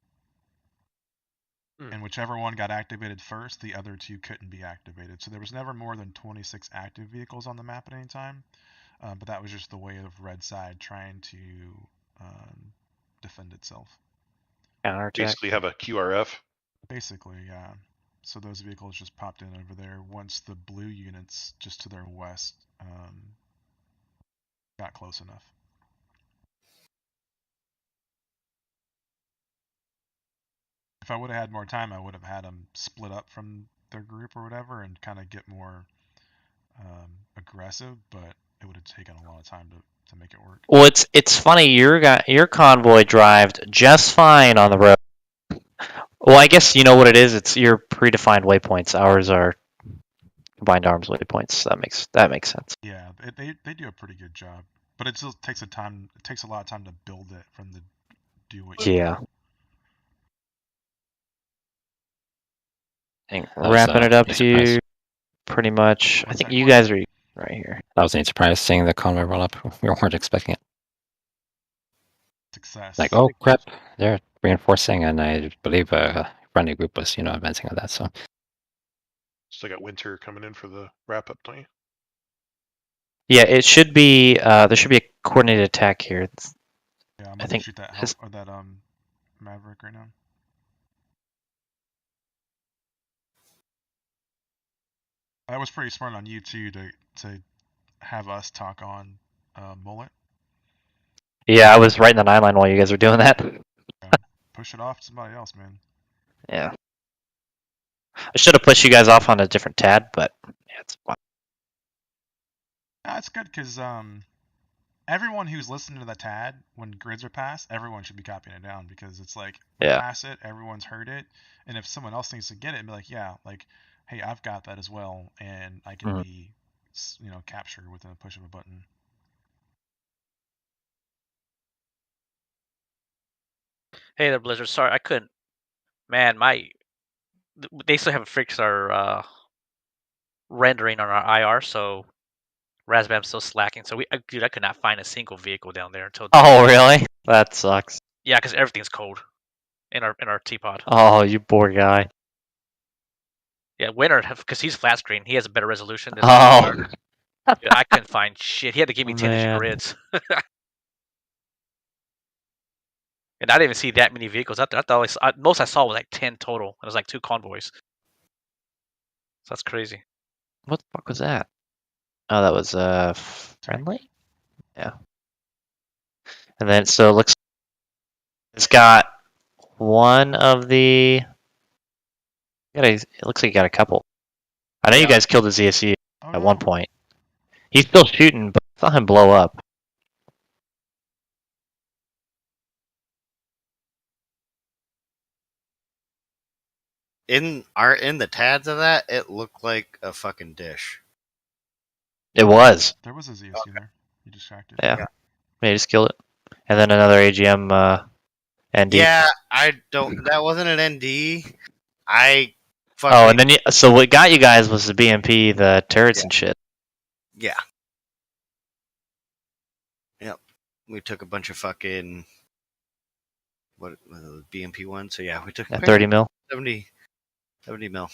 And whichever one got activated first, the other 2 couldn't be activated. So there was never more than 26 active vehicles on the map at any time. But that was just the way of Red Side trying to defend itself. Counterattack. Basically have a QRF. Basically, yeah. So those vehicles just popped in over there once the blue units just to their west got close enough. If I would have had more time, I would have had them split up from their group or whatever and kind of get more aggressive, but it would have taken a lot of time to make it work. Well, it's funny. Your convoy drived just fine on the road. Well, I guess you know what it is. It's your predefined waypoints. Ours are combined arms waypoints. That makes sense. Yeah, they do a pretty good job, but it still takes It takes a lot of time to build it from the do what you Yeah. do. I think wrapping it up here, pretty much. I think you guys are right here. That was a surprise seeing the convoy roll up. We weren't expecting it. Success. Like, oh crap, they're reinforcing, and I believe a friendly group was, advancing on that. So Still got Winter coming in for the wrap up, don't you? Yeah, it should be. There should be a coordinated attack here. Yeah, I'm gonna shoot that Maverick right now. That was pretty smart on you too to have us talk on Mullet. Yeah, I was writing the 9 line while you guys were doing that. Yeah, push it off to somebody else, man. Yeah. I should have pushed you guys off on a different TAD, but yeah, it's fine. That's good because everyone who's listening to the TAD when grids are passed, everyone should be copying it down because it's like pass it, everyone's heard it, and if someone else needs to get it, and be like, yeah, like, hey, I've got that as well, and I can be, captured with a push of a button. Hey there, Blizzard. Sorry, I couldn't. Man, they still haven't fixed our rendering on our IR, so Razbam's still slacking. So dude, I could not find a single vehicle down there until. Oh, really? That sucks. Yeah, because everything's cold in our T-pod. Oh, you poor guy. Yeah, Winter, because he's flat screen, he has a better resolution. Than Oh. Dude, I couldn't find shit. He had to give me 10-inch grids. And I didn't even see that many vehicles out there. I thought most I saw was like 10 total. It was like 2 convoys. So that's crazy. What the fuck was that? Oh, that was friendly. Yeah. And then so it looks it's got one of the. It looks like you got a couple. I know you guys killed the ZSE at one point. He's still shooting, but I saw him blow up. In the TADs of that, it looked like a fucking dish. It was. There was a ZSC there. You distracted. Yeah. He just killed it. And then another AGM ND. Yeah, I don't. That wasn't an ND. I. Oh, and then so what got you guys was the BMP, the turrets and shit. Yeah. Yep. We took a bunch of fucking what was it, BMP ones. So yeah, we took 30 mil. 70 mil.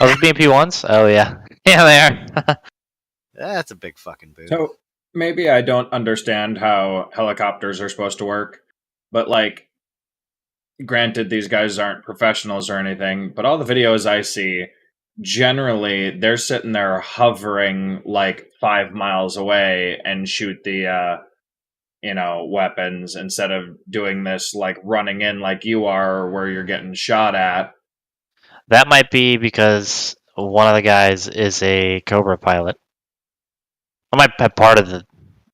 Oh, those BMP ones? Oh yeah, yeah they are. That's a big fucking boot. So maybe I don't understand how helicopters are supposed to work, but like, granted, these guys aren't professionals or anything, but all the videos I see, generally they're sitting there hovering like 5 miles away and shoot the weapons instead of doing this like running in like you are where you're getting shot at. That might be because one of the guys is a Cobra pilot. That might have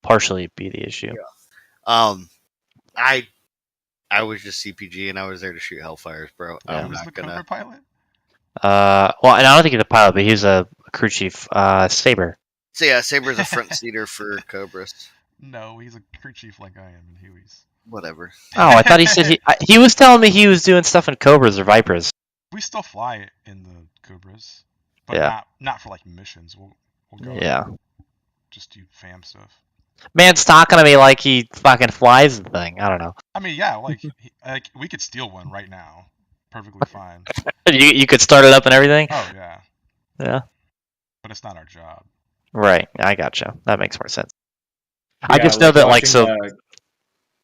partially be the issue. Yeah. I was just CPG and I was there to shoot Hellfires, bro. Yeah. I'm not gonna. Cobra pilot? Well, and I don't think he's a pilot, but he's a crew chief. Saber. So yeah, Saber's a front seater for Cobras. No, he's a crew chief like I am in Huey's. Whatever. Oh, I thought he said he was telling me he was doing stuff in Cobras or Vipers. We still fly in the Cobras, but not for like missions. We'll go. Yeah. Just do fam stuff. Man's talking to me like he fucking flies the thing. I don't know. I mean, yeah, like we could steal one right now, perfectly fine. You could start it up and everything. Oh yeah. Yeah. But it's not our job. Right. I gotcha. That makes more sense. Yeah, I just know that like so. watching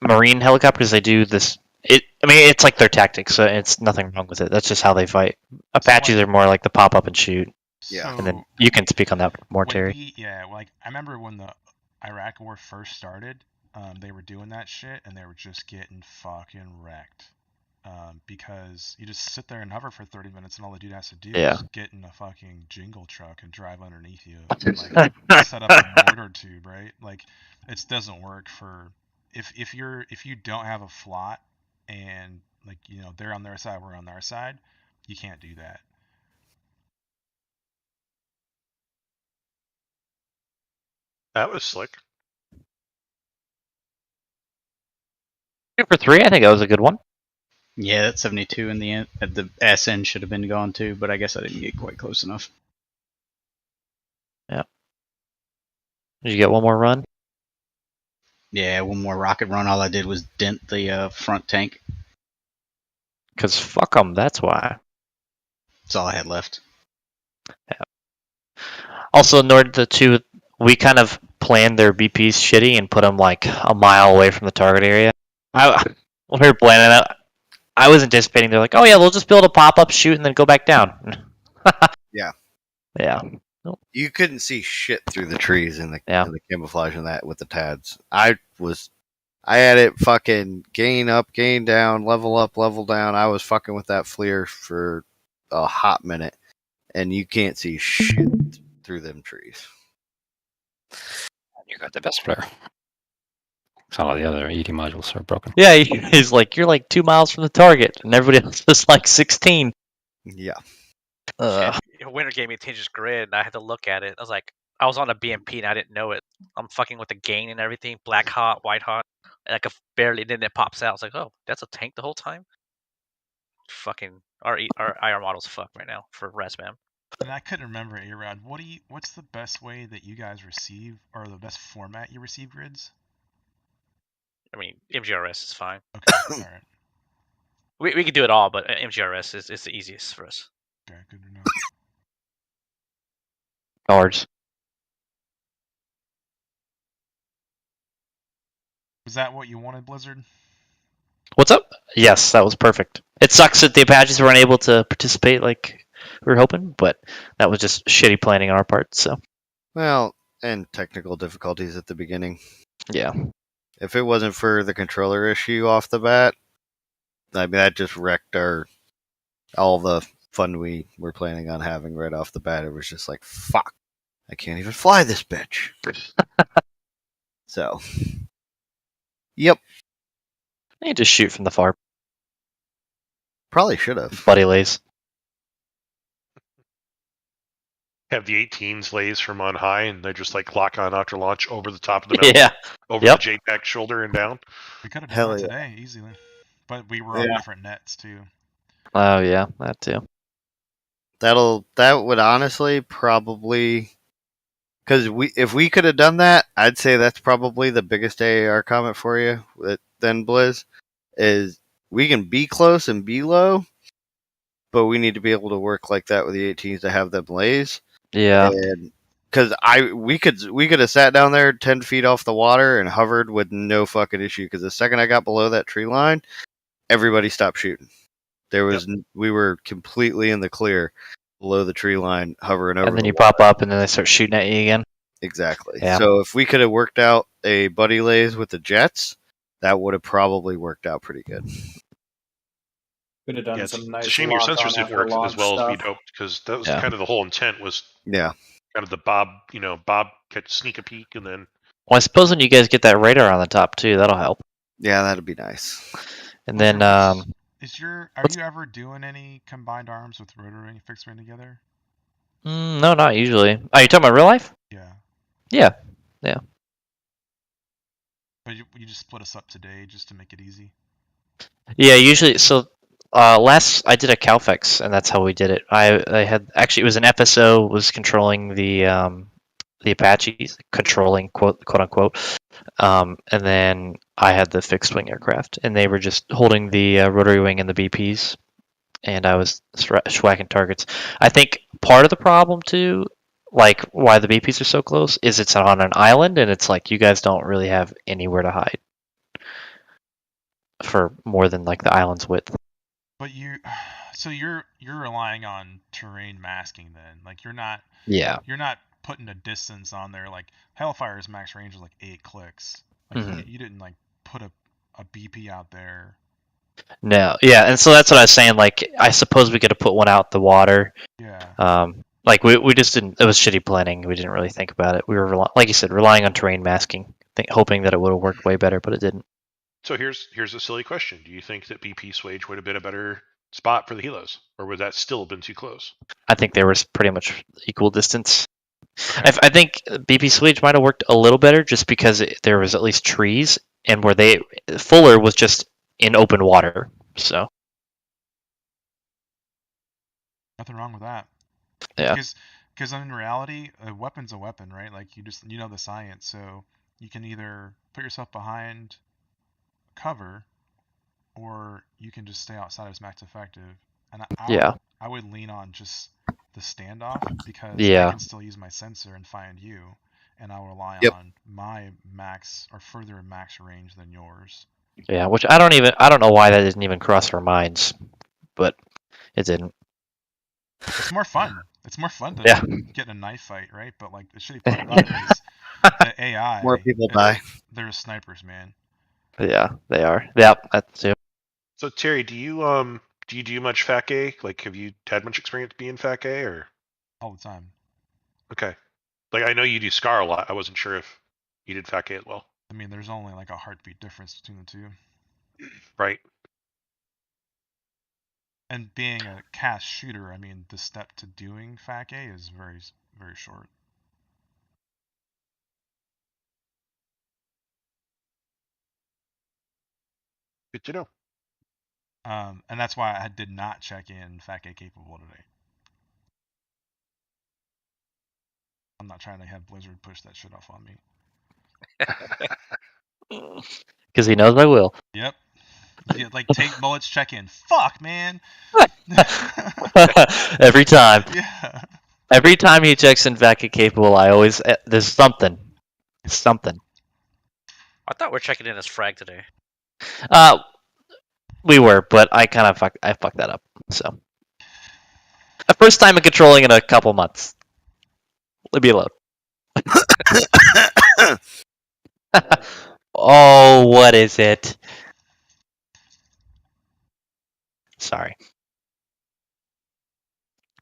Marine helicopters, they do this. I mean, it's like their tactics, so it's nothing wrong with it. That's just how they fight. Apaches are more like the pop up and shoot. Yeah. And then you can speak on that more, Terry. Like I remember when the Iraq War first started, they were doing that shit, and they were just getting fucking wrecked. Because you just sit there and hover for 30 minutes, and all the dude has to do is get in a fucking jingle truck and drive underneath you, and, like set up a mortar tube, right? Like it doesn't work for if you don't have a flot and like they're on their side, we're on our side, you can't do that. That was slick. 2 for 3, I think that was a good one. Yeah, that 72 in the end, the SN should have been gone too, but I guess I didn't get quite close enough. Yeah. Did you get one more run? Yeah, one more rocket run. All I did was dent the front tank. Because fuck them, that's why. That's all I had left. Yeah. Also, Nord, the two, we kind of planned their BPs shitty and put them like a mile away from the target area. When we were planning it, I was anticipating they're like, oh yeah, we'll just build a pop-up, shoot, and then go back down. Yeah. Yeah. You couldn't see shit through the trees in the camouflage and that with the TADs. I had it fucking gain up, gain down, level up, level down. I was fucking with that FLIR for a hot minute, and you can't see shit through them trees. You got the best flare. Some of the other ED modules are broken. Yeah, he's like, you're like 2 miles from the target, and everybody else is like 16. Yeah. Winter gave me a Tinge's grid, and I had to look at it. I was on a BMP, and I didn't know it. I'm fucking with the gain and everything, black hot, white hot, and I could barely. Then it pops out. I was like, oh, that's a tank the whole time. Fucking our IR model's fucked right now for ResMam. And I couldn't remember, A-Rod. What's the best way that you guys receive, or the best format you receive grids? I mean, MGRS is fine. Okay, all right. We could do it all, but MGRS is the easiest for us. Okay, good to know. Cards. Was that what you wanted, Blizzard? What's up? Yes, that was perfect. It sucks that the Apaches weren't able to participate like we were hoping, but that was just shitty planning on our part. So Well, and technical difficulties at the beginning. yeah, If it wasn't for the controller issue off the bat, I mean that just wrecked all the fun we were planning on having right off the bat. It was just like, fuck, I can't even fly this bitch. So, yep, I need to shoot from the far probably should have. buddy lays. Have the 18s lays from on high, and they just like lock on after launch over the top of the mountain, Yeah. over Yep. the JPEG shoulder and down. We could have done Hell that yeah. today easily, but we were on Yeah. different nets too. Oh yeah, that too. That would honestly probably, because if we could have done that, I'd say that's probably the biggest AAR comment for you. Then Blizz is we can be close and be low, but we need to be able to work like that with the 18s to have them lays. Yeah. And because we could have sat down there 10 feet off the water and hovered with no fucking issue. Because the second I got below that tree line, everybody stopped shooting. There was we were completely in the clear below the tree line, hovering over. And then the you water. pop up, and then they start shooting at you again. Exactly. Yeah. So if we could have worked out a buddy lays with the jets, that would have probably worked out pretty good. Could have done Yeah, it's some a nice shame your lock sensors on didn't after work as launch well as stuff. we'd hoped, because that was Yeah. kind of the whole intent was Yeah. kind of the Bob catch sneak a peek and then Well, I suppose when you guys get that radar on the top too, that'll help. Yeah, that'd be nice. And What's then your are you ever doing any combined arms with rotary and fixed wing together? no, not usually. Are you talking about real life? Yeah. Yeah. But you just split us up today just to make it easy. Yeah, usually. So last I did a Calfex, and that's how we did it. I had actually it was an FSO was controlling the Apaches, controlling quote unquote, and then I had the fixed wing aircraft, and they were just holding the rotary wing and the BPs, and I was schwacking targets. I think part of the problem too, like why the BPs are so close, is it's on an island, and it's like you guys don't really have anywhere to hide for more than like the island's width. But you're relying on terrain masking then. Like you're not putting a distance on there. Like Hellfire's max range is like 8 clicks. Like you didn't like put a BP out there. No, yeah, and so that's what I was saying. Like, I suppose we could have put one out the water. Yeah. Like we just didn't. It was shitty planning. We didn't really think about it. We were like you said, relying on terrain masking, hoping that it would have worked way better, but it didn't. So here's a silly question. Do you think that BP Swage would have been a better spot for the helos? Or would that still have been too close? I think they were pretty much equal distance. I think BP Swage might have worked a little better just because there was at least trees, and where Fuller was just in open water. So Nothing wrong with that. yeah. Because in reality, a weapon's a weapon, right? Like you know the science, so you can either put yourself behind cover, or you can just stay outside of its max effective. And I would lean on just the standoff because I can still use my sensor and find you, and I'll rely on my max or further max range than yours. Yeah, which I don't know why that didn't even cross our minds, but it didn't. It's more fun. It's more fun to get in a knife fight, right? But like the shitty part about it is the AI. More people die. They're snipers, man. Yeah, they are. Yep, that's it. So Terry, do you do much FAC-A? Like, have you had much experience being FAC-A or? All the time. Okay. Like, I know you do SCAR a lot. I wasn't sure if you did FAC-A as well. I mean, there's only like a heartbeat difference between the two. Right. And being a CAS shooter, I mean, the step to doing FAC-A is very, very short. Good to know. And that's why I did not check in FAC-A capable today. I'm not trying to have Blizzard push that shit off on me. Because he knows I will. Yep. Yeah, like take bullets, check in. Fuck, man. Every time. Yeah. Every time he checks in VACA capable, I always there's something. Something. I thought we are checking in as frag today. We were, but I kind of fucked that up. So, the first time in controlling in a couple months. Leave me alone. Oh, what is it? Sorry.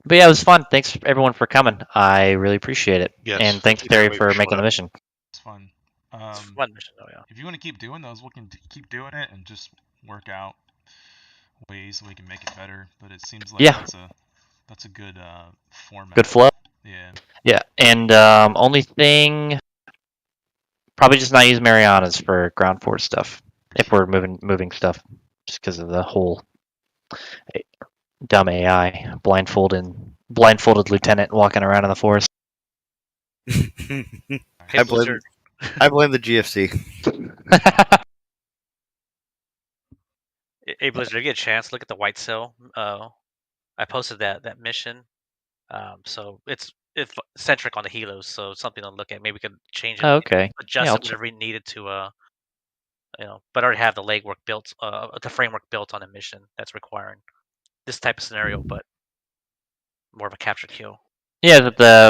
But yeah, it was fun. Thanks everyone for coming. I really appreciate it. Yes, And thank thanks you, Terry Jeremy, for for making showing the up. mission. It's fun. It's fun mission, though, yeah. If you want to keep doing those, we can keep doing it and just work out ways we can make it better. But it seems like that's a good format. Good flow. Yeah. Yeah, and only thing, probably just not use Mariana's for ground force stuff if we're moving stuff, just because of the whole dumb AI blindfolded lieutenant walking around in the forest. I blame the GFC. Hey Blizzard, if you get a chance, look at the White Cell. I posted that mission. So it's centric on the helos, so it's something to look at. Maybe we could change it, Oh, okay. adjust Yeah, it whatever we needed to. But I already have the legwork built, the framework built on a mission that's requiring this type of scenario, but more of a capture kill. Yeah, the